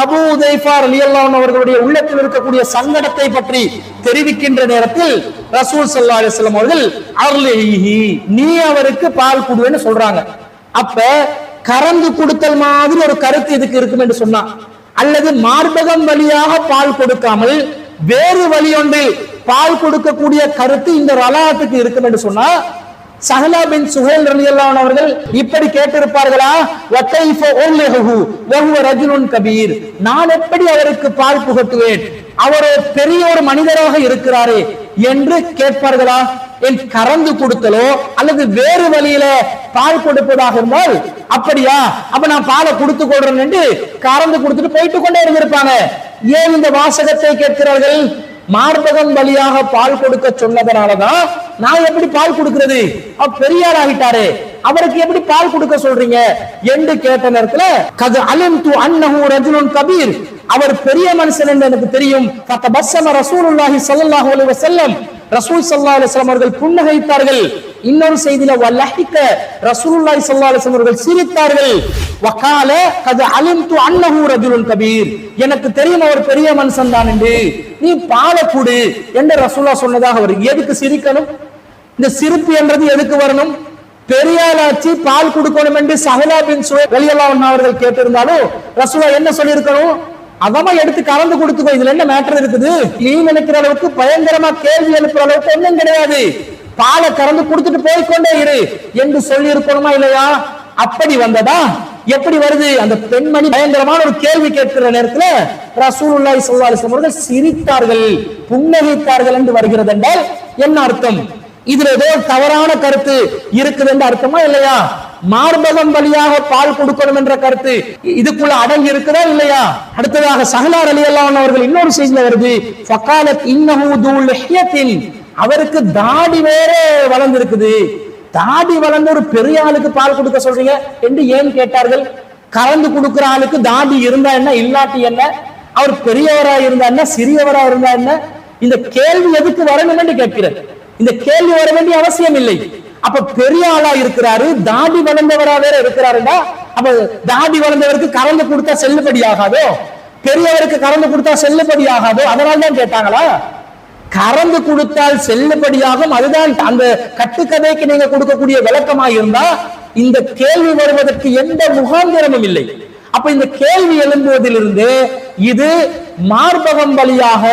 அபூ உதைஃபா ரலியல்லாஹு அன்ஹு அவர்களுடைய உள்ளத்தில் இருக்கக்கூடிய சங்கடத்தை பற்றி தெரிவிக்கின்ற நேரத்தில் ரசூல் ஸல்லல்லாஹு அலைஹி வஸல்லம் அவர்கள் அர்லிஹி, நீ அவருக்கு பால் குடுன்னு சொல்றாங்க. அப்ப கறந்து கொடுத்தல் மாதிரி ஒரு கருத்து இதுக்கு இருக்கும் என்று சொன்னா, அல்லது மார்பகம் வழியாக பால் கொடுக்காமல் வேறு வழி ஒன்றில் பால் கொடுக்கக்கூடிய கருத்து இந்த ரலாத்துக்கு இருக்கும் என்று சொன்னா, சஹ்லா பின் சுஹைல் ரலியல்லாஹு அன்ஹு அவர்கள் இப்படி கேட்டிருப்பார்களா? வகைஃப உல்ஹு வஹுவ ரஜுலுன் கபீர், நான் எப்படி அவருக்கு பால் புகட்டுவேன், அவர் பெரிய ஒரு மனிதராக இருக்கிறாரே என்று கேட்பார்களா? என் கறந்து கொடுத்தலோ அல்லது வேறு வழியில பால் கொடுப்பதாக இருந்தால் அப்படியா, அப்ப நான் பாலை கொடுத்து கொள்றேன் என்று கறந்து கொடுத்துட்டு போயிட்டு கொண்டே இருந்திருப்பாங்க. ஏன் இந்த வாசகத்தை கேட்கிறார்கள்? மார்பகம் வழியாக பால் கொடுக்க சொன்னதனாலதான் நான் எப்படி பால் கொடுக்கிறது, பெரியார் ஆகிட்டாரே, அவருக்கு எப்படி பால் கொடுக்க சொல்றீங்க என்று கேட்ட நேரத்துல கது அலிம்து அன்னஹு ரஜுலுன் கபீர், அவர் பெரிய மனுஷன் என்று எனக்கு தெரியும். ஃபதபஸ்ஸம ரசூலுல்லாஹி ஸல்லல்லாஹு அலைஹி வஸல்லம், ரசூல் ஸல்லல்லாஹு அலைஹி வஸல்லம் அவர்கள் புன்னகைத்தார்கள். இன்னொரு செய்தியில வலஹிக, ரசூலுல்லாஹி ஸல்லல்லாஹு அலைஹி வஸல்லம் அவர்கள் சிரித்தார்கள். வகால கது அலிம்து அன்னஹு ரஜுலுன் கபீர், எனக்கு தெரியும் அவர் பெரிய மனுஷன் தான் என்று, நீ பாலை குடு என்று ரசூலுல்லாஹ் சொன்னதாக வருது. எதுக்கு சிரிக்கணும்? இந்த சிரிப்பு என்றது எதுக்கு வரணும்? பெரியாளாச்சி பால் கொடுக்கணும் என்று சஹலா பின் சுஹைப் ரலியல்லாஹு அன்ஹு அவர்கள் கேட்டிருந்தாலும் ரசூலுல்லாஹ் என்ன சொல்லியிருக்கணும்? அதமா எடுத்து கலந்து கொடுத்துக்கோ, இதுல என்ன மேட்டர் இருக்குது? நீ நினைக்கிற அளவுக்கு பயங்கரமா கேள்வி எழுப்புற அளவுக்கு ஒண்ணும் கிடையாது, பாலை கறந்து கொடுத்துட்டு போய்கொண்டே இரு என்று சொல்லி இருக்கணுமா இல்லையா? அப்படி வந்ததா? எப்படி வருது? அந்த பெண்மணி பயங்கரமான ஒரு கேள்வி கேட்கிற நேரத்துல ரசூலுல்லாஹி ஸல்லல்லாஹு அலைஹி வஸல்லம் அவர்கள் சிரித்தார்கள், புன்னகைத்தார்கள் என்று வருகிறது என்றால் என்ன அர்த்தம்? இதுல ஏதோ தவறான கருத்து இருக்குது என்று அர்த்தமா இல்லையா? மார்பகம் வழியாக பால் கொடுக்கணும் என்ற கருத்து இதுக்குள்ள அடங்கி இருக்குதா இல்லையா? அடுத்ததாக சஹலா ரலியல்லாஹு அன்ஹு அவர்கள் இன்னொரு செய்தியில வருது, ஃபகாலத் இன்னஹு து லிஹ்யத்தின், அவருக்கு தாடி வேற வளர்ந்திருக்குது, தாடி வளர்ந்த ஒரு பெரிய ஆளுக்கு பால் கொடுக்க சொல்றீங்க என்று ஏன் கேட்டார்கள்? கலந்து கொடுக்கிற ஆளுக்கு தாடி இருந்தா என்ன, இல்லாட்டி என்ன? அவர் பெரியவரா இருந்தா என்ன, சிறியவரா இருந்தா என்ன? இந்த கேள்வி எதுக்கு வரணும் என்று கேட்கிறார். இந்த கேள்வி வர வேண்டிய அவசியம் இல்லை. அப்ப பெரிய ஆளா இருக்கிறாரு, தாடி வளர்ந்தவரா வேற இருக்கிறாருன்னா, அப்ப தாடி வளர்ந்தவருக்கு கலந்து கொடுத்தா செல்லுபடி ஆகாதோ, பெரியவருக்கு கலந்து கொடுத்தா செல்லுபடி ஆகாதோ? அதனால தான் கேட்டாங்களா? கறந்து கொடுத்தால் செல்லுபடியாகும், அதுதான் அந்த கட்டுக்கதைக்கு நீங்க கொடுக்கக்கூடிய விளக்கமா இருந்தா இந்த கேள்வி வருவதற்கு எந்த முகாந்திரமும் இல்லை. அப்ப இந்த கேள்வி எழும்புவதிலிருந்து இது மார்பகம் வழியாக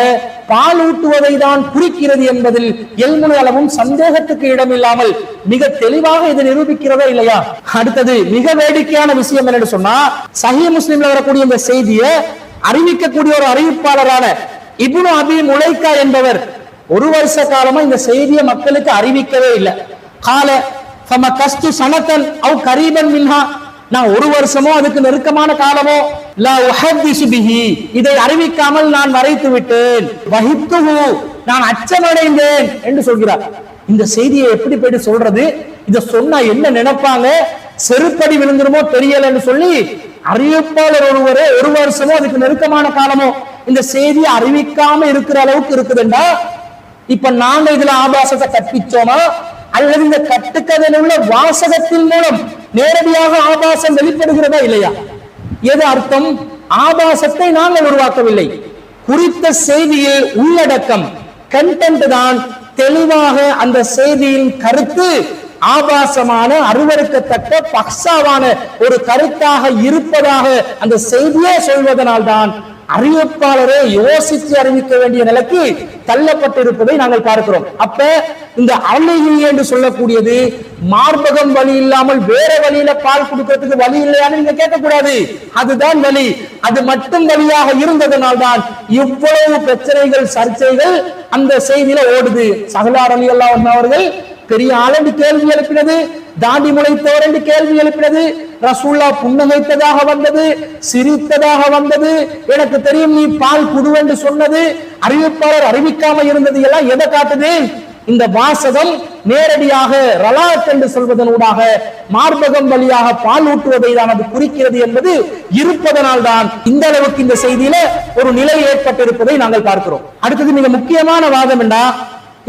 பால் ஊட்டுவதை தான் குறிக்கிறது என்பதில் எல்முனை அளவும் சந்தேகத்துக்கு இடமில்லாமல் மிக தெளிவாக இது நிரூபிக்கிறதா இல்லையா? அடுத்தது மிக வேடிக்கையான விஷயம் என்னன்னு சொன்னா, சஹீஹ் முஸ்லிம்ல வரக்கூடிய இந்த செய்தியை அறிவிக்கக்கூடிய ஒரு அறிவிப்பாளரான இப்னு அபி முலைக்கா என்பவர் ஒரு வருஷ காலமா இந்த செய்தியை மக்களுக்கு அறிவிக்கவே இல்லை. கால ஃபம கஸ்து சனதன் அவ் கரீபன் மின்ஹா, நான் ஒரு வருஷமோ அதுக்கு நெருக்கமான காலமோ லா உஹத்திஸு பிஹி, இதை அறிவிக்காமல் நான் மறைத்து விட்டேன். வஹித்துஹு, நான் அச்சமடைந்தேன் என்று சொல்கிறார். இந்த செய்தியை எப்படி போயிட்டு சொல்றது? இத சொன்னா என்ன நினைப்பாங்க? செருப்படி விழுந்துருமோ தெரியலன்னு சொல்லி அறிவிப்பாளர் ஒருவரே ஒரு வருஷமோ அதுக்கு நெருக்கமான காலமோ இந்த செய்தியை அறிவிக்காம இருக்கிற அளவுக்கு இருக்குதுண்டா, இப்ப நாங்க இதுல ஆபாசத்தை கற்பிச்சோமா அல்லது இந்த கட்டுக்கதையில் உள்ள வாசகத்தின் மூலம் நேரடியாக ஆபாசம் வெளிப்படுகிறதா இல்லையா? எது அர்த்தம்? ஆபாசத்தை நாங்கள் உருவாக்கவில்லை, குறித்த செய்தியில் உள்ளடக்கம் கண்டென்ட் தான் தெளிவாக அந்த செய்தியின் கருத்து ஆபாசமான அருவருக்கத்தக்க பக்சாவான ஒரு கருத்தாக இருப்பதாக அந்த செய்தியே சொல்வதனால் தான் அறிவிப்பாளரே யோசித்து அறிவிக்க வேண்டிய நிலைக்கு தள்ளப்பட்டிருப்பதை நாங்கள் பார்க்கிறோம். அப்ப இந்த அழுகி என்று சொல்லக்கூடியது மார்பகம் வழி இல்லாமல் வேற வழியில பால் கொடுக்கிறதுக்கு வழி இல்லையான்னு நீங்க கேட்கக்கூடாது, அதுதான் வழி. அது மட்டும் வழியாக இருந்ததனால் தான் இவ்வளவு பிரச்சனைகள் சர்ச்சைகள் அந்த செய்தியில ஓடுது. சஹலா ரலியல்லாஹு அன்ஹு அவர்கள் பெரிய ஆளண்டு கேள்வி எழுப்பினது, தாண்டி முளைத்தவர் என்று கேள்வி எழுப்பினது, ரசூலுல்லாஹ் புன்னகைத்ததாக வந்தது, சிரித்ததாக வந்தது, எனக்கு தெரியும் நீ பால் குடு என்று சொன்னது, அறிவிப்பாளர் அறிவிக்காம இருந்தது எல்லாம் எதை காட்டுது? இந்த வாசகம் நேரடியாக ரலாத் என்று சொல்வதனூடாக மார்பகம் வழியாக பால் ஊட்டுவதை தான் அது குறிக்கிறது என்பது இருப்பதனால் தான் இந்த அளவுக்கு இந்த செய்தியில ஒரு நிலை ஏற்பட்டிருப்பதை நாங்கள் பார்க்கிறோம். அடுத்தது மிக முக்கியமான வாதம் என்ன?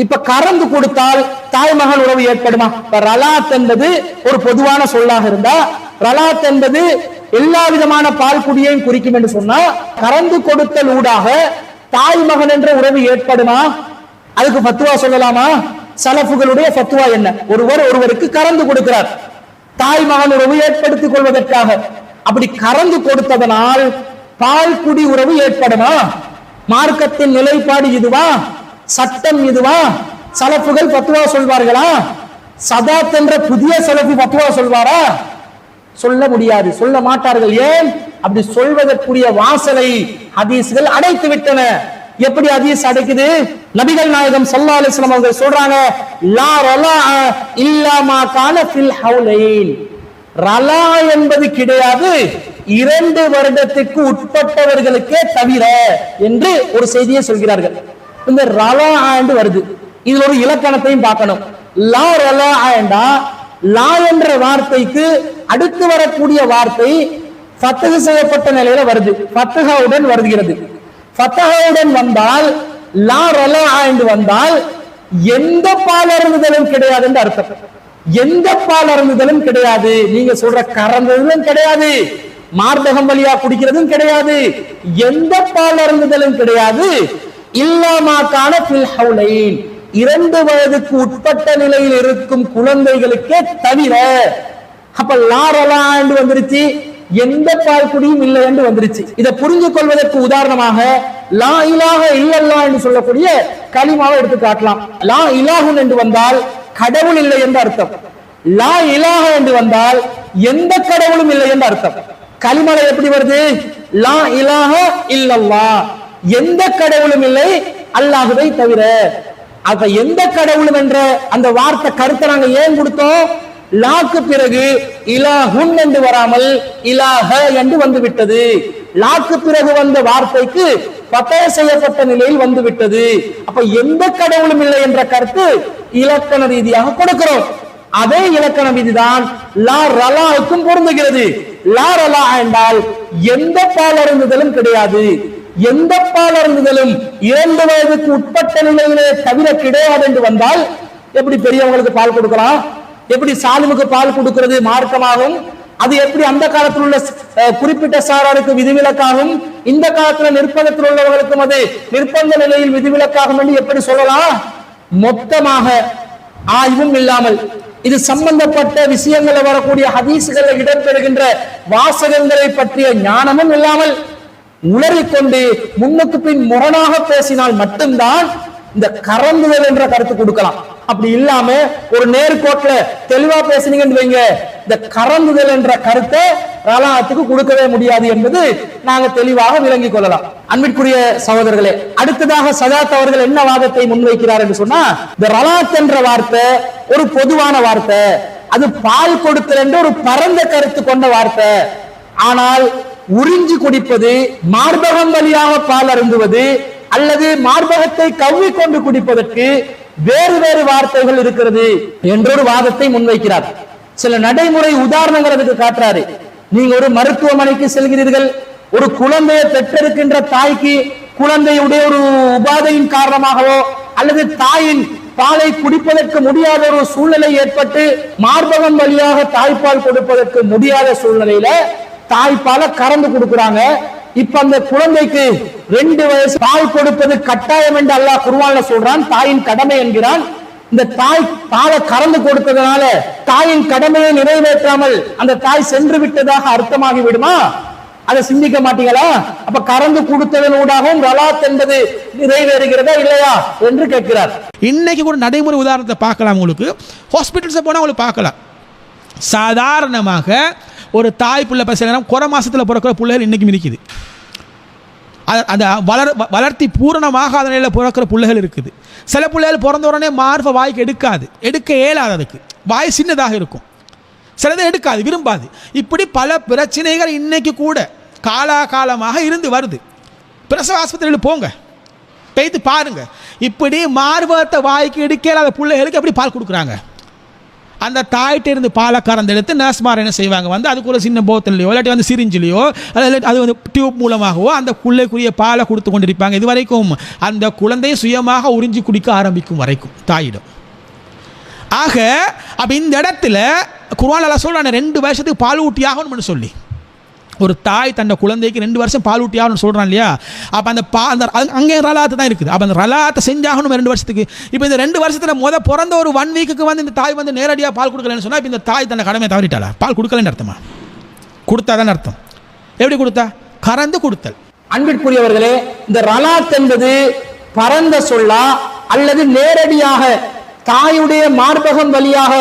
இப்ப கறந்து கொடுத்தால் தாய் மகன் உறவு ஏற்படுமா? ரலாத் என்பது ஒரு பொதுவான சொல்லாக இருந்தா, ரலாத் என்பது எல்லா விதமான பால் குடியையும் குறிக்கும் என்று சொன்னா, கறந்து கொடுத்தல் ஊடாக தாய் மகன் என்ற உறவு ஏற்படுமா? அதுக்கு ஃபத்வா சொல்லலாமா? சலஃபுகளுடைய ஃபத்வா என்ன? ஒருவர் ஒருவருக்கு கறந்து கொடுக்கிறார் தாய் மகன் உறவு ஏற்படுத்திக் கொள்வதற்காக. அப்படி கறந்து கொடுத்ததனால் பால் குடி உறவு ஏற்படுமா? மார்க்கத்தின் நிலைப்பாடு இதுவா? சட்டம் இதுவா? சலஃபுகள் ஃபத்வா சொல்வார்களா? சதாத் என்ற புதிய சலஃபி ஃபத்வா சொல்வாரா? சொல்ல முடியாது, சொல்ல மாட்டார்கள். ஏன்? அப்படி சொல்வதற்குரிய வாசலை ஹதீஸ்கள் அடைத்து விட்டன. எப்படி ஹதீஸ் அடைக்குது? நபிகள் நாயகம் ஸல்லல்லாஹு அலைஹி வஸல்லம் அவர்கள் சொல்றாங்க, லா ரலா இல்லா மா கான ஃபில் ஹவுலைன், ரலா என்பது கிடையாது 2 வருடத்திற்கு உட்பட்டவர்களுக்கே தவிர என்று ஒரு செய்தியை சொல்கிறார்கள். இந்த ரலா என்று வருது, இதுல ஒரு இலக்கணத்தையும் பார்க்கணும். லா ரலா என்றா லா என்ற வார்த்தைக்கு அடுத்து வரக்கூடிய வார்த்தை ஃபத்ஹ் செய்யப்பட்ட நிலையில வருது, ஃபத்ஹாவுடன் வருகிறது. ஃபத்ஹாவுடன் வந்தால் லா ரலா என்று வந்தால் எந்த பால் அருந்துதலும் கிடையாது என்று அர்த்தம். எந்த பால் அருந்துதலும் கிடையாது, நீங்க சொல்ற கறந்ததும் கிடையாது, மார்பகம் வழியா குடிக்கிறதும் கிடையாது, எந்த பால் அருந்துதலும் கிடையாது. இல்லாமாக்கான ஃபில் ஹவுலைன், 2 வயதுக்கு உட்பட்ட நிலையில் இருக்கும் குழந்தைகளுக்கே தவிர. அப்ப லா ரலா என்று வந்துருச்சு, எந்த பால் குடியும் இல்லை என்று வந்துருச்சு. இதை புரிஞ்சு கொள்வதற்கு உதாரணமாக லா இலாஹ இல்லல்லாஹ் என்று சொல்லக்கூடிய கலிமாவை எடுத்து காட்டலாம். லா இலாஹுன் என்று வந்தால் கடவுள் இல்லை என்று அர்த்தம். லா இலாஹ என்று வந்தால் எந்த கடவுளும் இல்லை என்று அர்த்தம். கலிமால எப்படி வருது? லா இலாஹ இல்லல்லாஹ், எந்த கடவுளும் இல்லை அல்லாஹுவை தவிர. அப்ப எந்த கடவுளும் என்ற அந்த வார்த்தை கருத்தை நாங்க ஏன் கொடுத்தோம்? லாக்கு பிறகு இலாஹுன் என்று வராமல் இலாஹ என்று வந்து விட்டது. லாக்கு பிறகு வந்த வார்த்தைக்கு ஃபத்ஹ் செய்யப்பட்ட நிலையில் வந்து விட்டது. அப்ப எந்த கடவுளும் இல்லை என்ற கருத்து இலக்கண ரீதியாக கொடுக்கிறோம். அதே இலக்கண விதிதான் லா ரலாவுக்கும் பொருந்துகிறது. லா ரலா என்றால் எந்த பால் அருந்துதலும் கிடையாது, எந்த பால் அருந்துதலும் 2 வயதுக்கு உட்பட்ட நிலையிலே தவிர கிடையாது என்று வந்தால் எப்படி பெரியவங்களுக்கு பால் கொடுக்கலாம்? எப்படி சாலிமுக்கு பால் கொடுக்கிறது மார்க்கமாகும்? அது எப்படி அந்த காலத்தில் உள்ள குறிப்பிட்ட சாராருக்கு விதிவிலக்காகும்? இந்த காலத்தில் நிர்பந்தத்தில் உள்ளவர்களுக்கும் அது நிர்பந்த நிலையில் விதிவிலக்காகும் என்று எப்படி சொல்லலாம்? மொத்தமாக ஆய்வும் இல்லாமல், இது சம்பந்தப்பட்ட விஷயங்களில் வரக்கூடிய ஹதீஸ்களில் இடம்பெறுகின்ற வாசகங்களை பற்றிய ஞானமும் இல்லாமல் உளறிக்கொண்டு முன்னுக்கு பின் முரணாக பேசினால் மட்டும்தான் இந்த கறந்துதல் என்ற கருத்து கொடுக்கலாம். அப்படி இல்லாம ஒரு நேர்கோட்ல தெளிவா பேசுனீங்கன்னு வைங்க, இந்த கறந்துதல் என்ற கருத்தை ரலாத்துக்கு கொடுக்கவே முடியாது என்பது நாங்க தெளிவாக விளங்கிக் கொள்ளலாம். அன்பிற்குரிய சகோதரர்களே, அடுத்ததாக சதாத் அவர்கள் என்ன வாதத்தை முன்வைக்கிறார் என்று சொன்னா, இந்த ரலாத் என்ற வார்த்தை ஒரு பொதுவான வார்த்தை, அது பால் கொடுத்தல் என்ற ஒரு பரந்த கருத்து கொண்ட வார்த்தை. ஆனால் உறிஞ்சி குடிப்பது, மார்பகம் வழியாக பால் அருந்துவது அல்லது மார்பகத்தை கவ்விக்கொண்டு குடிப்பதற்கு வேறு வேறு வார்த்தைகள் இருக்கிறது என்றொரு வாதத்தை முன்வைக்கிறார். சில நடைமுறை உதாரணங்கள் அதுக்கு காட்டுறாரு. நீங்க ஒரு மருத்துவமனைக்கு செல்கிறீர்கள், ஒரு குழந்தையை பெற்றெடுக்கின்ற தாய்க்கு குழந்தையுடைய ஒரு உபாதையின் காரணமாகவோ அல்லது தாயின் பாலை குடிப்பதற்கு முடியாத ஒரு சூழ்நிலை ஏற்பட்டு மார்பகம் வழியாக தாய்ப்பால் கொடுப்பதற்கு முடியாத சூழ்நிலையில தாய்ப்பாலை கறந்து கொடுக்கிறாங்க. இப்ப அந்த குழந்தைக்கு 2 வயசு பால் கொடுப்பது கட்டாயம் என்று அல்லாஹ் குர்ஆன்ல சொல்றான், தாயின் கடமை என்கிறான். இந்த தாய் பாலை கறந்து கொடுத்ததனால தாயின் கடமையை நிறைவேற்றாமல் அந்த தாய் சென்று விட்டதாக அர்த்தமாகி விடுமா? அதை சிந்திக்க மாட்டீங்களா? அப்ப கறந்து கொடுத்ததனூடாகவும் ரலாத் என்பது நிறைவேறுகிறதா இல்லையா என்று கேட்கிறார். இன்னைக்கு கூட நடைமுறை உதாரணத்தை பார்க்கலாம். உங்களுக்கு ஹாஸ்பிட்டல்ஸ் போனா உங்களுக்கு பார்க்கலாம். சாதாரணமாக ஒரு தாய் பிள்ளை பசங்க குறை மாசத்துல பிறக்கிற பிள்ளைகள் இன்னைக்கு இருக்குது. அந்த வளர்த்தி பூரணமாக நிலையில் பிறக்கிற பிள்ளைகள் இருக்குது. சில பிள்ளைகள் பிறந்த உடனே மார்பை வாய்க்கு எடுக்க இயலாது, அதுக்கு வாய் சின்னதாக இருக்கும், சிலதை எடுக்காது, விரும்பாது. இப்படி பல பிரச்சனைகள் இன்னைக்கு கூட காலாகாலமாக இருந்து வருது. பிரசவ ஆஸ்பத்திரியில் போங்க, போய்த்து பாருங்க, இப்படி மார்பகத்தை வாய்க்கு எடுக்க இயலாத பிள்ளைகளுக்கு எப்படி பால் கொடுக்குறாங்க. அந்த தாய்கிட்ட இருந்து பாலை கறந்து எடுத்து நர்ஸ்மார் என்ன செய்வாங்க, வந்து அதுக்கு ஒரு சின்ன போத்தலையோ இல்லாட்டி வந்து சிரிஞ்சிலையோ அது வந்து டியூப் மூலமாகவோ அந்த குள்ளைக்குரிய பாலை கொடுத்து கொண்டிருப்பாங்க. இது வரைக்கும் அந்த குழந்தை சுயமாக உறிஞ்சி குடிக்க ஆரம்பிக்கும் வரைக்கும் தாயிடம். ஆக அப்போ இந்த இடத்துல குர்ஆன் அல்லாஹ் சொல்றானே 2 வருஷத்துக்கு பால் ஊட்டி ஆகணும்னு சொல்லி, ஒரு தாய் தன்னை குழந்தைக்கு 2 வருஷம் பால் ஊட்டி ஆகணும்னு சொல்கிறான் இல்லையா? அப்போ அந்த அங்கே ரலாத்து தான் இருக்குது. அப்போ அந்த ரலாத்தை செஞ்சாகணும் 2 வருஷத்துக்கு. இப்போ இந்த 2 வருஷத்தில் பிறந்த ஒரு 1 வீக்குக்கு வந்து இந்த தாய் வந்து நேரடியாக பால் கொடுக்கலன்னு சொன்னால் இப்போ இந்த தாய் தன்னை கடமையை தவறிட்டாளா? பால் கொடுக்கலன்னு அர்த்தமா? கொடுத்தாதான் அர்த்தம். எப்படி கொடுத்தா? கறந்து கொடுத்தல். அன்பிற்குரியவர்களே, இந்த ரலாத் என்பது பரந்த சொல்லா அல்லது நேரடியாக தாயுடைய மார்பகம் வழியாக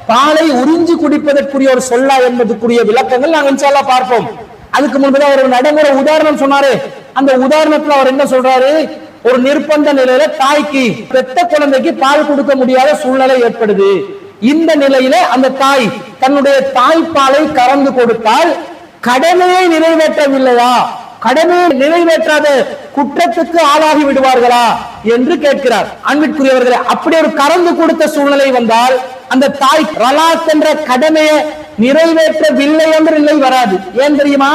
பாலை உறிஞ்சி குடிப்பதற்குரிய ஒரு சொல்லா என்பதற்குரிய விளக்கங்கள் நாங்கள் இன்ஷா அல்லாஹ் பார்ப்போம். அதுக்கு முன்புதான் ஒரு நடைமுறை உதாரணம் சொன்னாரு. அந்த உதாரணத்துல அவர் என்ன சொல்றாரு, ஒரு நிர்பந்த நிலையில தாய்க்கு பெத்த குழந்தைக்கு பால் கொடுக்க முடியாத சூழ்நிலை ஏற்படுது. இந்த நிலையில அந்த தாய் தன்னுடைய தாய்ப்பாலை கறந்து கொடுத்தால் கடமையை நிறைவேற்றவில்லையா கடமையை நிறைவேற்றாத குற்றத்துக்கு ஆளாகி விடுவார்களா என்று கேட்கிறார். அன்பிற்குரியவர்களே, அப்படி ஒரு கறந்து கொடுத்த சூழ்நிலை வந்தால் அந்த தாய் ரலாத் என்ற கடமையை நிறைவேற்றவில்லை என்று இல்லை வராது. ஏன் தெரியுமா?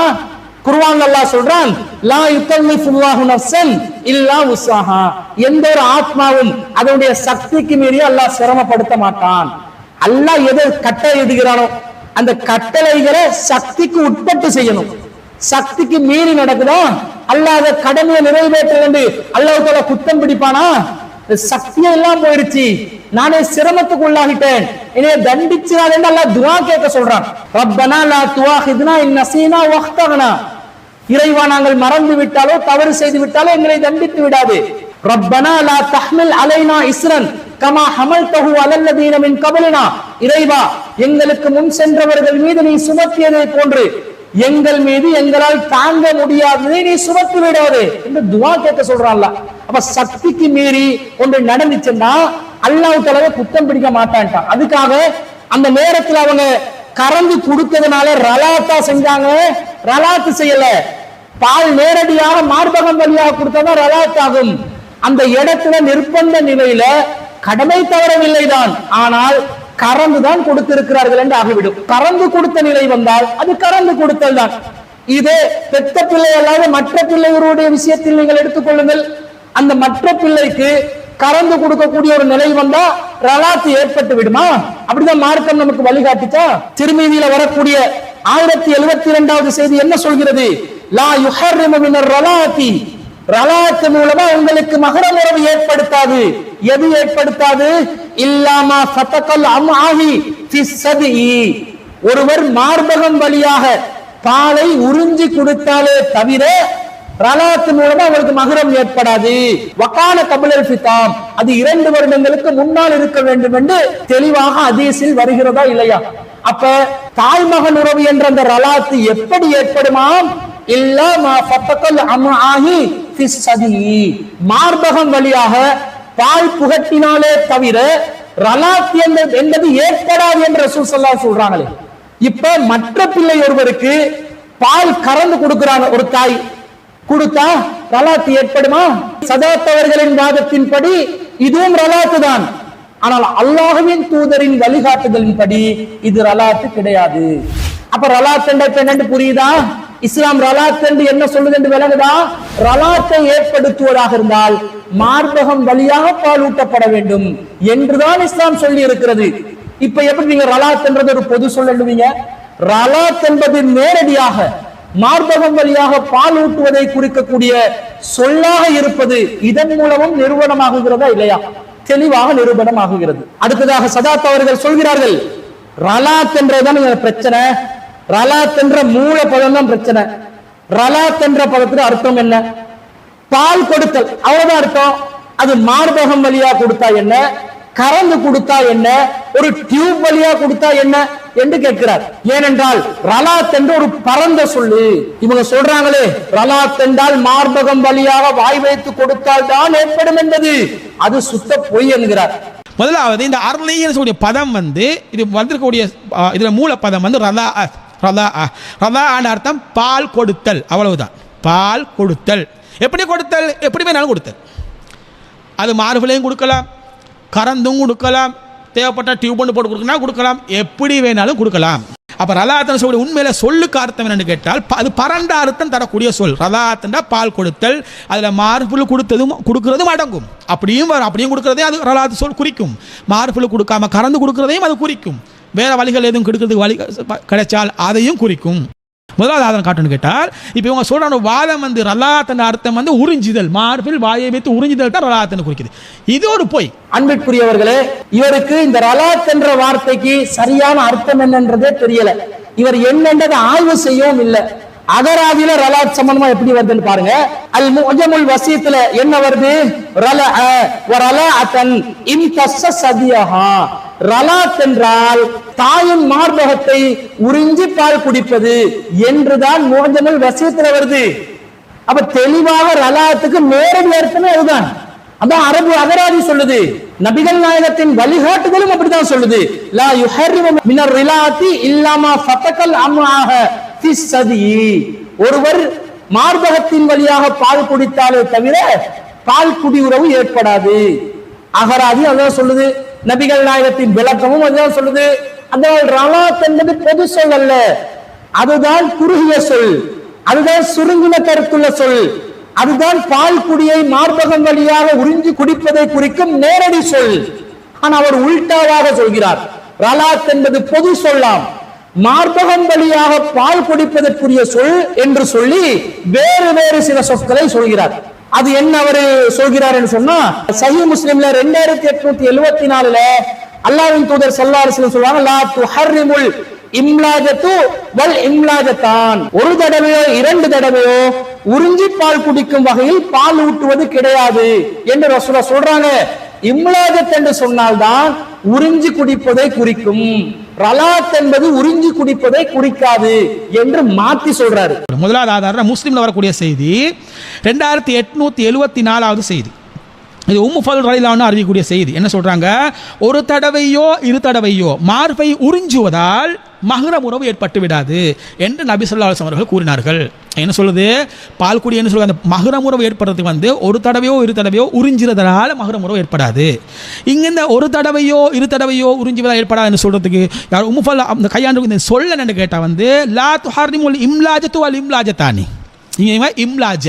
குர்ஆன் அல்லாஹ் சொல்றான், லா யுகல்லிஃபுல்லாஹு நஃப்ஸன் இல்லா உஸ்ஸாஹா. எந்த ஒரு ஆத்மாவும் அதனுடைய சக்திக்கு மீறி அல்லாஹ் சிரமப்படுத்த மாட்டான். அல்லாஹ் எதை கட்டளை இடுகிறானோ அந்த கட்டளைகளை சக்திக்கு உட்பட்டு செய்யணும். சக்திக்கு மீறி நடக்குதா அல்லாஹ் அதை கடமையை நிறைவேற்ற வேண்டும் அல்லாஹ் தஆலா குத்தம் பிடிப்பானா? சக்தியே எல்லாம் போயிருச்சு, நானே சிரமத்துக்கு உள்ளாகிட்டேன், என்னைய தண்டிச்சால் என்று அல்லாஹ் துஆ கேட்க சொல்றான். ரப்பனா லா துஆஹித்னா இன் நஸீனா வஅக்தனா. இறைவா, நாங்கள் மறந்து விட்டாலோ தவறு செய்து விட்டாலோ எங்களை தண்டித்து விடாதே. ரப்பனா லா தஹ்மில் அலைனா இஸ்ரன் கமா ஹமல்தஹு அலல்லதீன மின் கப்லினா. இறைவா, எங்களுக்கு முன் சென்றவர்கள் மீது நீ சுமத்தியதை போன்று எங்கள் மீது எங்களால் தாங்க முடியாததை நீ சுமத்தி விடாதே என்று துஆ கேட்க சொல்றான் அல்லாஹ். அப்ப சக்திக்கு மீறி ஒன்று நடந்துச்சுன்னா அல்லாஹ் தஆலா குத்தம் பிடிக்க மாட்டான்ட்டான். அதுக்காக அந்த நேரத்தில் அவங்க கறந்து கொடுத்ததுனால ரலாத்தா செஞ்சாங்க, ரலாத்து செய்யல. பால் நேரடியாக மார்பகம் வழியாக கொடுத்ததான் ரலாத் ஆகும். அந்த இடத்துல நிர்பந்த நிலையில கடமை தவறவில்லைதான், ஆனால் கறந்துதான் கொடுத்திருக்கிறார்கள் என்று ஆகிவிடும். கறந்து கொடுத்த நிலை வந்தால் அது கறந்து கொடுத்தல் தான். இதே பெத்த பிள்ளை அல்லாத மற்ற பிள்ளைகளுடைய விஷயத்தில் நீங்கள் எடுத்துக்கொள்ளுங்கள். அந்த மற்ற பிள்ளைக்கு கறந்து கொடுக்கக்கூடிய ஒரு நிலை வந்தா ரலாத்து ஏற்பட்டு விடுமா? அப்படிதான் மார்க்கம் நமக்கு வழிகாட்டுச்சா? திருமீதியில வரக்கூடிய 1072வது செய்தி என்ன சொல்கிறது? லா யுஹர்ரிமு மினர் ரலாத்தி. ரலாத்து மூலமா உங்களுக்கு மஹரம் உறவு ஏற்படுத்தாது. எது ஏற்படுத்தாது? இல்லாமா ஃபதகல் அம்ஆஹி ஃபிஸ்ஸதி. ஒருவர் மார்பகம் வழியாக பாலை உறிஞ்சி கொடுத்தாலே தவிர ரலாத்து மூலமா அவருக்கு மஹரம் ஏற்படாது. வகான கபுலல் ஃபிதாம். அது 2 வருடங்களுக்கு முன்னால் இருக்க வேண்டும் என்று தெளிவாக ஹதீஸில் வருகிறதா இல்லையா? அப்ப தாய் மகன் உறவு என்ற அந்த ரலாத்து எப்படி ஏற்படுமாம்? இல்லா மா ஃபதகல் அம்ஆஹி ஃபிஸ்ஸதி. மார்பகம் வழியாக பால் புகட்டினாலே தவிர ரலாத் என்பது ஏற்படாது என்று ரசூல் ஸல்லல்லாஹு அலைஹி சொல்றாங்களே. இப்ப மற்ற பிள்ளை ஒருவருக்கு பால் கறந்து கொடுக்கிறாங்க ஒரு தாய், கொடுத்தா ரலாத் ஏற்படுமா? சதாத்தவர்களின் வாதத்தின்படி இதுவும் ரலாத்து தான். ஆனால் அல்லாஹ்வின் தூதரின் வழிகாட்டுதலின்படி இது ரலாத்து கிடையாது. அப்ப ரலாத் என்னன்னு புரியுதா? இஸ்லாம் ரலாத் என்று என்ன சொல்லுது என்று விளங்குதா? ரலாத்தை ஏற்படுத்துவதாக இருந்தால் மார்பகம் வழியாக பால் ஊட்டப்பட வேண்டும் என்றுதான் இஸ்லாம் சொல்லி இருக்கிறது. இப்ப எப்படி நீங்க ரலாத் என்றது ஒரு பொது சொல்லுவீங்க? ரலாத் என்பது நேரடியாக மார்பகம் வழியாக பால் ஊட்டுவதை குறிக்கக்கூடிய சொல்லாக இருப்பது இதன் மூலமும் நிரூபணமாகுகிறதா இல்லையா? தெளிவாக நிரூபணமாகுகிறது. அடுத்ததாக சதாத் அவர்கள் சொல்கிறார்கள், ரலாத் என்றதான் பிரச்சனை. ரலாத் என்ற மூல பதம் தான் பிரச்சனை. ரலாத் என்ற பதத்துக்கு அர்த்தம் என்ன? பால் கொடுத்தல், அவ்வளவுதான் அர்த்தம். அது மார்பகம் வழியா கொடுத்தா என்ன, கறந்து கொடுத்தா என்ன, ஒரு டியூப் வழியா கொடுத்தா என்ன என்று கேட்கிறார். ஏனென்றால் ரலாத் என்று ஒரு பரந்த சொல்லு. இவங்க சொல்றாங்களே ரலாத் என்றால் மார்பகம் வழியாக வாய் வைத்து கொடுத்தால் தான் ஏற்படும் என்பது அது சுத்த பொய் என்கிறார். முதலாவது இந்த அர்லின்னு பதம் இது வந்திருக்கக்கூடிய இதுல மூல பதம் ரலா. ரலா அர்த்தம் பால் கொடுத்தல், அவ்வளவுதான். பால் கொடுத்தல். எப்படி கொடுத்தல்? எப்படி வேணாலும் கொடுத்தல். அது மார்பலையும் கொடுக்கலாம், கறந்தும் கொடுக்கலாம், தேவைப்பட்ட டியூப் ஒன்று போட்டு கொடுக்கணும் கொடுக்கலாம், எப்படி வேணாலும் கொடுக்கலாம். அப்ப ரலாத்தன் சொல்லி உண்மையில சொல்லுக்கு அர்த்தம் என்னன்னு கேட்டால் அது பரண்ட அர்த்தம் தரக்கூடிய சொல். ரலாத்தண்டா பால் கொடுத்தல், அதுல மார்புல் கொடுக்கிறதும் அடங்கும். அப்படியும் கொடுக்கிறதே அது ரலாத்து சொல் குறிக்கும். மார்புல் கொடுக்காம கறந்து கொடுக்கிறதையும் அது குறிக்கும். வேற வழிகள் எதுவும் கொடுக்கறதுக்கு வழி கிடைச்சால் அதையும் குறிக்கும். முதலாவது ஆதாரம் காட்டணும்னு கேட்டால் இப்போ இவங்க சொல்ற வாதம் ரலாத்தன் அர்த்தம் உறிஞ்சிதல், மார்பில் வாயை வைத்து உறிஞ்சிதல் தான் ரலாத்தன் குறிக்குது. இது ஒரு பொய். அன்பிற்குரியவர்களே, இவருக்கு இந்த ரலாத் என்ற வார்த்தைக்கு சரியான அர்த்தம் என்னன்றதே தெரியல. இவர் என்னன்றதை ஆய்வு செய்யவும் இல்லை. அகராதியில ரலாத் சம்பந்தமா எப்படி வருதுன்னு பாருங்க. அல் முஅஜமுல் வசீத்துல என்ன வருது? ரலஅ வ ரலஅத்தன் இம்தஸ்ஸ சதியஹா. ரலாத் என்றால் தாயின் மார்பகத்தை உறிஞ்சி பால் குடிப்பது என்றுதான் முஅஜமுல் வசீத்துல வருது. அப்ப தெளிவாக ரலாத்துக்கு நேரடி அர்த்தமே அதுதான். அதான் அரபு அகராதி சொல்லுது. நபிகள் நாயகத்தின் வழிகாட்டுதலும் அப்படித்தான் சொல்லுது. லா யுஹர்ரிமு மினர் ரிலாத்தி இல்லா மா ஃபதகல் அம்ஆஹ ஃபிஸ்ஸதி. ஒருவர் மார்பகத்தின் வழியாக பால் குடித்தாலே தவிர பால் குடியுறவு ஏற்படாது. அகராதி அதான் சொல்லுது, நபிகள் நாயகத்தின் விளக்கமும் அதுதான் சொல்லுது. அந்த ரலாத் என்பது பொது சொல் அல்ல, அதுதான் குறுகிய சொல், அதுதான் சுருங்கின கருத்துள்ள சொல், அதுதான் பால் குடியை மார்பகம் வழியாக உறிஞ்சி குடிப்பதை குறிக்கும் நேரடி சொல். ஆனா அவர் உல்டாவாக சொல்கிறார், ரலாத் என்பது பொது சொல்லாம், மார்பகம் வழியாக பால் குடிப்பதற்குரிய சொல் என்று சொல்லி வேறு வேறு சில சொற்களை சொல்கிறார். அது என்ன அவரு சொல்கிறார் என்று சொன்னா, சஹீஹ் முஸ்லிம்ல 2874ல அல்லாஹ்வின் தூதர் ஸல்லல்லாஹு அலைஹி வஸல்லம் சொல்றாங்க, லா துஹர்ரிமுல் இம்லாஜத்து வல் இம்லாஜத்தான், ஒரு தடவையோ இரண்டு தடவையோ உறிஞ்சி பால் குடிக்கும் வகையில் பால் ஊட்டுவது கிடையாது என்று ரசூலுல்லாஹ் சொல்றாங்க. இம்லாஜத் என்று சொன்னால்தான் உறிஞ்சி குடிப்பதை குறிக்கும், ரலாத் என்பது உறிஞ்சி குடிப்பதை குறிக்காது என்று மாத்தி சொல்றாரு. முதலாவது ஆதாரம் முஸ்லிம்ல வரக்கூடிய செய்தி 2874வது செய்தி. இது உம்மு ஃபதுல் ரலியல்லாஹு அன்ஹா அறிவிக்கக்கூடிய செய்தி. என்ன சொல்றாங்க, ஒரு தடவையோ இரு தடவையோ மார்பை உறிஞ்சுவதால் மஹ்ரம் உறவு ஏற்பட்டு விடாது என்று நபி ஸல்லல்லாஹு அலைஹி வஸல்லம் அவர்கள் கூறினார்கள். என்ன சொல்லுது, பால் குடி என்ன சொல்லுது, அந்த மஹ்ரம் உறவு ஏற்படுறதுக்கு ஒரு தடவையோ இரு தடவையோ உறிஞ்சுறதுனால மஹ்ரம் உறவு ஏற்படாது. இங்க இந்த ஒரு தடவையோ இரு தடவையோ உறிஞ்சுவதால் ஏற்படாதுன்னு சொல்றதுக்கு யார் உம்மு ஃபதுல் அந்த கையாண்டு இந்த சொல்ல என்னன்னு கேட்டா லா துஹர்ரிமுல் இம்லாஜத்து வல் இம்லாஜத்தானி, இங்க இம்லாஜ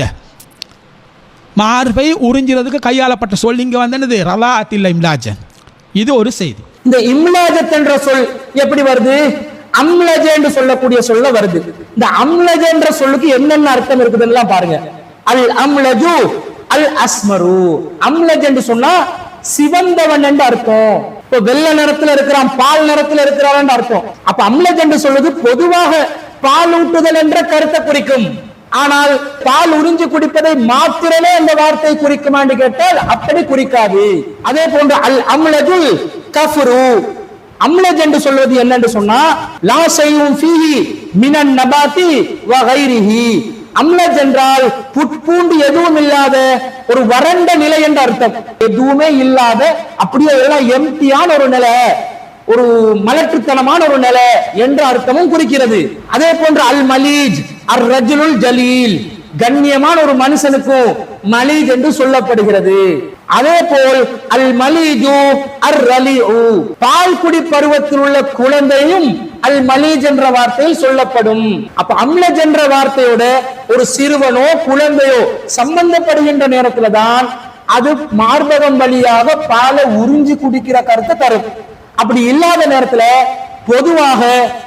மார்பை உறிஞ்சுறதுக்கு கையாளப்பட்ட சொல், இங்க என்னது ரலாத் இல்ல இம்லாஜ. இது ஒரு செய்தி. இந்த இம்லாஜத் என்ற சொல் எப்படி வருது, அம்லஜ என்று சொல்லக்கூடிய சொல்ல வருது. இந்த அம்லஜ என்ற சொல்லுக்கு என்னென்ன அர்த்தம் இருக்குதுன்னு பாருங்க. அல் அம்லஜு அல் அஸ்மரு, அம்லஜ் என்று சொன்னா சிவந்தவன் என்று அர்த்தம். இப்போ வெள்ளை நிறத்துல இருக்கிறான், பால் நிறத்துல இருக்கிறான் அர்த்தம். அப்ப அம்லஜ் என்று சொல்வது பொதுவாக பால் ஊட்டுதல் என்ற கருத்தை குறிக்கும். ஆனால் பால் உறிஞ்சி குடிப்பதை மாத்திரமே அந்த வார்த்தை குறிக்குமா என்று கேட்டால் அப்படி குறிக்காது. அதே போன்று அல் அம்லஜுல் கஃப்ரு, அம்லஜ் என்று சொல்வது என்னன்னு சொன்னா லா ஷைஉன் ஃபீஹி மினன் நபாத்தி வ கைரிஹி, அம்லஜ் என்றால் புட்பூண்டு எதுவும் இல்லாத ஒரு வறண்ட நிலை என்ற அர்த்தம். எதுவுமே இல்லாத அப்படியே எல்லாம் எம்டியான ஒரு நிலை, ஒரு மலட்டுத்தனமான ஒரு நிலை என்ற அர்த்தமும் குறிக்கிறது. அதே போன்று அல் மலீஜ் அர் ரஜுலுல் ஜலீல், கண்ணியமான ஒரு மனுஷனுக்கு மலீஜ் என்று சொல்லப்படுகிறது. அதே போல் அல் மலீஜு அர் ரலிஉ, பால் குடி பருவத்தில் உள்ள குழந்தையும் அல் மலீஜ் என்ற வார்த்தையில் சொல்லப்படும். அப்ப அம்லஜ் என்ற வார்த்தையோட ஒரு சிறுவனோ குழந்தையோ சம்பந்தப்படுகின்ற நேரத்துல தான் அது மார்பகம் வழியாக பாலை உறிஞ்சி குடிக்கிற கருத்தை தரும். அப்படி இல்லாத நேரத்துல பொதுவாக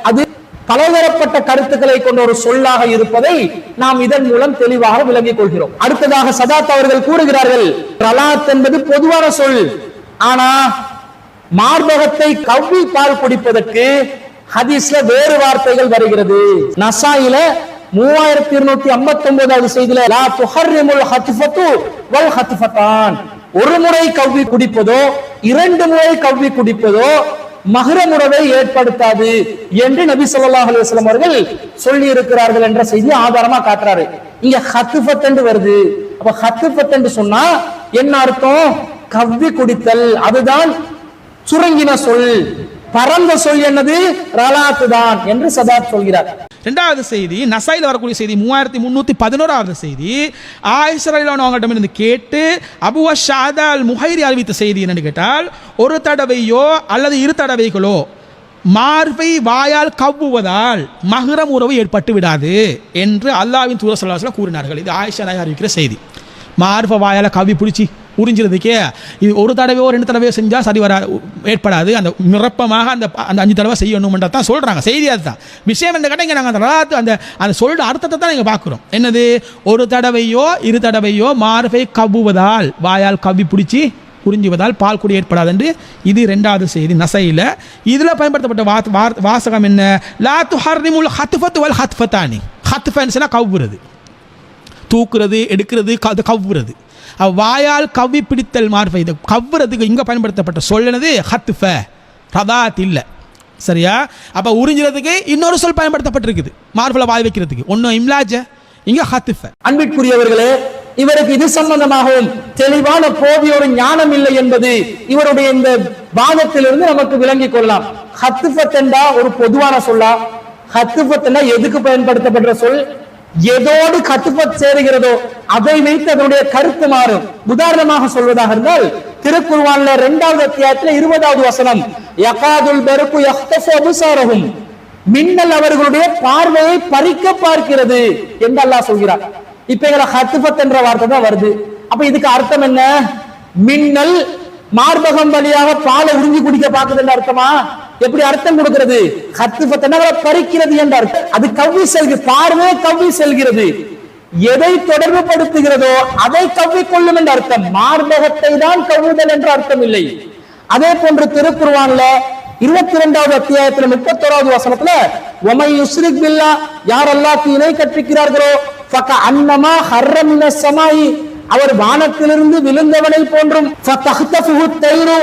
அது பலதரப்பட்ட கருத்துக்களை கொண்ட ஒரு சொல்லாக இருப்பதை நாம் இதன் மூலம் தெளிவாக விளங்கிக் கொள்கிறோம். அடுத்ததாக சதாத் அவர்கள் கூறுகிறார்கள், ரலாத் என்பது பொதுவான சொல், ஆனா மார்பகத்தை கவ்வி பால் குடிப்பதற்கு ஹதீஸ்ல வேறு வார்த்தைகள் வருகிறது. நசாயில 3259வது செய்தியில லா துஹர்ரிமுல் ஹத்ஃபத்து வல் ஹத்ஃபதான், ஒரு முறை கவ்வி குடிப்பதோ இரண்டு முறை கவ்வி குடிப்பதோ மஹ்ரம் உறவை ஏற்படுத்தாது என்று நபி ஸல்லல்லாஹு அலைஹி வஸல்லம் அவர்கள் சொல்லி இருக்கிறார்கள் என்ற செய்தி ஆதாரமா காட்டுறாரு. இங்க ஹத்ஃபத் என்று வருது. அப்ப ஹத்ஃபத் என்று சொன்னா என்ன அர்த்தம், கவ்வி குடித்தல், அதுதான் சுருங்கின சொல். பரந்த சொல் என்னது, ரலாத் தான் என்று சதாத் சொல்கிறார். இரண்டாவது செய்தி நசாயில வரக்கூடிய செய்தி 3311வது செய்தி. ஆயிஷா ரலியல்லாஹு அன்ஹா அவங்களிடமிருந்து கேட்டு அபூ ஷாதா அல் முஹைரி அறிவித்த செய்தி என்னன்னு கேட்டால், ஒரு தடவையோ அல்லது இரு தடவைகளோ மார்பை வாயால் கவ்வுவதால் மஹ்ரம் உறவு ஏற்பட்டு விடாது என்று அல்லாஹ்வின் தூதர் ஸல்லல்லாஹு அலைஹி வஸல்லம் கூறினார்கள். இது ஆயிஷா நாயகி அறிவிக்கிற செய்தி. மார்பை வாயால் கவ்வி பிடிச்சி உறிஞ்சிறதுக்கே இது ஒரு தடவையோ ரெண்டு தடவையோ செஞ்சால் சரி வர ஏற்படாது, அந்த நிரப்பமாக அந்த 5 தடவை செய்யணும்ன்றது தான் சொல்கிறாங்க. செய்தி அதுதான். விஷயம் என்ன கேட்டால் இங்கே நாங்கள் அந்த சொல்கிற அர்த்தத்தை தான் நீங்கள் பார்க்குறோம். என்னது, ஒரு தடவையோ இரு தடவையோ மார்பை கவ்வுவதால் வாயால் கவ்வி பிடிச்சி உறிஞ்சுவதால் பால் குடி ஏற்படாது என்று இது இரண்டாவது செய்தி நசையில். இதில் பயன்படுத்தப்பட்ட வாசகம் என்ன, லா துஹர்ரிமுல் ஹத்ஃபத்து வல் ஹத்ஃபத்தானி. ஹத்ஃபன்ஸ்னா கவ்வுறது, தூக்குறது, எடுக்கிறது, கவ்வுறது. வாயால் கவ்வி பிடித்தல் மார்பை, இது கவ்வுறதுக்கு இங்கே பயன்படுத்தப்பட்ட சொல்லனது ஹத்ஃப, ரதாத் இல்லை. சரியா? அப்போ உறிஞ்சுறதுக்கு இன்னொரு சொல் பயன்படுத்தப்பட்டிருக்குது, மார்பில் வாய் வைக்கிறதுக்கு. ஒன்றும் இம்லாஜ, இங்கே ஹத்ஃப. அன்பிற்குரியவர்களே, இவருக்கு இது சம்பந்தமாகவும் தெளிவான போதியோட ஞானம் இல்லை என்பது இவருடைய இந்த வாதத்திலிருந்து நமக்கு விளங்கிக் கொள்ளலாம். ஹத்ஃபத் என்றா ஒரு பொதுவான சொல்லா, ஹத்ஃபத் என்றா எதுக்கு பயன்படுத்தப்படுற சொல், எதோடு கத்துப்பத் சேருகிறதோ அதை வைத்து அதனுடைய கருத்து மாறும். உதாரணமாக சொல்வதாக இருந்தால் திருக்குர்ஆன்ல 2வது அத்தியாயத்துல 20வது வசனம், யகாதுல் பர்கு யஹ்தஃபு அப்சாரஹும், மின்னல் அவர்களுடைய பார்வையை பறிக்க பார்க்கிறது என்று அல்லாஹ் சொல்கிறார். இப்ப எங்களை ஹத்ஃபத் என்ற வார்த்தை தான் வருது. அப்ப இதுக்கு அர்த்தம் என்ன? மின்னல் மார்பகம் வழியாக பாலை உறிஞ்சி குடிக்க பார்க்குது என்ற அர்த்தமா? எப்படி அர்த்தம் கொடுக்கிறது? ஹத்ஃபத் பறிக்கிறது என்ற அர்த்தம். அது கவ்வி செல்கிறது, பார்வை கவ்வி செல்கிறது. எதை தொடர்பு படுத்துகிறதோ அதை கவ்வி கொள்ளும் என்ற அர்த்தம். மார்பகத்தை தான் கவ்வுதல் என்ற அர்த்தம் இல்லை. அதே போன்று திருக்குர்ஆன்ல 22வது அத்தியாயத்துல 31வது வசனத்துல வமை யுஸ்ரிக் பில்லாஹ், யார் அல்லாஹ்க்கு இணை கற்பிக்கிறார்களோ ஃபக அன்னமா ஹர்ர மினஸ் ஸமாயி, அவர் வானத்திலிருந்து விழுந்தவனை போன்றும், ஃபதஹ்தஃபுஹு தைரு,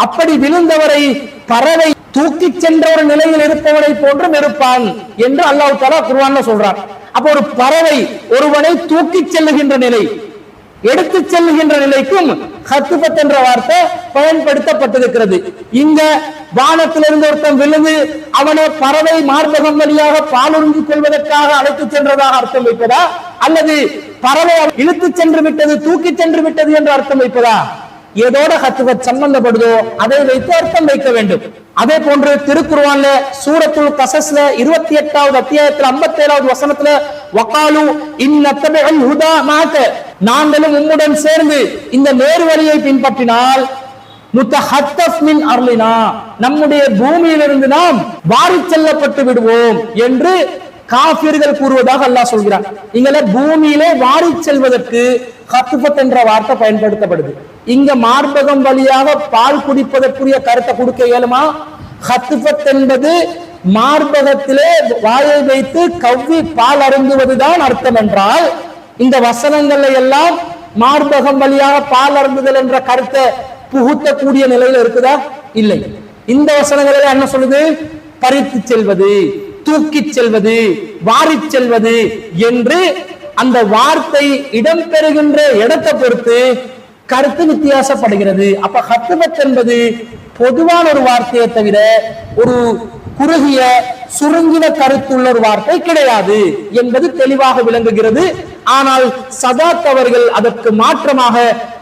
அப்படி விழுந்தவரை பறவை தூக்கிச் சென்ற ஒரு நிலையில் இருப்பவனை போன்றும் இருப்பான் என்று அல்லாஹ் தஆலா குர்ஆன்ல சொல்றார். அப்ப ஒரு பறவை ஒருவனை தூக்கிச் செல்லுகின்ற நிலை, எடுத்துச் செல்லுகின்ற நிலைக்கும் ஹத்ஃபத் என்ற வார்த்தை பயன்படுத்தப்பட்டிருக்கிறது. இங்க வானத்திலிருந்து ஒருத்தன் விழுந்து அவனை பறவை மார்பகம் வழியாக பாலுறிஞ்சிக் கொள்வதற்காக அழைத்துச் சென்றதாக அர்த்தம் வைப்பதா, அல்லது பறவை இழுத்துச் சென்று விட்டது, தூக்கிச் சென்று விட்டது என்று அர்த்தம் வைப்பதா? ஏதோட ஹத்ஃபத் சம்பந்தப்படுதோ அதை வைத்து அர்த்தம் வைக்க வேண்டும். அதே போன்று திருக்குர்ஆன்ல சூரத்துல் கஸஸ்ல 28வது அத்தியாயத்துல 57வது வசனத்துல வகாலு இன்னத்தபிஉல் ஹுதா மாக, நாங்களும் உம்முடன் சேர்ந்து இந்த நேர்வழியை பின்பற்றினால் முத்தஹத்தஃப் மின் அர்லினா, நம்முடைய பூமியிலிருந்து நாம் வாரிச் செல்லப்பட்டு விடுவோம் என்று காஃபிர்கள் கூறுவதாக அல்லாஹ் சொல்கிறார். இங்கல பூமியிலே வாரிச் செல்வதற்கு ஹத்ஃபத் என்ற வார்த்தை பயன்படுத்தப்படுது. இங்க மார்பகம் வழியாக பால் குடிப்பதற்குரிய கருத்தை கொடுக்க இயலுமா? ஹத்ஃபத் என்பது மார்பகத்திலே வாயை வைத்து கவ்வி பால் அருந்துவதுதான் அர்த்தம் என்றால், இந்த வசனங்கள்ல எல்லாம் மார்பகம் வழியாக பால் அருந்துதல் என்ற கருத்தை புகுத்தக்கூடிய நிலையில இருக்குதா? இல்லை. இந்த வசனங்களில் என்ன சொல்லுது? பறித்து செல்வது, தூக்கிச் செல்வது, வாரிச் செல்வது என்று அந்த வார்த்தை இடம்பெறுகின்ற இடத்தை பொறுத்து கருத்து வித்தியாசப்படுகிறது. அப்ப ஹத்ஃபத் என்பது பொதுவான ஒரு வார்த்தையை தவிர ஒரு குறுகிய சுருங்கின கருத்துள்ள ஒரு வார்த்தை கிடையாது என்பது தெளிவாக விளங்குகிறது. ஆனால் சதாத் அவர்கள் அதற்கு மாற்றமாக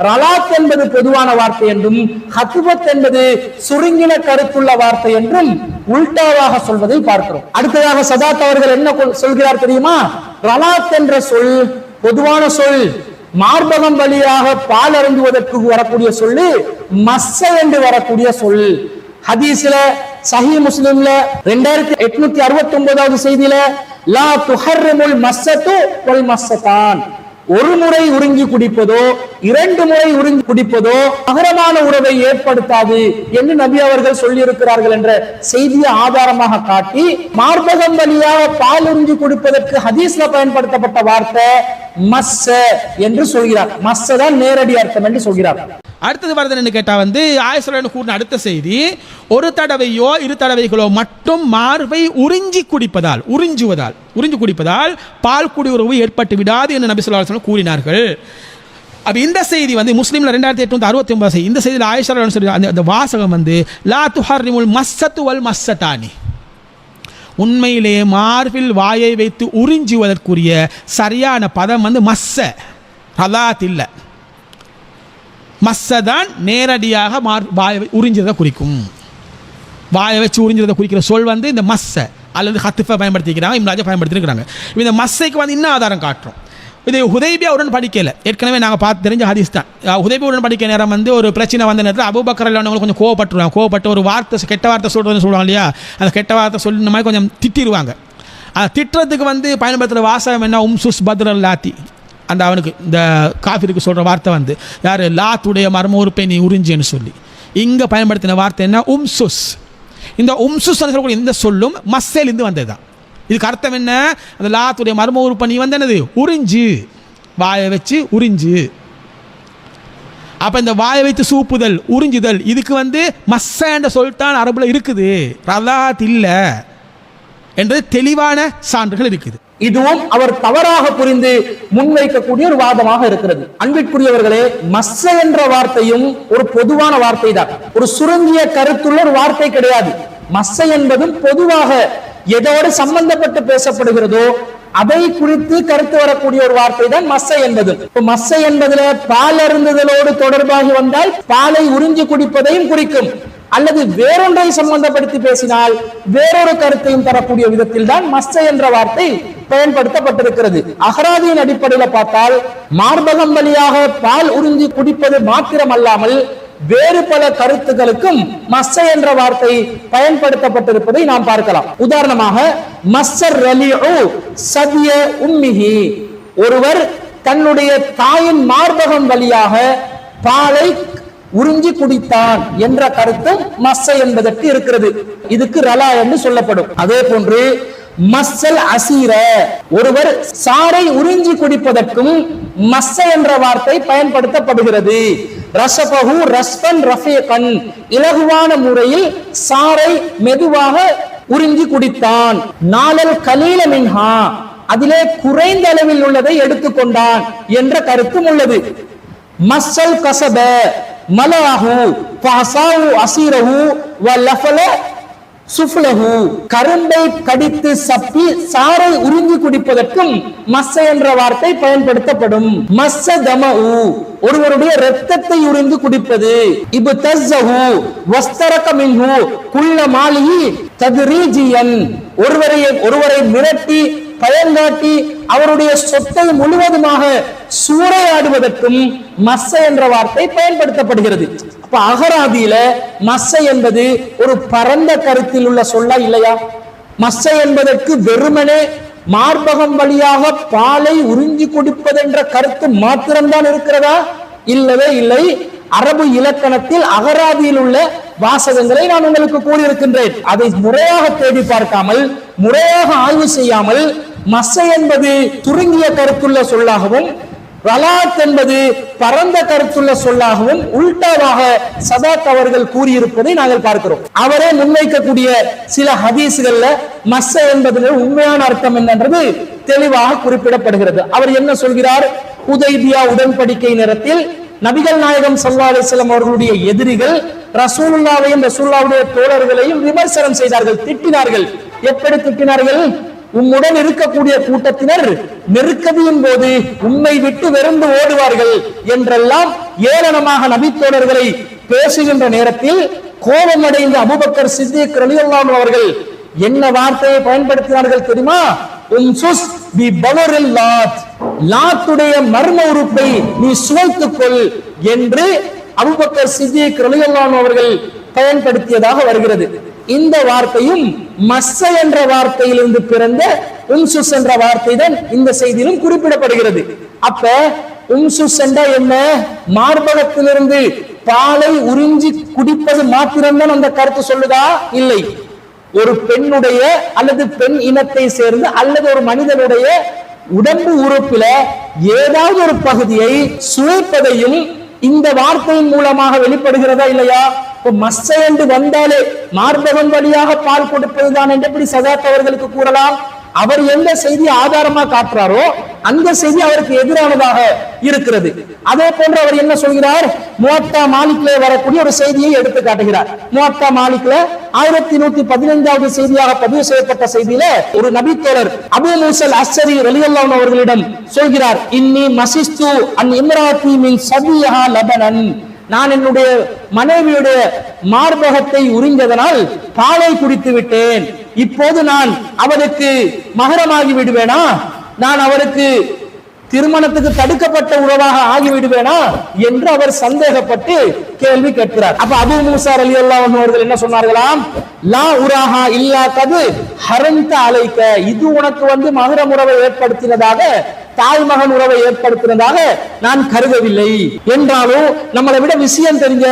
ரலாத் என்பது பொதுவான வார்த்தை என்றும் ஹத்ஃபத் என்பது சுருங்கின கருத்துள்ள வார்த்தை என்றும் உல்டாவாக சொல்வதை பார்க்கிறோம். அடுத்ததாக சதாத் அவர்கள் என்ன சொல்கிறார் தெரியுமா? ரலாத் என்ற சொல் பொதுவான சொல், மார்பகம் வழியாக பால் அருந்துவதற்கு வரக்கூடிய சொல்லு மஸ்ஸ என்று வரக்கூடிய சொல். ஹதீஸ்ல சஹீஹ் முஸ்லிம்ல 2869வது செய்தியில லா துஹர்ரிமுல் மஸ்ஸத்து வல் மஸ்ஸதான், ஒரு முறை உறிஞ்சி குடிப்பதோ 2 முறை உறிஞ்சி குடிப்பதோ மகரமான உறவை ஏற்படுத்தாது என்று நபி அவர்கள் சொல்லி இருக்கிறார்கள் என்ற செய்தியை ஆதாரமாக காட்டி மார்பகம் வழியாக பால் உறிஞ்சி குடிப்பதற்கு ஹதீஸ்ல பயன்படுத்தப்பட்ட வார்த்தை மஸ்ஸ என்று சொல்கிறார். மஸ்ஸ தான் நேரடி அர்த்தம் என்று சொல்கிறார். அடுத்தது வருதுன்னு கேட்டா ஆயிஷா கூறின அடுத்த செய்தி, ஒரு தடவையோ 2 தடவைகளோ மட்டும் மார்பை உறிஞ்சி குடிப்பதால் பால் குடி உறவு ஏற்பட்டு விடாது என்று நபி ஸல்லல்லாஹு அலைஹி வஸல்லம் கூறினார்கள். அப்ப இந்த செய்தி முஸ்லிம்ல 2869 செய்தி. இந்த செய்தியில் ஆயிஷா சொல்லி அந்த வாசகம் லா துஹர்ரிமுல் மஸ்ஸத்து வல் மஸ்ஸதானி, உண்மையிலே மார்பில் வாயை வைத்து உறிஞ்சுவதற்குரிய சரியான பதம் மஸ்ஸ, ரலாத் இல்ல. மஸ்ஸதான் நேரடியாக வாயை உறிஞ்சதை குறிக்கும். வாயை வச்சு உறிஞ்சதை குறிக்கிற சொல் இந்த மஸ்ஸ அல்லது ஹத்ஃப பயன்படுத்திக்கிறாங்க, இம்ராஜா பயன்படுத்திருக்கிறாங்க. இந்த மஸ்ஸைக்கு இன்னும் ஆதாரம் காட்டுறோம். இது ஹுதைபியா உடன் படிக்கல, ஏற்கனவே நாங்கள் பார்த்து தெரிஞ்ச ஹதீஸ் தான். ஹுதைபியா உடன் படிக்க நேரம் ஒரு பிரச்சனை வந்த நேரத்தில் அபூபக்கர் ரலியல்லாஹு கொஞ்சம் கோவப்பட்டு ஒரு வார்த்தை, கெட்ட வார்த்தை சொல்லுவாங்க இல்லையா, அந்த கெட்ட வார்த்தை சொல்லுற மாதிரி கொஞ்சம் திட்டிடுவாங்க. அந்த திட்டுறதுக்கு பயன்படுத்துகிற வாசகம் என்ன? உம்சுஸ் பத்ரல் லாத்தி, அந்த அவனுக்கு இந்த காஃபிருக்கு சொல்கிற வார்த்தை யார்? லாத்துடைய மர்ம உறுப்பை நீ உறிஞ்சின்னு சொல்லி. இங்கே பயன்படுத்தின வார்த்தை என்ன? உம்சுஸ். இந்த உம்சுஸ் சொல்லக்கூடிய இந்த சொல்லும் மஸ்ஸிலிருந்து வந்தது தான். இதுக்கு அர்த்தம் என்ன? அந்த லாத்துடைய மர்ம உறுப்பை நீ என்னது? உறிஞ்சு, வாயை வச்சு உறிஞ்சு. அப்போ இந்த வாயை வைத்து சூப்புதல், உறிஞ்சுதல், இதுக்கு மஸ்ஸ என்ற சொல்தான் அரபுல இருக்குது, ரலாத் இல்லை என்றது தெளிவான சான்றுகள் இருக்குது. இதுவும் அவர் தவறாக புரிந்து முன்வைக்கக்கூடிய ஒரு வாதமாக இருக்கிறது. அன்பிற்குரியவர்களே, மஸ்ஸ என்ற வார்த்தையும் ஒரு பொதுவான வார்த்தை தான், ஒரு சுருங்கிய கருத்துள்ள ஒரு வார்த்தை கிடையாது. மஸ்ஸ என்பதும் பொதுவாக எதோடு சம்பந்தப்பட்டு பேசப்படுகிறதோ அதை குறித்து கருத்து வரக்கூடிய ஒரு வார்த்தை தான் மஸ்ஸ என்பது. மஸ்ஸ என்பதுல பால் அருந்துதலோடு தொடர்பாகி வந்தால் பாலை உறிஞ்சி குடிப்பதையும் குறிக்கும், அல்லது வேறொன்றை சம்பந்தப்படுத்தி பேசினால் வேறொரு கருத்தையும் தரக்கூடிய விதத்தில் தான் மஸ்ஸ என்ற வார்த்தை பயன்படுத்தப்பட்டிருக்கிறது. அகராதியின் அடிப்படையில் பார்த்தால் மார்பகம் வழியாக பால் உறிஞ்சி குடிப்பது மாத்திரம் அல்லாமல் வேறு பல கருத்துக்களுக்கும் மஸ்ஸ என்ற வார்த்தை பயன்படுத்தப்பட்டிருப்பதை நாம் பார்க்கலாம். உதாரணமாக மஸ்ஸர் ரலிஉ சதிய உம்மிஹி, ஒருவர் தன்னுடைய தாயின் மார்பகம் வழியாக பாலை உறிஞ்சி குடித்தான் என்ற கருத்து மஸ்ஸ என்பதற்கு இருக்கிறது. இதுக்கு ரலா என்று சொல்லப்படும். அதே போன்று மஸ்ஸல் அசீர, ஒருவர் சாறை உறிஞ்சி குடிப்பதற்கும் மஸ்ஸ என்ற வார்த்தை பயன்படுத்தப்படுகிறது. ரஸபஹு ரஸ்பன் ரஃபீகன், இலகுவான முறையில் சாறை மெதுவாக உறிஞ்சி குடித்தான். நாலல் கலீல மின்ஹா, அதிலே குறைந்த அளவில் உள்ளதை எடுத்துக்கொண்டான் என்ற கருத்தும் உள்ளது. மஸ்ஸல் கஸப மலஹு ஃபஹசாவு அசீரஹு வலஃபல சுஃப்லஹு, கரும்பை கடித்து சப்பி சாறை உறிஞ்சி குடிப்பதற்கும் மஸ்ஸ என்ற வார்த்தை பயன்படுத்தப்படும். மஸ்ஸ தமஉ, ஒருவருடைய இரத்தத்தை உறிந்து குடிப்பது. இப்தஸஹு வஸ்தரக மின்ஹு குல்ல மாலிஹி தத்ரீஜியன், ஒருவரை மிரட்டி பயங்காட்டி அவருடைய சொத்தை முழுவதுமாக சூறையாடுவதற்கும் மஸ்ஸ என்ற வார்த்தை பயன்படுத்தப்படுகிறது. அப்ப அகராதியில மஸ்ஸ என்பது ஒரு பரந்த கருத்தில் உள்ள சொல்லா இல்லையா? மஸ்ஸ என்பதற்கு வெறுமனே மார்பகம் வழியாக பாலை உறிஞ்சி குடிப்பது என்ற கருத்து மாத்திரம்தான் இருக்கிறதா? இல்லவே இல்லை. அரபு இலக்கணத்தில் அகராதியில் உள்ள வாசகங்களை நான் உங்களுக்கு கூறியிருக்கின்றேன். அதை முறையாக தேடி பார்க்காமல், முறையாக ஆய்வு செய்யாமல் மஸ்ஸ என்பது சுருங்கிய கருத்துள்ள சொல்லாகவும் ரலாத் என்பது பரந்த கருத்துள்ள சொல்லாகவும் உல்டாவாக சதாத் அவர்கள் கூறியிருப்பதை நாங்கள் பார்க்கிறோம். அவரே முன்வைக்கக்கூடிய சில ஹதீஸ்கள்ல மஸ்ஸ என்பதில் உண்மையான அர்த்தம் என்னன்றது தெளிவாக குறிப்பிடப்படுகிறது. அவர் என்ன சொல்கிறார்? ஹுதைபியா உடன்படிக்கை நேரத்தில் நபிகள் நாயகம் ஸல்லல்லாஹு அலைஹி வஸல்லம் அவர்களுடைய எதிரிகள் ரசூலுல்லாஹ்வையும் ரசூலுல்லாஹ்வுடைய தோழர்களையும் விமர்சனம் செய்தார்கள், திட்டினார்கள். எப்படி திட்டினார்கள்? உம்முடன் இருக்கக்கூடிய கூட்டத்தினர் நெருக்கடியின் போது உம்மை விட்டு வெறுந்து ஓடுவார்கள் என்றெல்லாம் ஏளனமாக நபித்தோழர்களை பேசுகின்ற நேரத்தில் கோபமடைந்த அபூபக்கர் சித்திக் ரலியல்லாஹு அன்ஹு அவர்கள் என்ன வார்த்தையை பயன்படுத்தினார்கள் தெரியுமா? உம்சுஸ் பி பவரில் லாத், லாத்துடைய மர்ம உறுப்பை நீ சுவைத்துக்கொள் என்று அபூபக்கர் சித்திக் ரலியல்லாஹு அன்ஹு அவர்கள் பயன்படுத்தியதாக வருகிறது. இந்த வார்த்தையும் மஸ்ஸ என்ற வார்த்தையிலிருந்து பிறந்த உம்சுஸ் என்ற வார்த்தை தான் இந்த செய்தியிலும் குறிப்பிடப்படுகிறது. அப்ப உம்சுஸ் என்றா என்ன? மார்பகத்திலிருந்து பாலை உறிஞ்சி குடிப்பது மாத்திரம்தான் அந்த கருத்து சொல்லுதா? இல்லை. ஒரு பெண்ணுடைய அல்லது பெண் இனத்தை சேர்ந்து அல்லது ஒரு மனிதனுடைய உடம்பு உறுப்பில ஏதாவது ஒரு பகுதியை சுவைப்பதையும் இந்த வார்த்தையின் மூலமாக வெளிப்படுகிறதா இல்லையா? மஸ்ஸ என்று வந்தாலே மார்பகம் வழியாக பால் கொடுப்பதுதான் என்று எப்படி சதாத் அவர்களுக்கு கூறலாம்? அவர் எந்த செய்தி ஆதாரமா காட்டுறாரோ அந்த செய்தி அவருக்கு எதிரானதாக இருக்கிறது. அதே போன்று அவர் என்ன சொல்கிறார்? முவத்தா மாலிக்ல வரக்கூடிய ஒரு செய்தியை எடுத்து காட்டுகிறார். முவத்தா மாலிக்ல 1115வது செய்தியாக பதிவு செய்யப்பட்ட செய்தியில ஒரு நபித்தோழர் அபூ மூஸல் அஸ்ஸரி ரலியல்லாஹு அன்ஹு அவர்களிடம் சொல்கிறார், இன்னி மசிஸ்து அன் இம்ராத்தி மின் சபிஹா லபனன், நான் என்னுடைய மனைவியுடைய மார்பகத்தை உறிஞ்சதனால் பாலை குடித்து விட்டேன். இப்போது நான் அவருக்கு மகரமாகி விடுவேனா? நான் அவருக்கு திருமணத்துக்கு தடுக்கப்பட்ட உறவாக ஆகிவிடுவேனா என்று அவர் சந்தேகப்பட்டு கேள்வி கேட்கிறார். அப்ப அபூ மூஸா ரலியல்லாஹு அன்ஹு அவர்கள் என்ன சொன்னார்களாம்? லா உராஹா இல்லா கது ஹரந்த அலைக்க, இது உனக்கு மகரம் உறவை ஏற்படுத்தினதாக, தாய் மகன் உறவை ஏற்படுத்தினதாக நான் கருதவில்லை. என்றாலும் நம்மளை விட விஷயம் தெரிஞ்ச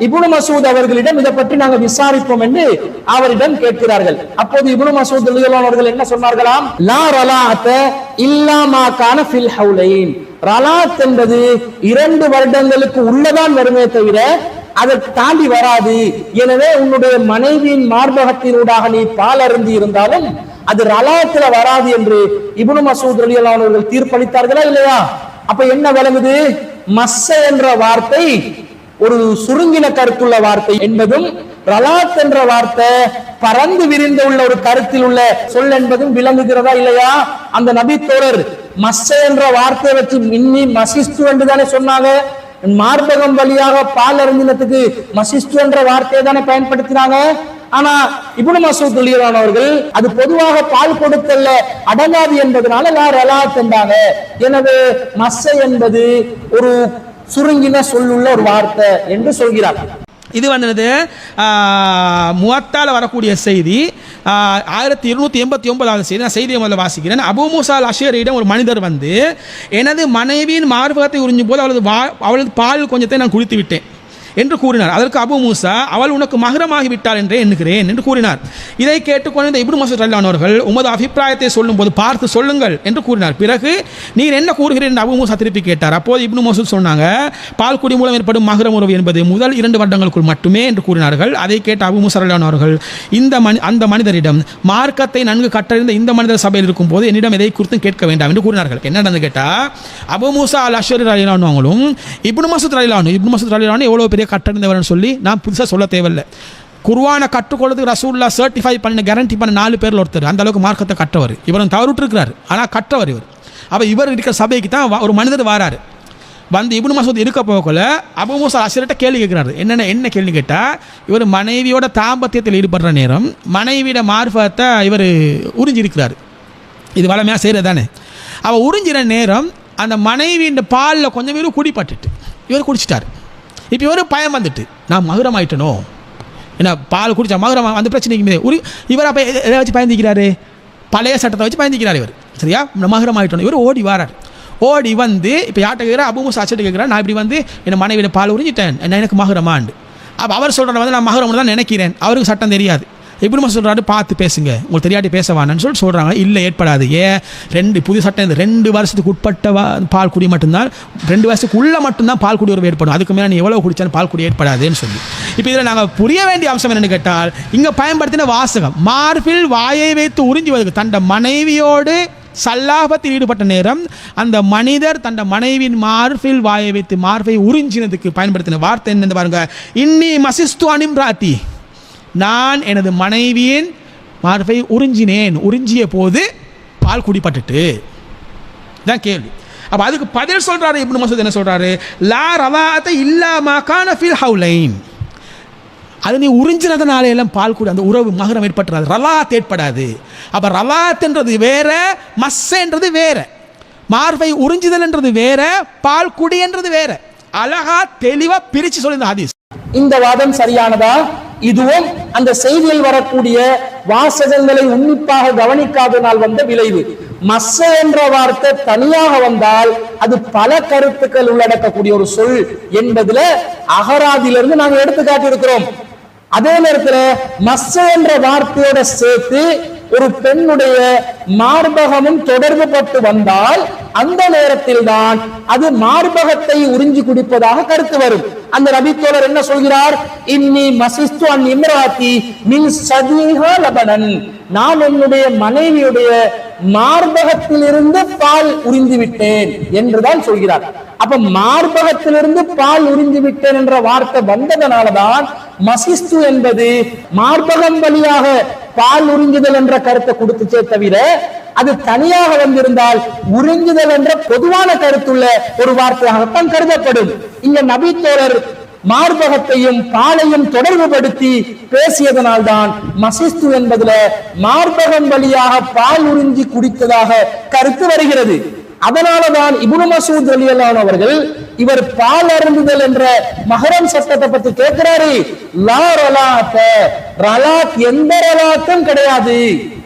இப்னு மசூத் அவர்களிடம் இதை பற்றி நாங்கள் விசாரிப்போம் என்று அவரிடம் கேட்கிறார்கள். அப்போது இப்னு மசூத் ரலியல்லாஹு அன்ஹு அவர்கள் என்ன சொன்னார்களாம்? லா ரலாஅத இல்லா மா கான ஃபில் ஹவுலைன், ரலாத் என்பது 2 வருடங்களுக்கு உள்ளதான் வருமே தவிர அதை தாண்டி வராது. எனவே உன்னுடைய மனைவியின் மார்பகத்தினூடாக நீ பால் அருந்தி இருந்தாலும் அது ரலாத்துல வராது என்று இப்னு மசூத் ரலியல்லாஹு அன்ஹு அவர்கள் தீர்ப்பளித்தார்களா இல்லையா? அப்ப என்ன விளங்குது? மஸ்ஸ என்ற வார்த்தை ஒரு சுருங்கின கருத்துள்ள வார்த்தை என்பதும் ரலாத் என்ற வார்த்தை பறந்து விரிந்து உள்ள ஒரு கருத்தில் உள்ள சொல் என்பதும் விளங்குகிறதா இல்லையா? அந்த நபி தோழர் மஸ்ஸ என்ற வார்த்தையை வச்சு மின்னி மசிஸ்து என்று தானே சொன்னாங்க. மார்பகம் வழியாக பால் அருந்தினத்துக்கு மசிஸ்து என்ற வார்த்தையை தானே பயன்படுத்தினாங்க. ஆனா இப்னு மஸ்ஊத் ரலியல்லாஹு அவர்கள் அது பொதுவாக பால் கொடுத்தல்ல அடங்காது என்பதனால ரலாத் என்றாங்க. எனவே மஸ்ஸ என்பது ஒரு சுருங்கின சொல்லுள்ள ஒரு வார்த்தை என்று சொல்கிறார். இது வந்தது முவத்தால வரக்கூடிய செய்தி 1289 செய்தி. நான் செய்தியை முதல்ல வாசிக்கிறேன். அபூ மூஸா அல் அஷ்அரியிடம் ஒரு மனிதர் வந்து, எனது மனைவியின் மார்பகத்தை உறிஞ்சும் போது அவளது பால் கொஞ்சத்தை நான் குடித்து விட்டேன் என்று கூறினார். அதற்கு அபூ மூஸா, அவள் உனக்கு மஹ்ரமாகி விட்டாள் என்றே எண்ணுகிறேன் என்று கூறினார். இதை கேட்டுக்கொண்டு இப்னு மஸ்ஊத் ரலியல்லாஹு அவர்கள் உமது அபிப்பிராயத்தை சொல்லும் போது பார்த்து சொல்லுங்கள் என்று கூறினார். பிறகு நீர் என்ன கூறுகிறீர் என்று அபூ மூஸா திருப்பி கேட்டார். அப்போது இப்னு மஸ்ஊத் சொன்னாங்க, பால் குடி மூலம் ஏற்படும் மஹ்ரம் உறவு என்பது முதல் 2 வருடங்களுக்குள் மட்டுமே என்று கூறினார்கள். அதை கேட்ட அபூ மூஸா ரலியல்லாஹு அவர்கள் அந்த மனிதரிடம், மார்க்கத்தை நன்கு கற்றறிந்த இந்த மனிதர் சபையில் இருக்கும் போது என்னிடம் எதை குறித்தும் கேட்க வேண்டாம் என்று கூறினார்கள். என்ன நடந்து கேட்டால், அபூ மூஸா அல் அஷ்அரி ரலியல்லாஹு அவங்களும் இப்னு மஸ்ஊத் ரலியல்லாஹு எவ்வளோ பெரிய கற்றறிந்தவர்னு சொல்லி நான் புதுசாக சொல்ல தேவையில்லை. குர்ஆனை கற்றுக்கொள்றதுக்கு ரசூலுல்லாஹ் சர்டிஃபை பண்ண கேரண்டி பண்ண 4 பேரில் ஒருத்தர். அந்த அளவுக்கு மார்க்கத்தை கற்றவர். இவரும் தவறுட்டு இருக்கிறார், ஆனால் கற்றவர் இவர். அப்போ இவர் இருக்கிற சபைக்கு தான் ஒரு மனிதர் வாராரு. வந்து இப்னு மஸ்ஊத் இருக்க போகல அபூ மூஸா அஷ்அரிட்ட கேள்வி கேட்கிறாரு. என்ன கேள்வி கேட்டால், இவர் மனைவியோட தாம்பத்தியத்தில் ஈடுபடுற நேரம் மனைவியோட மார்பகத்தை இவர் உறிஞ்சிருக்கிறார். இது வளமையாக செய்கிறது தானே. அவள் உறிஞ்சிற நேரம் அந்த மனைவியின் பாலில் கொஞ்சம் பேரும் குடிப்பட்டுட்டு இவர் குடிச்சிட்டார். இப்போ இவர் பயம் வந்துட்டு, நான் மகுரம் ஆயிட்டனோ, ஏன்னா பால் குடித்தா மகுரம் அந்த பிரச்சனைக்கு இவர் அப்போ எதை வச்சு பயந்துக்கிறாரு? பழைய சட்டத்தை வச்சு பயந்துக்கிறார் இவர். சரியா, மகுரம் ஆயிட்டணும். இவர் ஓடி வாரார். ஓடி வந்து இப்போ யார்கிட்ட கேட்குறா? அபூ மூஸா அஷ்அரி கேட்குறா, நான் இப்படி வந்து என் மனைவியோட பால் உறிஞ்சிட்டேன், எனக்கு மகுரமாண்டு. அப்போ அவர் சொல்கிற வந்து நான் மகுரம் தான் நினைக்கிறேன். அவருக்கு சட்டம் தெரியாது. இப்னு மஸ்ஊத் சொல்கிறாரு, பார்த்து பேசுங்க, உங்களுக்கு தெரியாட்டி பேசவானு சொல்கிறாங்க. இல்லை, ஏற்படாது. ஏன் புது சட்டம், இந்த 2 வருஷத்துக்கு உட்பட்ட பால் குடி மட்டும்தான், 2 வருஷத்துக்கு உள்ள மட்டும்தான் பால் குடி உறவு ஏற்படும். அதுக்கு மேலே நீ எவ்வளோ குடித்தாலும் பால் குடி ஏற்படாதுன்னு சொல்லி. இப்போ இதில் நாங்கள் புரிய வேண்டிய அம்சம் என்னென்னு கேட்டால், இங்கே பயன்படுத்தின வாசகம் மார்பில் வாயை வைத்து உறிஞ்சுவதற்கு தண்ட மனைவியோடு சல்லாபத்தில் ஈடுபட்ட நேரம் அந்த மனிதர் தன் மனைவியின் மார்பில் வாயை வைத்து மார்பை உறிஞ்சினதுக்கு பயன்படுத்தின வார்த்தை என்னன்னு பாருங்க, இன்னி மசிஸ்து அனிம்ராத்தி, நான் எனது மனைவியின் மார்பை உறிஞ்சினேன், உறிஞ்சிய போது பால் குடிப்பட்டுட்டு தான் கேள்வி. அப்போ அதுக்கு பதில் சொல்கிறாரு இப்னு மஸ்ஊத். என்ன சொல்கிறாரு? லா ரவாத்த இல்லா மகான ஃபில் ஹவுலைன், அது நீ உறிஞ்சினதுனால எல்லாம் பால் குடி அந்த உறவு மகரம் ஏற்பட்டுறாது, ரலாத் ஏற்படாது. அப்போ ரலாத்ன்றது வேற, மஸ்ஸன்றது வேற, மார்பை உறிஞ்சுதல்ன்றது வேற, பால் குடி என்றது வேற. அழகா தெளிவா பிரித்து சொல்லி இந்த ஹதீஸ். இந்த வாதம் சரியானதா? இதுவும் அந்த செய்தியில் வரக்கூடிய வாசகங்களை உன்னிப்பாக கவனிக்காதனால் வந்த விளைவு. மஸ்ஸ என்ற வார்த்தை தனியாக வந்தால் அது பல கருத்துக்கள் உள்ளடக்கக்கூடிய ஒரு சொல் என்பதுல அகராதியிலிருந்து நாங்கள் எடுத்து காட்டியிருக்கிறோம். அதே நேரத்தில் மஸ்ஸ என்ற வார்த்தையோட சேர்த்து ஒரு பெண்ணுடைய மார்பகமும் தொடர்பு பட்டு வந்தால் அந்த நேரத்தில் தான் அது மார்பகத்தை உறிஞ்சி குடிப்பதாக கருத்து வரும். அந்த நபி தோழர் என்ன சொல்கிறார்? இன்னி மசிஸ்து அன் இம்ராத்தி மின் சதீஹா லபனன், நான் என்னுடைய மனைவியுடைய மார்பகத்திலிருந்து பால் உறிந்து விட்டேன் என்றுதான் சொல்கிறார். அப்ப மார்பகத்திலிருந்து பால் உறிந்து விட்டேன் என்ற வார்த்தை வந்ததனாலதான் மசிஸ்து என்பது மார்பகம் வழியாக பால் உறிஞ்சுதல் என்ற கருத்தை கொடுத்துச்சே தவிர அது தனியாக வந்திருந்தால் உறிஞ்சுதல் என்ற பொதுவான கருத்துள்ள ஒரு வார்த்தையாகத்தான் கருதப்படும். இங்க நபி தோழர் மார்பகத்தையும் பாலையும் தொடர்பு படுத்தி பேசியதனால்தான் மசிஸ்து என்பதுல மார்பகம் வழியாக பால் உறிஞ்சி குடித்ததாக கருத்து வருகிறது. அதனாலதான் இப்னு மஸ்ஊத் ரலியல்லாஹு அவர்கள் இவர் பால் அருந்துதல் என்ற மஹரம் சட்டத்தை பத்தி கேட்கிறாரு. லா ரலாத்த, ரலாத் எந்த ரலாத்தும் கிடையாது,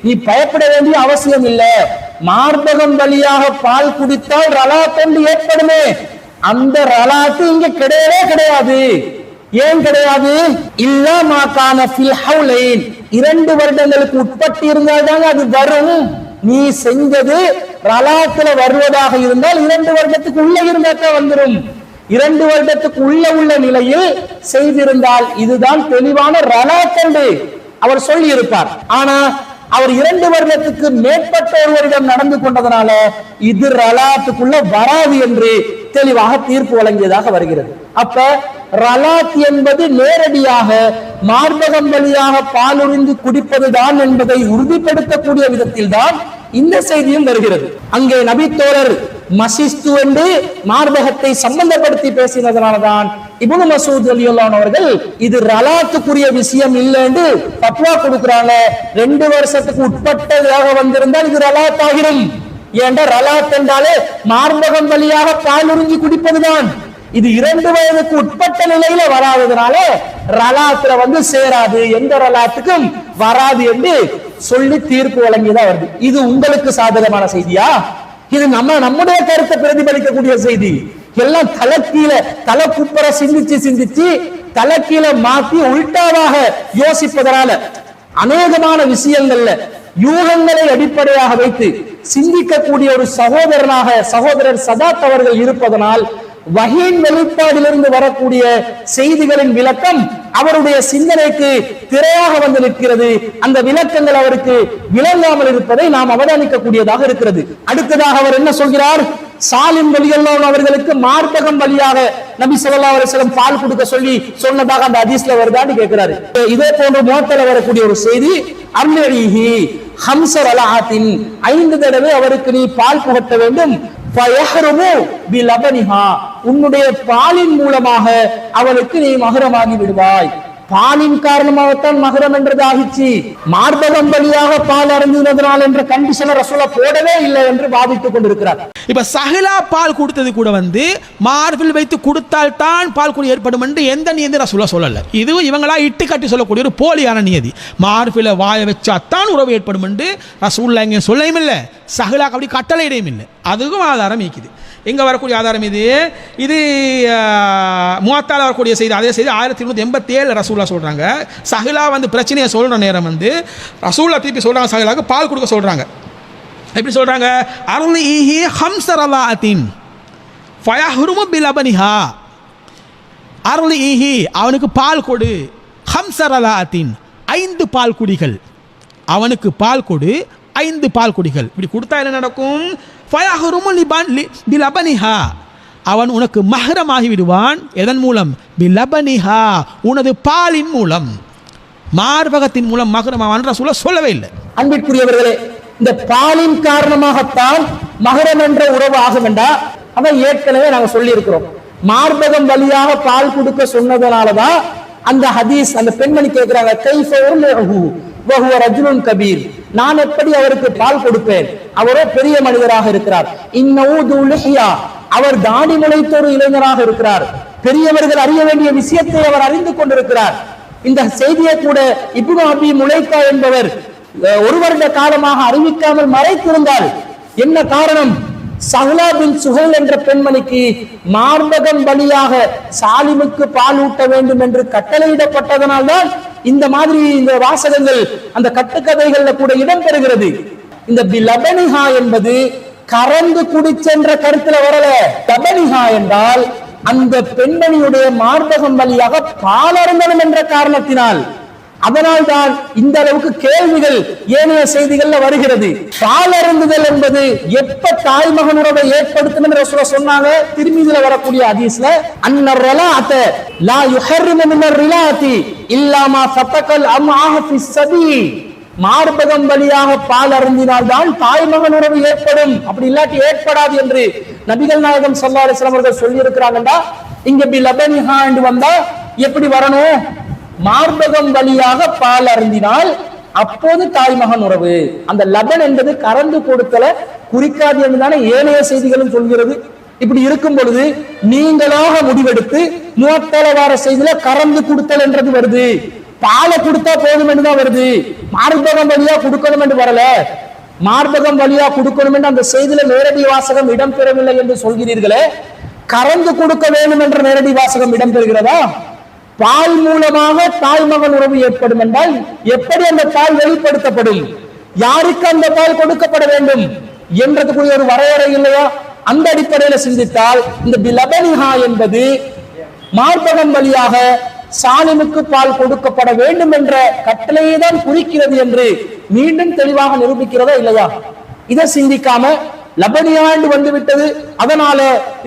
நீ பயப்பட வேண்டிய அவசியம் இல்ல. மார்பகம் வழியாக பால் குடித்தால் ரலாத் என்று ஏற்படுமே, அந்த ரலாத்து இங்க கிடையவே கிடையாது. ஏன் கிடையாது? இல்லா மாகான ஃபில் ஹவுலைன், 2 வருடங்களுக்கு உட்பட்டு இருந்தால்தாங்க அது வரும். நீ செஞ்சது ரலாத்துல வருவதாக இருந்தால் 2 வருடத்துக்கு உள்ள இருந்தாக்க வந்துடும். 2 வருடத்துக்கு உள்ள நிலையில் செய்திருந்தால் இதுதான் தெளிவான ரலாத் என்று அவர் சொல்லி இருப்பார். ஆனா அவர் 2 வருடத்துக்கு மேற்பட்ட ஒருவரிடம் நடந்து கொண்டதனால இது ரலாத்துக்குள்ள வராது என்று தெளிவாக தீர்ப்பு வழங்கியதாக வருகிறது. அப்ப ரலாத் என்பது நேரடியாக மார்பகம் வழியாக பாலுறிந்து குடிப்பதுதான் என்பதை உறுதிப்படுத்தக்கூடிய விதத்தில் தான் இந்த செய்தியும் வருகிறது. அங்கே நபி தோழர் மசிஸ்து என்று மார்பகத்தை சம்பந்தப்படுத்தி பேசினதனால்தான் இப்னு மசூத் ரலியல்லாஹு அவர்கள் இது ரலாத்துக்குரிய விஷயம் இல்லை என்று ஃபத்வா கொடுக்கிறாங்க. 2 வருஷத்துக்கு உட்பட்டதாக வந்திருந்தால் இது ரலாத் ஆகிடும். ஏண்டா ரலாத் என்றாலே மார்பகம் வழியாக பால் உறிஞ்சி குடிப்பதுதான். இது 2 வயதுக்கு உட்பட்ட நிலையில வராததுனால ரலாத்துல சேராது, எந்த ரலாத்துக்கும் வராது என்று சொல்லி தீர்ப்பு வழங்கியதா வருது. இது உங்களுக்கு சாதகமான செய்தியா? இது நம்முடைய கருத்தை பிரதிபலிக்கக்கூடிய செய்தி. எல்லாம் தலை குப்பர சிந்திச்சு தலைக்கீழ மாத்தி உள்டாவாக யோசிப்பதனால அநேகமான விஷயங்கள்ல யூகங்களை அடிப்படையாக வைத்து சிந்திக்கக்கூடிய ஒரு சகோதரர் சதாத் அவர்கள் இருப்பதனால் வஹீன் வெளிப்பாடிலிருந்து வரக்கூடிய செய்திகளின் விளக்கம் அவருடைய சிந்தனைக்கு திரையாக வந்து நிற்கிறது. அந்த விளக்கங்கள் அவருக்கு விளங்காமல் இருப்பதை நாம் அவதானிக்கக்கூடியதாக இருக்கிறது. அடுத்ததாக அவர் என்ன சொல்கிறார்? சாலிம் ரலியல்லாஹு அவர்களுக்கு மார்பகம் வழியாக நபி ஸல்லல்லாஹு அலைஹி வஸல்லம் பால் கொடுக்க சொல்லி சொன்னதாக அந்த ஹதீஸ்ல வருதான்னு கேட்கிறாரு. இதே போன்று முவத்தல வரக்கூடிய ஒரு செய்தி, அர்லிஹி ஹம்ஸ ரலாத்தின் 5 தடவை அவருக்கு நீ பால் புகட்ட வேண்டும். உன்னுடைய பாலின் மூலமாக அவனுக்கு நீ மகரமாகி விடுவாய். பாலின் காரணமாகத்தான் மகரம் என்றது ஆகிச்சு. மார்பகம் வழியாக பால் அருந்தினதனால் என்ற கண்டிஷனை ரசூலா போடவே இல்லை என்று வாதிட்டுக் கொண்டிருக்கிறார். இப்ப சஹலா பால் கொடுத்தது கூட மார்பில் வைத்து கொடுத்தால் தான் பால் குடி ஏற்படும் என்று எந்த நியதி ரசூலா சொல்லல. இது இவங்களா இட்டு கட்டி சொல்லக்கூடிய ஒரு போலியான நியதி. மார்பில வாய வச்சாத்தான் உறவு ஏற்படும் என்று ரசூலா இங்கே சொல்லவும் இல்லை, சஹலாக்கு அப்படி கட்டளையிடையும் இல்லை. அதுக்கும் ஆதாரம் இருக்குது. எங்க வரக்கூடிய ஆதாரம் இது முவத்தால வரக்கூடிய செய்தி. அதே செய்தி 1387 ரசூலா சொல்றாங்க. சஹலா பிரச்சனையை சொல்ற நேரம் ரசூலா திருப்பி சொல்றாங்க, சஹலாக்கு பால் கொடுக்க சொல்றாங்க. எப்படி சொல்றாங்க? அர்லிஹி ஹம்ஸ ரலாத்தின் ஃபயஹ்ருமு பிலபனிஹா. அர்லிஹி அவனுக்கு பால் கொடு, ஹம்ஸ ரலாத்தின் 5 பால் குடிகள். அவனுக்கு பால் கொடு 5 பால் குடிகள். இப்படி கொடுத்தா என்ன நடக்கும்? ஃபயஹ்ருமு பிலபனிஹா, அவன் உனக்கு மஹ்ரமாகி விடுவான். எதன் மூலம்? பிலபனிஹா, உனது பாலின் மூலம், மார்பகத்தின் மூலம் மஹ்ரமாவான் ரசூலுல்லாஹ் சொல்லவே இல்லை. அன்பிற்குரியவர்களே, இந்த பாலின் காரணமாகத்தான் மஹரம் என்ற உறவு ஆக வேண்டாம். அதை ஏற்கனவே நாங்க சொல்லி இருக்கிறோம். மார்பகம் வழியாக பால் கொடுக்க சொன்னதனாலதான் அந்த ஹதீஸ். அந்த பெண்மணி கேட்கிறாங்க, கைஃப உர்லிஹு வஹுவ ரஜுலுன் கபீர், நான் எப்படி அவருக்கு பால் கொடுப்பேன்? அவரோ பெரிய மனிதராக இருக்கிறார். இன்னஹு து லிஹ்யா, அவர் தாடி முளைத்த ஒரு இளைஞராக இருக்கிறார். பெரியவர்கள் அறிய வேண்டிய விஷயத்தை அவர் அறிந்து கொண்டிருக்கிறார். இந்த செய்தியை கூட இப்னு அபி முலைக்கா என்பவர் 1 வருட காலமாக அறிவிக்காமல் மறைத்திருந்தால் என்ன காரணம்? சஹ்லா பின் சுஹைல் என்ற பெண்மணிக்கு மார்பகம் வழியாக சாலிமுக்கு பால் ஊட்ட வேண்டும் என்று கட்டளையிடப்பட்டதனால் தான் இந்த மாதிரி இந்த வாசகங்கள் அந்த கட்டுக்கதைகள்ல கூட இடம்பெறுகிறது. இந்த பிலபனிஹா என்பது கறந்து குடிச்சென்ற கருத்துல வரல. லபனிஹா என்றால் அந்த பெண்மணியுடைய மார்பகம் வழியாக பால் அருந்தணும் என்ற காரணத்தினால். அதனால் தான் இந்த அளவுக்கு கேள்விகள் ஏனைய செய்திகள்ல வருகிறது. பால் அருந்துதல் என்பது எப்ப தாய் மகன் உறவை ஏற்படுத்தும் என்று ரசூலுல்லாஹ் சொன்னாங்க. திருமீதில வரக்கூடிய ஹதீஸ்ல அன்னர் ரலாஅத லா யுஹர்ரிமு மினர் ரிலாத்தி இல்லா மா ஃபதகல் அம்ஆஹ ஃபிஸ் சபி, மார்பகம் வழியாக பால் அருந்தினால் தான் தாய் மகன் உறவு ஏற்படும், அப்படி இல்லாட்டி ஏற்படாது என்று நபிகள் நாயகம் ஸல்லல்லாஹு அலைஹி வஸல்லம் அவர்கள் சொல்லி இருக்கிறாங்கடா. இங்க பி லபனிஹா என்று வந்தா எப்படி வரணும்? மார்பகம் வழியாக பால் அருந்தினால் அப்போது தாய் மகன் உறவு. அந்த லபன் என்பது கறந்து கொடுத்தல குறிக்காது என்றுதானே ஏனைய செய்திகளும் சொல்கிறது. இப்படி இருக்கும் பொழுது நீங்களாக முடிவெடுத்து முவத்தல வார செய்தியில கறந்து கொடுத்தல் என்றது வருது. பாலை கொடுத்தா போதும் என்றுதான் வருது. மார்பகம் வழியா கொடுக்கணும் என்று வரல. மார்பகம் வழியா கொடுக்கணும் என்று அந்த செய்தியில நேரடி வாசகம் இடம்பெறவில்லை என்று சொல்கிறீர்களே, கறந்து கொடுக்க வேண்டும் என்ற நேரடி வாசகம் இடம்பெறுகிறதா? பால் மூலமாக தாய் மகன் உறவு ஏற்படும் என்றால் எப்படி அந்த பால் வெளிப்படுத்தப்படும்? யாருக்கு அந்த பால் கொடுக்கப்பட வேண்டும் என்றதுக்குரிய ஒரு வரையறை இல்லையா? அந்த அடிப்படையில் சிந்தித்தால் இந்த பிலபனிஹா என்பது மார்பகம் வழியாக சாலிமுக்கு பால் கொடுக்கப்பட வேண்டும் என்ற கட்டளையை தான் குறிக்கிறது என்று மீண்டும் தெளிவாக நிரூபிக்கிறதா இல்லையா? இதை சிந்திக்காம லபனியாண்டு வந்து விட்டது, அதனால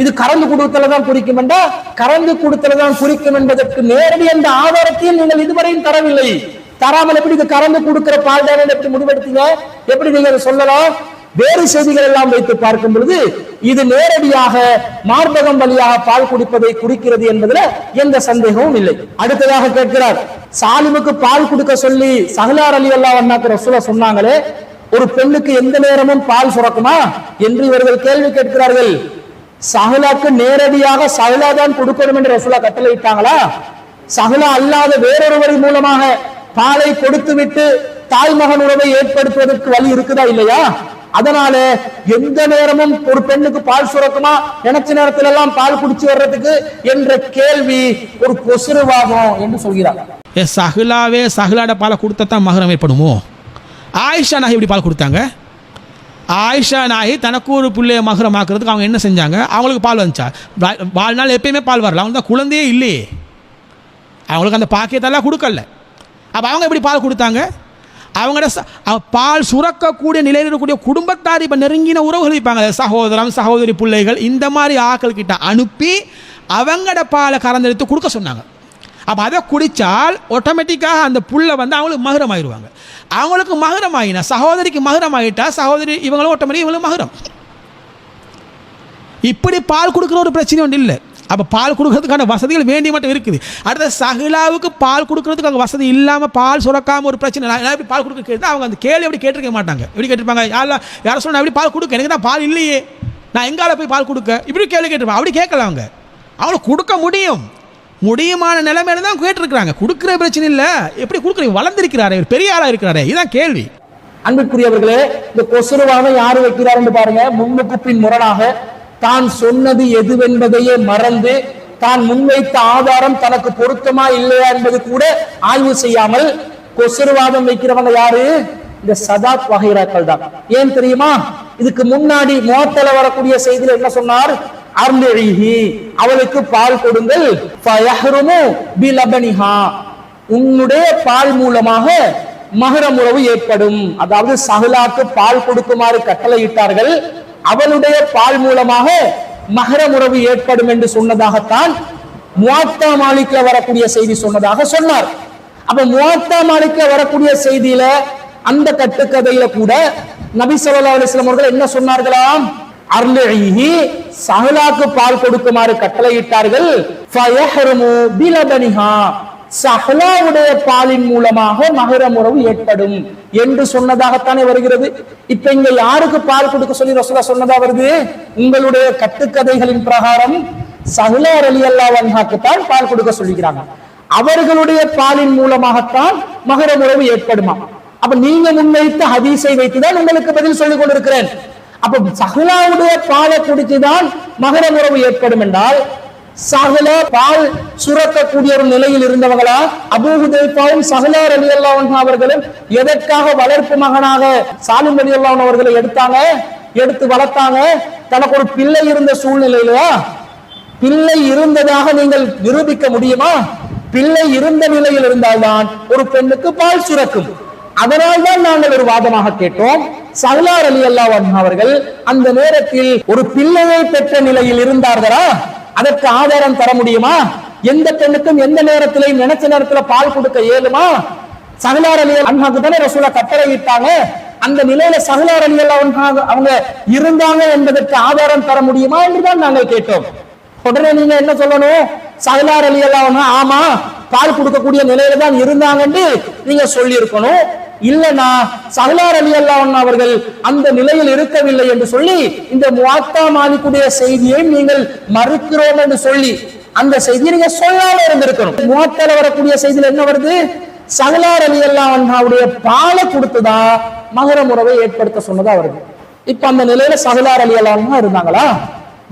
இது கறந்து கொடுத்தலதான் குறிக்கும் என்றா கறந்து கொடுத்தலதான் குறிக்கும் என்பதற்கு நேரடி என்ற ஆதாரத்தையும் நீங்கள் இதுவரையும் தரவில்லை. தராமல் எப்படி இது கறந்து கொடுக்கிற பால் தான் எப்படி முடிவெடுத்தீங்க? எப்படி நீங்க அதை சொல்லலாம்? வேறு செய்திகள் எல்லாம் வைத்து பார்க்கும் பொழுது இது நேரடியாக மார்பகம் வழியாக பால் குடிப்பதை குறிக்கிறது என்பதில் எந்த சந்தேகமும் இல்லை. அடுத்ததாக கேட்கிறார், சாலிமுக்கு பால் கொடுக்க சொல்லி சஹலார் ரலியல்லாஹு அன்ஹு ரசூலுல்லாஹ் சொன்னாங்களே, ஒரு பெண்ணுக்கு எந்த நேரமும் பால் சுரக்குமா என்று இவர்கள் கேள்வி கேட்கிறார்கள். சஹலாக்கு நேரடியாக சஹலா தான் கொடுக்கணும் என்று ரசூலுல்லாஹ் கட்டளையிட்டாங்களா? சஹலா அல்லாத வேறொருவரை மூலமாக பாலை கொடுத்து விட்டு தாய் மகன் உறவை ஏற்படுத்துவதற்கு வழி இருக்குதா இல்லையா? அதனால எந்த நேரமும் ஒரு பெண்ணுக்கு பால் சுரக்குமா, நினைச்ச நேரத்துல எல்லாம் பால் குடிச்சு வர்றதுக்கு என்ற கேள்வி ஒரு பொசுருவாகும் என்று சொல்கிறார். சஹலாவே சஹலாட பாலை கொடுத்தா மகரம் ஏற்படுமோ? ஆயிஷா நாயகி எப்படி பால் கொடுத்தாங்க? ஆயிஷா நாயகி தனக்கு ஒரு பிள்ளைய மகரமாக்குறதுக்கு அவங்க என்ன செஞ்சாங்க? அவங்களுக்கு பால் வந்துச்சா? வாழ்நாள் எப்பயுமே பால் வரல, அவங்க தான் குழந்தையே இல்லையே, அவங்களுக்கு அந்த பாக்கியத்தெல்லாம் கொடுக்கல. அப்போ அவங்க எப்படி பால் கொடுத்தாங்க? அவங்களோட பால் சுரக்கக்கூடிய நிலையில் இருக்கக்கூடிய குடும்பத்தார் இப்போ நெருங்கின உறவுகள் இருப்பாங்க, சகோதரம் சகோதரி பிள்ளைகள், இந்த மாதிரி ஆக்கள் கிட்ட அனுப்பி அவங்களோட பாலை கறந்தெடுத்து கொடுக்க சொன்னாங்க. அப்போ அதை குடித்தால் ஆட்டோமேட்டிக்காக அந்த புள்ள வந்து அவங்களுக்கு மகரம் ஆகிடுவாங்க. அவங்களுக்கு மகரம் ஆகினா சகோதரிக்கு மகரம் ஆகிட்டா சகோதரி இவங்களும் ஆட்டோமேட்டிக் இவங்களும் மகரம். இப்படி பால் கொடுக்குற ஒரு பிரச்சனை ஒன்று இல்லை. அப்போ பால் கொடுக்கறதுக்கான வசதிகள் வேண்டிய மட்டும் இருக்குது. அடுத்த சஹலாவுக்கு பால் கொடுக்கறதுக்கு அங்கே வசதி இல்லாமல் பால் சுரக்காமல் ஒரு பிரச்சனை. நான் எப்படி பால் கொடுக்க கேட்டால் அவங்க அந்த கேள்வி எப்படி கேட்டிருக்க மாட்டாங்க. எப்படி கேட்டிருப்பாங்க? யாரும் சொல்ல நான் எப்படி பால் கொடுக்க, எனக்கு தான் பால் இல்லையே, நான் எங்கால போய் பால் கொடுக்க, இப்படி கேள்வி கேட்டிருப்பாங்க. அப்படி கேட்கல, அவங்களுக்கு கொடுக்க முடியுமான நிலைமையில தான் கேட்டிருக்கிறாங்க. கொடுக்குற பிரச்சனை இல்லை, எப்படி கொடுக்குறீங்க? வளர்ந்திருக்கிறாரே, பெரிய ஆளாக இருக்கிறாரே, இதுதான் கேள்வி. அன்புக்குரியவர்களே, இந்த கொசுருவாக யாரு வைக்கிறார் என்று பாருங்க. முன்னுக்கு பின் முரணாக தான் சொன்னது எதுவென்பதையே மறந்து தான் முன்வைத்த ஆதாரம் தனக்கு பொருத்தமா இல்லையா என்பது கூட ஆய்வு செய்யாமல் கொசுருவாதம் வைக்கிறவங்க யாரு? இந்த சதாத் வகைராக்கள் தான். ஏன் தெரியுமா? இதுக்கு முன்னாடி முவத்தல வரக்கூடிய செய்தியில் என்ன சொன்னார்? அர்லிஹி, அவளுக்கு பால் கொடுங்கள், ஃபயஹ்ருமு பிலபனிஹா, உன்னுடைய பால் மூலமாக மஹரம் உறவு ஏற்படும். அதாவது சஹலாக்கு பால் கொடுக்குமாறு கட்டளையிட்டார்கள், அவளுடைய பால் மூலமாக மஹரம் உறவு ஏற்படும் என்று சொன்னதாகத்தான் முவாத்தா மாலிக்ல வரக்கூடிய செய்தி சொன்னதாக சொன்னார். அப்ப முவாத்தா மாலிக்ல வரக்கூடிய செய்தியில அந்த கட்டுக்கதையில கூட நபி ஸல்லல்லாஹு அலைஹி வஸல்லம் அவர்கள் என்ன சொன்னார்களாம்? அர்லிஹி, சஹலாக்கு பால் கொடுக்குமாறு கட்டளையிட்டார்கள், ஃபயஹ்ருமு பிலபனிஹா, சஹலாவுடைய பாலின் மூலமாக மஹரம் உறவு ஏற்படும் என்று சொன்னதாகத்தானே வருகிறது. இப்ப இங்க யாருக்கு பால் கொடுக்க சொல்லி ரசூலுல்லாஹ் சொன்னதா வருது? உங்களுடைய கட்டுக்கதைகளின் பிரகாரம் சஹலா ரலியல்லாஹு அன்ஹாக்கு தான் பால் கொடுக்க சொல்லிக்கிறாங்க. அவர்களுடைய பாலின் மூலமாகத்தான் மஹரம் உறவு ஏற்படுமா? அப்ப நீங்க முன்வைத்த ஹதீஸை வைத்துதான் உங்களுக்கு பதில் சொல்லிக் கொண்டிருக்கிறேன். அப்ப சஹலாவுடைய பாலை குடித்துதான் மஹரம் உறவு ஏற்படும் என்றால் சஹலா பால் சுரக்கக்கூடிய ஒரு நிலையில் இருந்தவங்களா? அபூ ஹுதைஃபாவும் சஹலா ரலியல்லாஹு அன்ஹு அவர்களும் எதற்காக வளர்ப்பு மகனாக சாலிம் ரலியல்லாஹு அன்ஹு அவர்களை எடுத்து வளர்த்தாங்க? தனக்கு ஒரு பிள்ளை இருந்த சூழ்நிலையிலயா? பிள்ளை இருந்ததாக நீங்கள் நிரூபிக்க முடியுமா? பிள்ளை இருந்த நிலையில் இருந்தால்தான் ஒரு பெண்ணுக்கு பால் சுரக்கும். அதனால்தான் நாங்கள் ஒரு வாதமாக கேட்டோம், சஹலா ரலியல்லாஹு அன்ஹு அவர்கள் அந்த நேரத்தில் ஒரு பிள்ளையை பெற்ற நிலையில் இருந்தார்களா? அதற்கு ஆதாரம் தர முடியுமா? எந்த பெண்ணுக்கும் எந்த நேரத்திலையும் நினைச்ச நேரத்துல பால் கொடுக்க இயலுமா? சஹலா ரலியல்லாஹு அன்ஹாக்கு தானே ரசூலுல்லாஹ் கட்டளையிட்டாங்க. அந்த நிலையில சஹலா ரலியல்லாஹு அன்ஹா அவங்க இருந்தாங்க என்பதற்கு ஆதாரம் தர முடியுமா என்றுதான் நாங்கள் கேட்டோம். உடனே நீங்க என்ன சொல்லணும்? சஹலா ரலியல்லாஹு அன்ஹா ஆமா பால் கொடுக்கக்கூடிய நிலையில தான் இருந்தாங்கன்னு நீங்க சொல்லி இருக்கணும். இல்லனா சஹலா ரலியல்லாஹு அன்ஹா அவர்கள் அந்த நிலையில் இருக்கவில்லை என்று சொல்லி இந்த முவாத்தா மாலிக்குடைய செய்தியை நீங்கள் மறுக்கிறோம் என்று சொல்லி அந்த செய்தியை நீங்க சொல்லாம இருந்திருக்கணும். முவாத்தால வரக்கூடிய செய்தியில் என்ன வருது? சஹலா ரலியல்லாஹு அன்ஹாவுடைய பாலை கொடுத்துதா மஹரம் உறவை ஏற்படுத்த சொன்னதா வருது. இப்ப அந்த நிலையில சஹலா ரலியல்லாஹு அன்ஹா இருந்தாங்களா?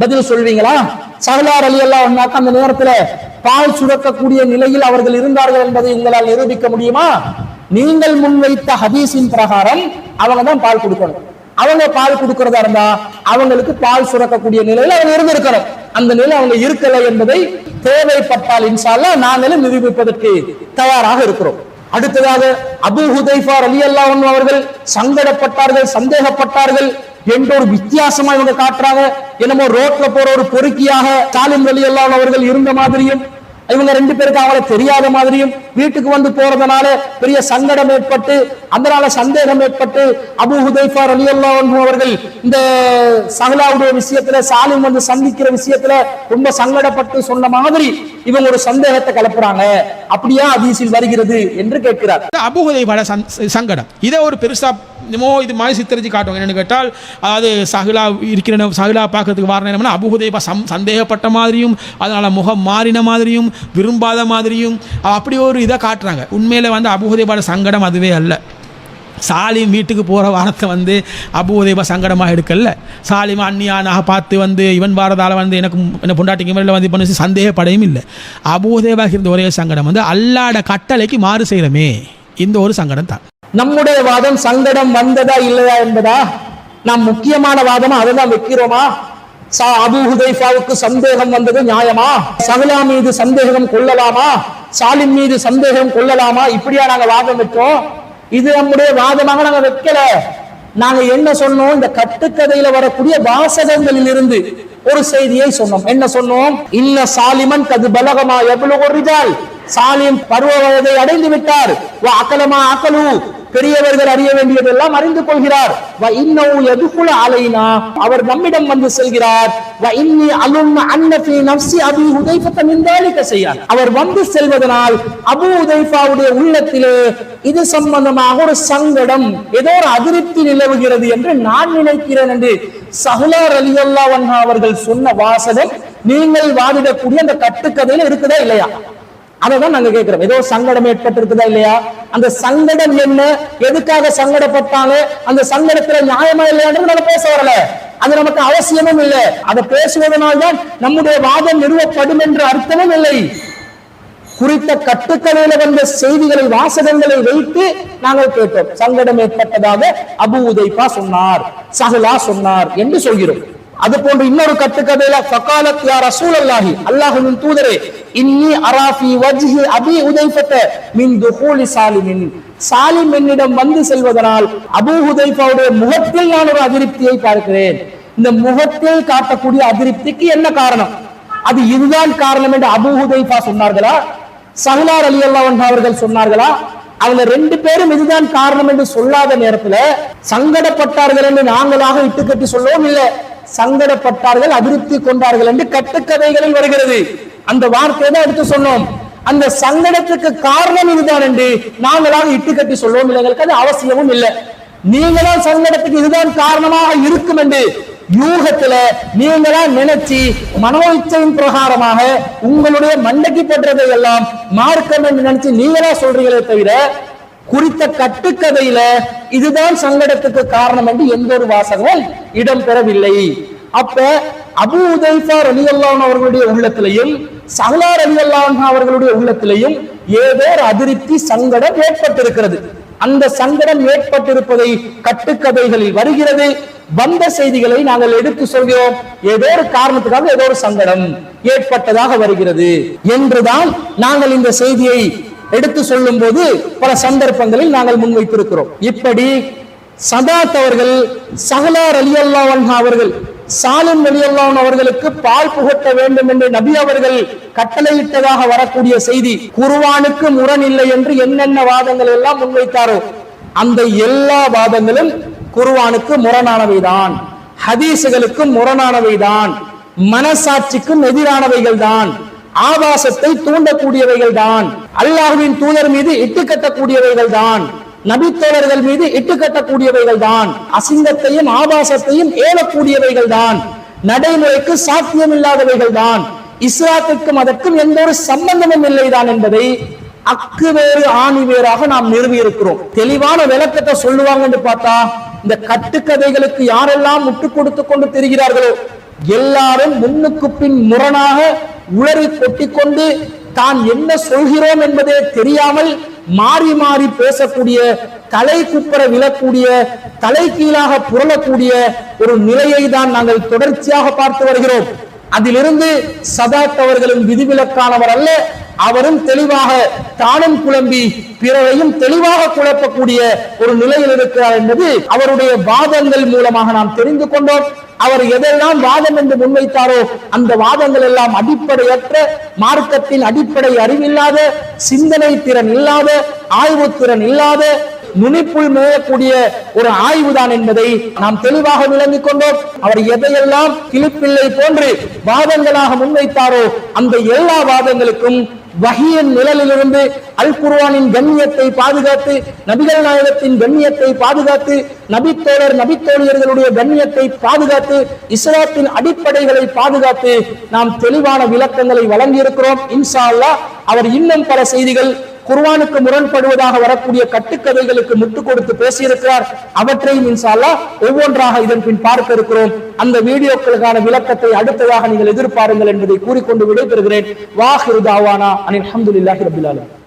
பதில் சொல்வீங்களா? சஹலா ரலியல்லாஹு அன்ஹாக்கு அந்த நேரத்துல பால் சுரக்கக்கூடிய நிலையில் அவர்கள் இருந்தார்கள் என்பதை உங்களால் நிரூபிக்க முடியுமா? நீங்கள் முன்வைத்த ஹதீஸின் பிரகாரம் அவங்க தான் பால் கொடுக்கணும். அவங்க பால் கொடுக்கிறதா இருந்தா அவங்களுக்கு பால் சுரக்கக்கூடிய நிலையில் அவங்க இருந்திருக்கணும். அந்த நிலை அவங்க இருக்கலை என்பதை தேவைப்பட்டால் இன்ஷா அல்லாஹ் நாங்களும் நிரூபிப்பதற்கு தயாராக இருக்கிறோம். அடுத்ததாக அபூ ஹுதைஃபா ரலியல்லாஹு அன்ஹு அவர்கள் சங்கடப்பட்டார்கள், சந்தேகப்பட்டார்கள். என்ற ஒரு வித்தியாசமா இவங்க காட்டுறாங்க. என்னமோ ரோட்ல போற ஒரு பொறுக்கியாக சாலிம் ரலியல்லாஹு அவர்கள் இருந்த மாதிரியும், இவங்க ரெண்டு பேருக்கு அவளை தெரியாத மாதிரியும், வீட்டுக்கு வந்து போறதுனால பெரிய சங்கடம் ஏற்பட்டு அதனால சந்தேகம் ஏற்பட்டு அபூ ஹுதைஃபா ரலியல்லாஹு அன்ஹு அவர்கள் இந்த சஹலாவுடைய விஷயத்துல சாலிம் வந்து சந்திக்கிற விஷயத்துல ரொம்ப சங்கடப்பட்டு சொன்ன மாதிரி இவங்க ஒரு சந்தேகத்தை கிளப்புறாங்க. அப்படியா ஹதீஸில் வருகிறது என்று கேட்கிறார். அபூ ஹுதைஃபாவோட சங்கடம் இதை ஒரு பெருசா இது மாதிரி சித்தரிச்சு காட்டுவாங்க. என்னன்னு கேட்டால், அதாவது சஹலா இருக்கிற சஹலா பார்க்கறதுக்கு வர நேரம்னா அபூ ஹுதைஃபா சந்தேகப்பட்ட மாதிரியும், அதனால முகம் மாறின மாதிரியும், விரும்பாத மாதிரியும் அப்படி ஒரு இதை காட்டுறாங்க. உண்மையில வந்து அபூ ஹுதைஃபாவோட சங்கடம் அதுவே அல்ல. சாலிம் வீட்டுக்கு போகிற வாரத்தை வந்து அபூ ஹுதைஃபா சங்கடமாக எடுக்கல. சாலிம் அந்நியானாக பார்த்து வந்து இவன் வாரதால் வந்து எனக்கு என்ன பொண்டாட்டிக்கு மேலே வந்து பண்ணி சந்தேகப்படையும் இல்லை. அபூ ஹுதைஃபாக்கு இருந்த ஒரே சங்கடம் வந்து அல்லாஹ்வுடைய கட்டளைக்கு மாறு செய்கிறோமே, இந்த ஒரு சங்கடம் தான். நம்முடைய வாதம் சங்கடம் வந்ததா இல்லையா என்பதா நாம் முக்கியமான வாதமா அதை தான் வைக்கிறோமா? அபூ ஹுதைஃபாவுக்கு சந்தேகம் வந்தது நியாயமா? சஹலா மீது சந்தேகம் கொள்ளலாமா? சாலிம் மீது சந்தேகம் கொள்ளலாமா? இப்படியா நாங்க வாதம் வச்சோம்? இது நம்முடைய வாதமாக நாங்க வைக்கல. நாங்க என்ன சொன்னோம்? இந்த கட்டுக்கதையில வரக்கூடிய வாசகங்களில் இருந்து ஒரு செய்தியை சொன்னோம். என்ன சொன்னோம்? இன்ன சாலிமன் கது பலகமா எவ்வளவு ரிஜால், சாலிம் பருவ வயதை அடைந்து விட்டார். அகலமா அகலு, பெரியவர்கள் அறிய வேண்டியதெல்லாம் அறிந்து கொள்கிறார். அவர் நம்மிடம் வந்து செல்கிறார். அவர் வந்து செல்வதனால் அபூ ஹுதைஃபாவுடைய உள்ளத்திலே இது சம்பந்தமாக ஒரு சங்கடம், ஏதோ ஒரு அதிருப்தி நிலவுகிறது என்று நான் நினைக்கிறேன் என்று சஹலா ரலியல்லாஹு அன்ஹா அவர்கள் சொன்ன வாசகம் நீங்கள் வாதிடக்கூடிய அந்த கட்டுக்கதையில இருக்குதா இல்லையா? அதான் நாங்க கேட்கிறோம். ஏதோ சங்கடம் ஏற்பட்டிருக்குதா இல்லையா? அந்த சங்கடம் என்ன, எதுக்காக சங்கடப்பட்டாங்க, அந்த சங்கடத்துல நியாயமா இல்லையான்னு நம்ம பேச வரல. அது நமக்கு அவசியமும் இல்லை. அதை பேசுவதனால்தான் நம்முடைய வாதம் நிறுவப்படும் என்ற அர்த்தமும் இல்லை. குறித்த கட்டுக்கதையில வந்த செய்திகளை வாசகங்களை வைத்து நாங்கள் கேட்டோம். சங்கடம் ஏற்பட்டதாக அபூ ஹுதைஃபா சொன்னார், சஹலா சொன்னார் என்று சொல்கிறோம். அது போன்று இன்னொரு கட்டுக்கதையில ஃபகாலத் யா ரசூலல்லாஹி, அல்லாஹ்வின் தூதரே, இன்னி அராஃபி வஜ்ஹி அபீ ஹுதைஃபத மின் துஹூலி சாலிமின், சாலிம் என்னிடம் வந்து செல்வதனால் அபூ ஹுதைஃபாவுடைய முகத்தில் நான் ஒரு அதிருப்தியை பார்க்கிறேன். இந்த முகத்தில் காட்டக்கூடிய அதிருப்திக்கு என்ன காரணம்? அது இதுதான் காரணம் என்று அபூ ஹுதைஃபா சொன்னார்களா, சஹலா ரலியல்லாஹு அன்ஹா அவர்கள் சொன்னார்களா? அவங்க ரெண்டு பேரும் இதுதான் காரணம் என்று சொல்லாத நேரத்துல சங்கடப்பட்டார்கள் என்று நாங்களாக இட்டுக்கட்டி சொல்லவும் இல்லை. சங்கடப்பட்டார்கள், அதிருப்தி கொண்டார்கள் என்று கட்டுக்கதைகளில் வருகிறது. அந்த வார்த்தையை தான் எடுத்து சொன்னோம். அந்த சங்கடத்துக்கு காரணம் இதுதான் என்று நாங்களாக இட்டுக்கட்டி சொல்லவும் இல்லை. எங்களுக்கு அது அவசியமும் இல்லை. நீங்களா சங்கடத்துக்கு இதுதான் காரணமாக இருக்கும் என்று யூகத்துல நீங்களா நினைச்சு மனோ இச்சையின் பிரகாரமாக உங்களுடைய மண்டைக்கு பற்றதை எல்லாம் மார்க்கம் என்று நினைச்சு நீங்களா சொல்றீங்களே தவிர குறித்த கட்டுக்கதையில இதுதான் சங்கடத்துக்கு காரணம் என்று எந்த ஒரு வாசகமும் இடம்பெறவில்லை. அப்ப அபூ ஹுதைஃபா ரலியல்லாஹு அன்ஹு அவர்களுடைய உள்ளத்திலையும் சஹலா ரலியல்லாஹு அன்ஹா அவர்களுடைய உள்ளத்திலையும் ஏதோ ஒரு அதிருப்தி சங்கடம் ஏற்பட்டிருக்கிறது. அந்த சங்கடம் ஏற்பட்டிருப்பதை கட்டுக்கதைகளில் வருகிறது. வந்த செய்திகளை நாங்கள் எடுத்து சொல்கிறோம். ஏதோ ஒரு காரணத்துக்காக ஏதோ ஒரு சங்கடம் ஏற்பட்டதாக வருகிறது என்றுதான் நாங்கள் இந்த செய்தியை எடுத்து சொல்லும் போது பல சந்தர்ப்பங்களில் நாங்கள் முன்வைத்திருக்கிறோம். இப்படி சதாத் அவர்கள், சஹலா ரலியல்லாஹு அன்ஹா அவர்கள் சாலிம் ரலியல்லாஹு அன்ஹு அவர்களுக்கு பால் புகட்ட வேண்டும் என்று நபி அவர்கள் கட்டளையிட்டதாக வரக்கூடிய செய்தி குர்ஆனுக்கு முரண் இல்லை என்று என்னென்ன வாதங்கள் எல்லாம் முன்வைத்தாரோ அந்த எல்லா வாதங்களும் குர்ஆனுக்கு முரணானவைதான், ஹதீசுகளுக்கும் முரணானவைதான், மனசாட்சிக்கும் எதிரானவைகள் தான், ஆபாசத்தை தூண்டக்கூடியவைகள் தான், அல்லாஹ்வின் தூதர் மீது இட்டுக்கட்டக்கூடியவைகள் தான், நபித்தோழர்கள் மீது இட்டுக்கட்டக்கூடியவைகள் தான், அசிங்கத்தையும் ஆபாசத்தையும் ஏலக்கூடியவைகள் தான், நடைமுறைக்கு சாத்தியம் இல்லாதவைகள் தான், இஸ்லாத்துக்கும் அதற்கும் எந்த ஒரு சம்பந்தமும் இல்லைதான் என்பதை அக்கு வேறு ஆணி வேறாக நாம் நிறுவி இருக்கிறோம். தெளிவான விளக்கத்தை சொல்லுவாங்க என்று பார்த்தா இந்த கட்டுக்கதைகளுக்கு யாரெல்லாம் முட்டு கொடுத்து கொண்டு தெரிகிறார்களோ எல்லாரும் முன்னுக்கு பின் முரணாக உளறி கொட்டிக்கொண்டு தான் என்ன சொல்கிறோம் என்பதே தெரியாமல் மாறி மாறி பேசக்கூடிய, தலை குப்பர விழக்கூடிய, தலை கீழாக புரளக்கூடிய ஒரு நிலையை தான் நாங்கள் தொடர்ச்சியாக பார்த்து வருகிறோம். அதிலிருந்து சதாத் அவர்களும் விதிவிலக்கானவர் அல்ல, அவரும் தெளிவாக தானும் குழம்பி பிறரையும் தெளிவாக குழப்பக்கூடிய ஒரு நிலையில் இருக்கிறார் என்பது அவருடைய வாதங்கள் மூலமாக நாம் தெரிந்து கொண்டோம். அவர் எதெல்லாம் வாதம் என்று முன்வைத்தாரோ அந்த வாதங்கள் எல்லாம் அடிப்படையற்ற, மார்க்கத்தின் அடிப்படை அறிவில்லாத, சிந்தனை திறன் இல்லாத, ஆய்வு திறன் இல்லாத, நுனிப்புள் மேயக்கூடிய ஒரு ஆய்வுதான் என்பதை நாம் தெளிவாக விளங்கிக் கொண்டோம். அவர் எதையெல்லாம் கிளிப்பிள்ளை போன்று வாதங்களாக முன்வைத்தாரோ அந்த எல்லா வாதங்களுக்கும் வஹியின் நிழலிலிருந்து அல் குர்ஆனின் கண்ணியத்தை பாதுகாத்து, நபிகள் நாயகத்தின் கண்ணியத்தை பாதுகாத்து, நபித்தோழர் நபித்தோழியர்களுடைய கண்ணியத்தை பாதுகாத்து, இஸ்லாத்தின் அடிப்படைகளை பாதுகாத்து நாம் தெளிவான விளக்கங்களை வழங்கி இருக்கிறோம். இன்ஷா அல்லாஹ் அவர் இன்னும் பல செய்திகள் குர்ஆனுக்கு முரண்படுவதாக வரக்கூடிய கட்டுக்கதைகளுக்கு முட்டு கொடுத்து பேசியிருக்கிறார். அவற்றையும் இன்ஷா அல்லாஹ் ஒவ்வொன்றாக இதன் பின் பார்க்க இருக்கிறோம். அந்த வீடியோக்களுக்கான விளக்கத்தை அடுத்ததாக நீங்கள் எதிர்பாருங்கள் என்பதை கூறிக்கொண்டு விடைபெறுகிறேன். வாஹிரு தாவானா அனில் ஹம்துலில்லாஹி ரப்பில் ஆலமீன்.